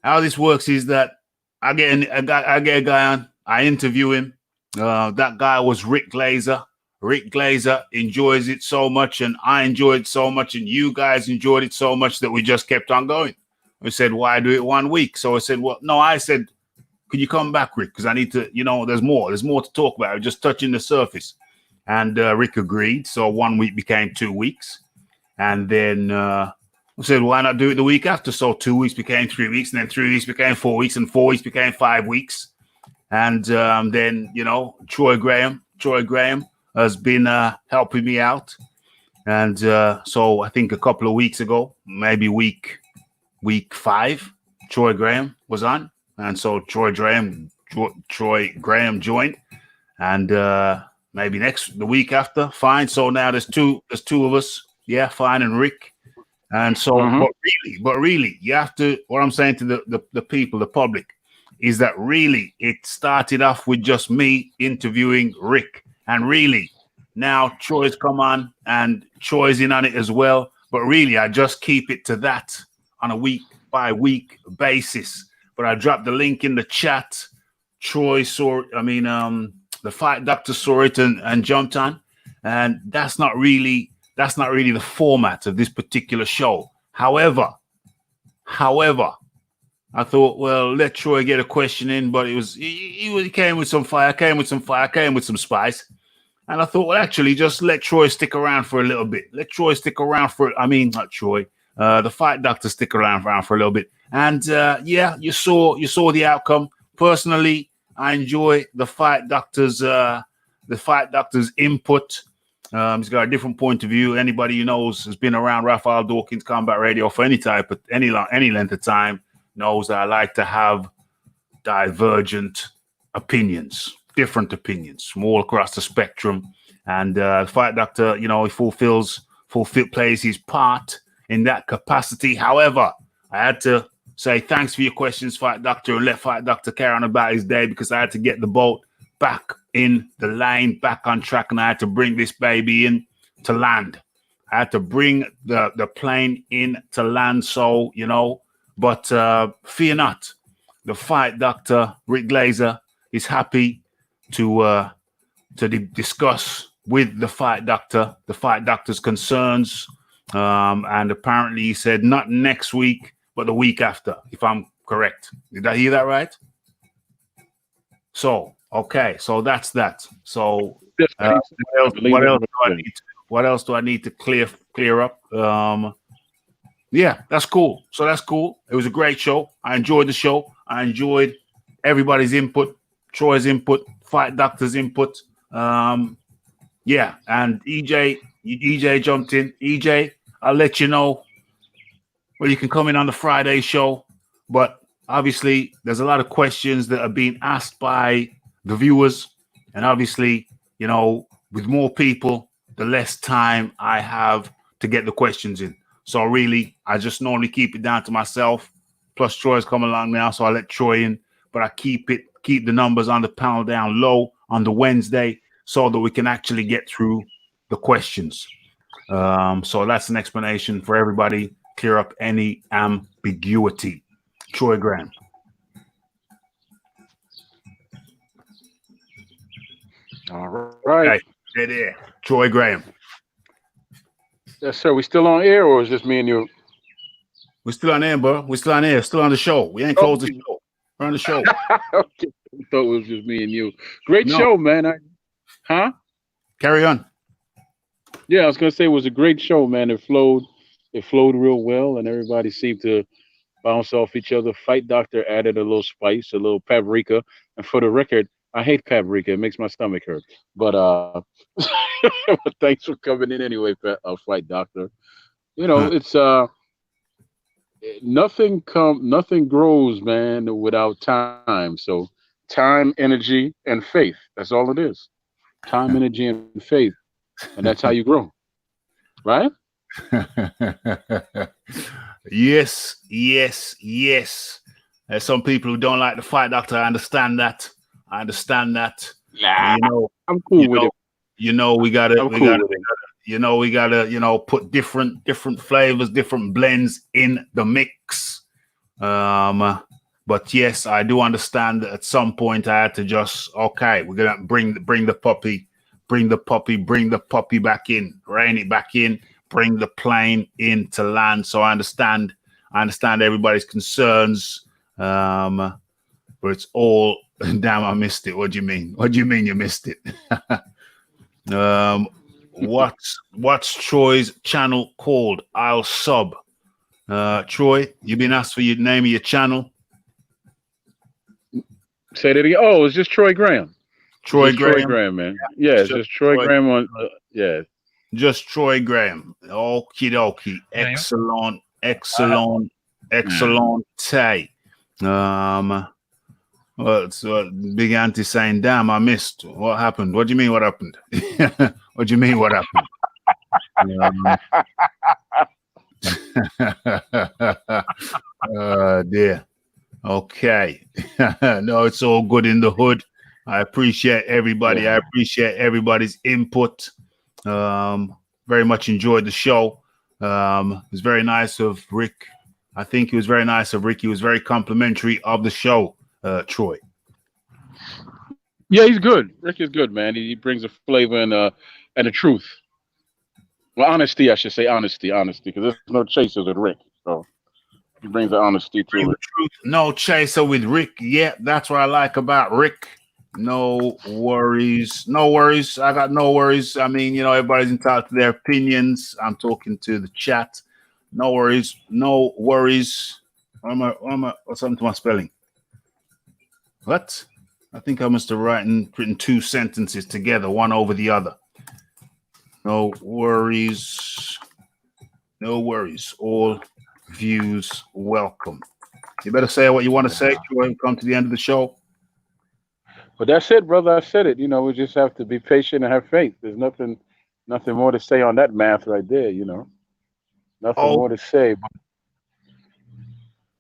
how this works is that I get a guy on, I interview him. That guy was Rick Glaser. Rick Glaser enjoys it so much, and I enjoyed it so much, and you guys enjoyed it so much that we just kept on going. We said, why do it 1 week? So I said, well, no, I said, could you come back, Rick? Because I need to, there's more to talk about. We're just touching the surface. And Rick agreed. So 1 week became 2 weeks. And then we said, why not do it the week after? So 2 weeks became 3 weeks, and then 3 weeks became 4 weeks, and 4 weeks became 5 weeks. And then, Troy Graham has been helping me out. And so I think a couple of weeks ago, maybe week 5, Troy Graham was on. And so Troy Graham joined. And maybe the week after, fine. So now there's two of us. Yeah, fine, and Rick. And so, but really, you have to, what I'm saying to the people, the public, is that really it started off with just me interviewing Rick. And really, now Troy's come on and Troy's in on it as well. But really, I just keep it to that on a week by week basis. But I dropped the link in the chat. Troy saw it. The fight doctor saw it and jumped on. And that's not really the format of this particular show. However, I thought, well, let Troy get a question in, but he came with some fire, came with some spice. And I thought, well, actually, just let Troy stick around for a little bit. Let Troy stick around not Troy, the fight doctor stick around for a little bit. And you saw the outcome. Personally, I enjoy the fight doctor's input. He's got a different point of view. Anybody who knows has been around Raphael Dawkins Combat Radio for any length of time knows that I like to have divergent opinions, different opinions from all across the spectrum. And the fight doctor, he plays his part in that capacity. However, I had to say thanks for your questions, Fight Doctor, and let Fight Doctor carry on about his day, because I had to get the boat back in the lane, back on track, and I had to bring this baby in to land. I had to bring the plane in to land. So, but fear not. The Fight Doctor, Rick Glaser, is happy to discuss with the Fight Doctor's concerns. And apparently he said not next week, but the week after, if I'm correct. Did I hear that right? So, okay, so that's that. So what else do I need to clear up? Yeah, that's cool. So that's cool. It was a great show. I enjoyed the show. I enjoyed everybody's input, Troy's input, Fight Doctor's input. Yeah, and EJ jumped in. EJ, I'll let you know. Well, you can come in on the Friday show, but obviously there's a lot of questions that are being asked by the viewers, and obviously, you know, with more people, the less time I have to get the questions in. So really, I just normally keep it down to myself. Plus, Troy's come along now, so I let Troy in, but I keep the numbers on the panel down low on the Wednesday so that we can actually get through the questions. So that's an explanation for everybody. Clear up any ambiguity. Troy Graham. All right. Hey, there. Troy Graham. Yes, sir. We still on air, or is just me and you? We're still on air, bro. We're still on air. Still on the show. We ain't closed the show. We're on the show. Okay. I thought it was just me and you. Great show, man. Huh? Carry on. Yeah, I was gonna say it was a great show, man. It flowed real well, and everybody seemed to bounce off each other. Fight Doctor added a little spice, a little paprika. And for the record, I hate paprika. It makes my stomach hurt. But but thanks for coming in anyway, Fight Doctor. You know, it's nothing grows, man, without time. So time, energy, and faith. That's all it is. Time, energy, and faith. And that's how you grow. Right? Yes. There's some people who don't like the Fight Doctor. I understand that. Nah, you know, I'm cool with it. You know, we gotta put different flavors, different blends in the mix. But yes, I do understand that at some point I had to just, okay, we're gonna bring the puppy back in, rein it back in, bring the plane into land. So I understand everybody's concerns. But it's all damn, I missed it. What do you mean? What do you mean you missed it? What's Troy's channel called? I'll sub. Troy, you've been asked for your name of your channel. Say that again. Oh, it's just Troy Graham. Troy Graham, man. Yeah, it's just Troy Graham on. Yeah. Just Troy Graham. Okie dokie. Excellent. Big Auntie saying, damn, I missed. What happened? What do you mean what happened? What do you mean what happened? Dear. Okay. No, it's all good in the hood. I appreciate everybody. I appreciate everybody's input. Very much enjoyed the show. It was very nice of Rick. I think it was very nice of Rick. He was very complimentary of the show, Troy. Yeah, he's good. Rick is good, man. He brings a flavor and a truth. Well, honesty, I should say honesty, because there's no chasers with Rick. So he brings the honesty to it. No chaser with Rick. Yeah, that's what I like about Rick. No worries. I got no worries. I mean, you know, everybody's entitled to their opinions. I'm talking to the chat. No worries. What's happened to my spelling? What? I think I must have written two sentences together, one over the other. No worries. All views welcome. You better say what you want to say, Troy. Come to the end of the show. But that's it, brother. I said it. You know, we just have to be patient and have faith. There's nothing more to say on that math right there. You know, nothing more to say.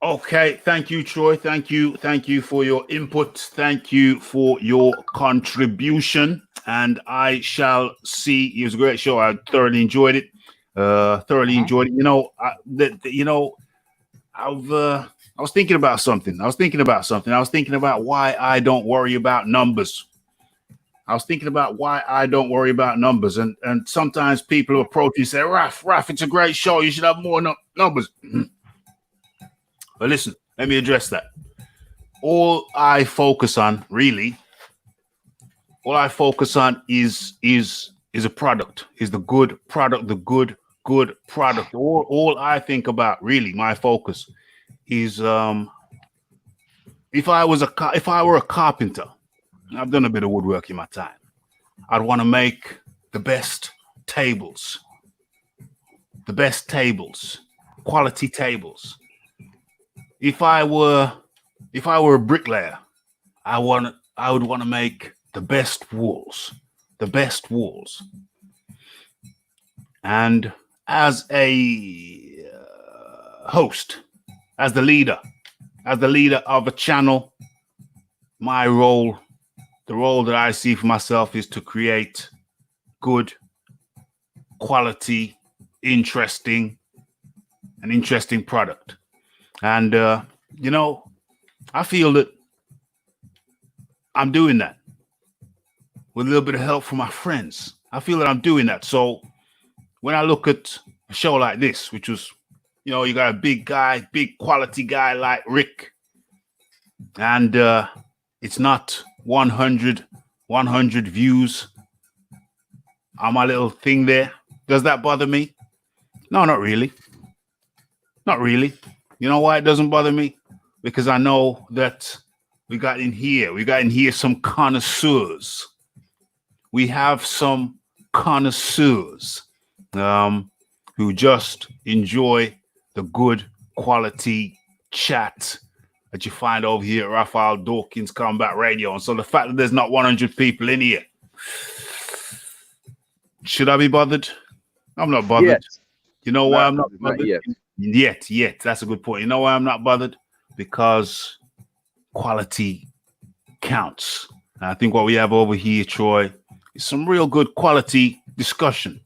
Okay, thank you, Troy. Thank you for your input. Thank you for your contribution. And I shall see. It was a great show. I thoroughly enjoyed it. You know, I was thinking about something. I was thinking about why I don't worry about numbers. And sometimes people approach me and say, Raph, it's a great show. You should have more numbers. But listen, let me address that. All I focus on is a product, is the good product, the good product. All I think about, really, my focus is if I were a carpenter, I've done a bit of woodwork in my time, I'd want to make the best tables, quality tables. If I were if I were a bricklayer, I would want to make the best walls, And as a host, as the leader of a channel, my role, the role that I see for myself is to create good, quality, interesting product. And, I feel that I'm doing that with a little bit of help from my friends. I feel that I'm doing that. So when I look at a show like this, which was, you got a big quality guy like Rick, and it's not 100 views on my little thing there. Does that bother me? No, not really. Not really. You know why it doesn't bother me? Because I know that we got in here some connoisseurs. We have some connoisseurs who just enjoy the good quality chat that you find over here at Raphie Dawkins Combat Radio. And so the fact that there's not 100 people in here, should I be bothered? I'm not bothered. Yes. You know why I'm not bothered? Yet. Yet. That's a good point. You know why I'm not bothered? Because quality counts. And I think what we have over here, Troy, is some real good quality discussion.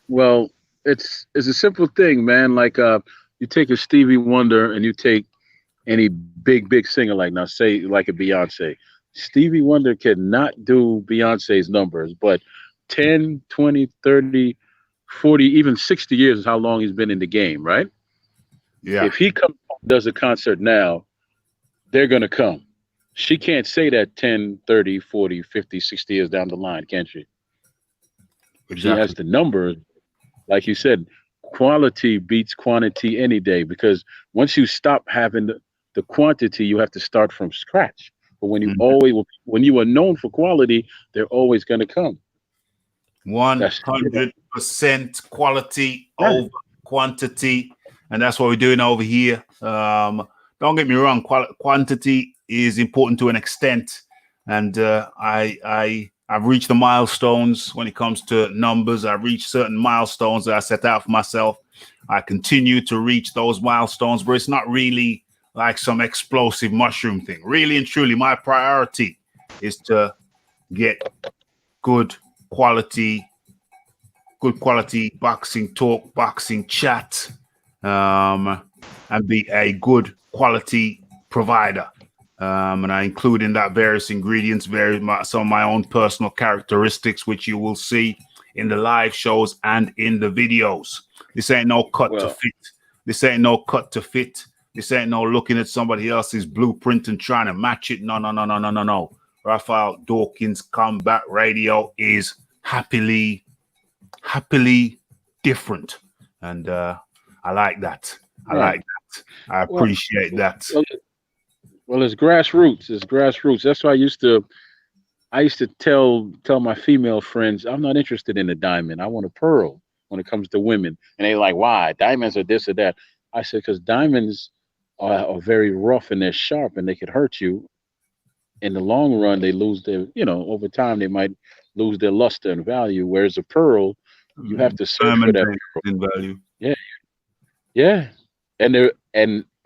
Well, it's a simple thing, man. Like you take a Stevie Wonder and you take any big singer, like now say like a Beyonce. Stevie Wonder cannot do Beyonce's numbers, but 10, 20, 30, 40, even 60 years is how long he's been in the game, right? Yeah. If he does a concert now, they're going to come. She can't say that 10, 30, 40, 50, 60 years down the line, can she? Exactly. She has the numbers. Like you said, quality beats quantity any day, because once you stop having the quantity, you have to start from scratch. But when you are known for quality, they're always going to come. 100% quality over quantity, and that's what we're doing over here. Don't get me wrong, quantity is important to an extent, and I've reached the milestones when it comes to numbers. I've reached certain milestones that I set out for myself. I continue to reach those milestones, but it's not really like some explosive mushroom thing. Really and truly, my priority is to get good quality boxing talk, boxing chat, and be a good quality provider. And I include in that various ingredients, some of my own personal characteristics, which you will see in the live shows and in the videos. This ain't no cut to fit. This ain't no cut to fit. This ain't no looking at somebody else's blueprint and trying to match it. No. Raphie Dawkins Combat Radio is happily different. And I like that. I appreciate that. Well, it's grassroots. That's why I used to tell my female friends, I'm not interested in a diamond. I want a pearl when it comes to women. And they're like, why? Diamonds are this or that. I said, because diamonds are very rough and they're sharp and they could hurt you. In the long run, they lose their, over time, they might lose their luster and value. Whereas a pearl, you have to search for that in value. Yeah. And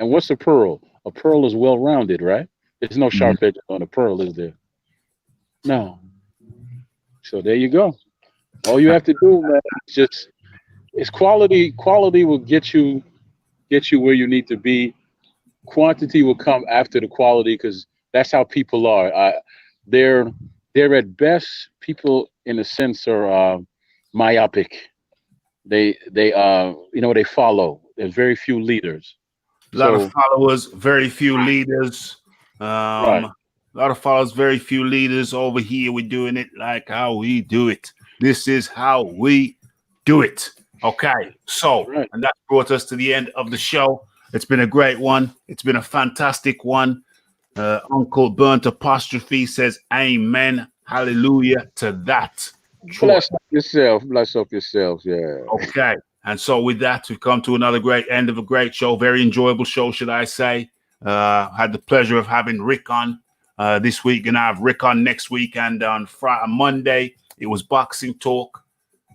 what's a pearl? A pearl is well-rounded, right? There's no sharp edges on a pearl, is there? No. So there you go. All you have to do, man, is quality. Quality will get you where you need to be. Quantity will come after the quality, because that's how people are. They're at best, people in a sense are myopic. They follow. There's very few leaders. A lot of followers, very few leaders. A lot of followers, very few leaders. Over here, we're doing it like how we do it. This is how we do it. Okay, so, and that brought us to the end of the show. It's been a great one. It's been a fantastic one. Uncle Burnt Apostrophe says, amen, hallelujah to that. Bless up yourself, yeah. Okay. And so with that, we've come to another great end of a great show, very enjoyable show, should I say. Had the pleasure of having Rick on this week. Gonna have Rick on next week, and on Friday, Monday it was boxing talk,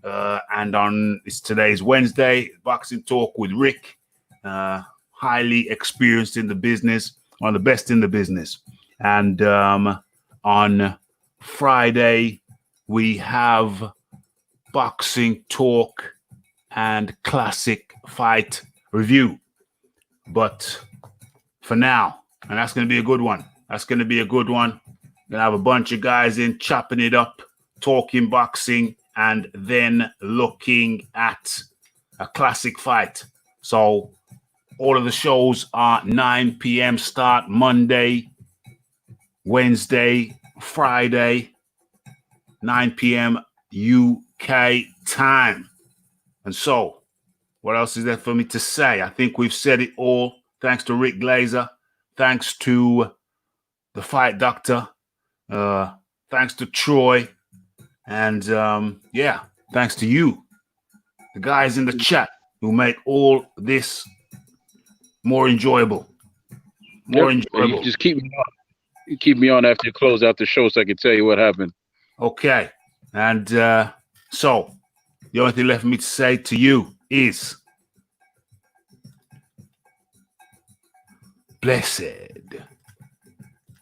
and on today's Wednesday, boxing talk with Rick, highly experienced in the business, one of the best in the business. And on Friday we have boxing talk and classic fight review. But for now, and that's going to be a good one. That's going to be a good one. Gonna have a bunch of guys in chopping it up, talking boxing, and then looking at a classic fight. So all of the shows are 9 p.m. start Monday, Wednesday, Friday, 9 p.m. UK time. And so, what else is there for me to say? I think we've said it all. Thanks to Rick Glaser. Thanks to the Fight Doctor. Thanks to Troy. And yeah, thanks to you, the guys in the chat who make all this more enjoyable. More enjoyable. You just keep me on. You keep me on after you close out the show so I can tell you what happened. Okay. And so the only thing left for me to say to you is blessed.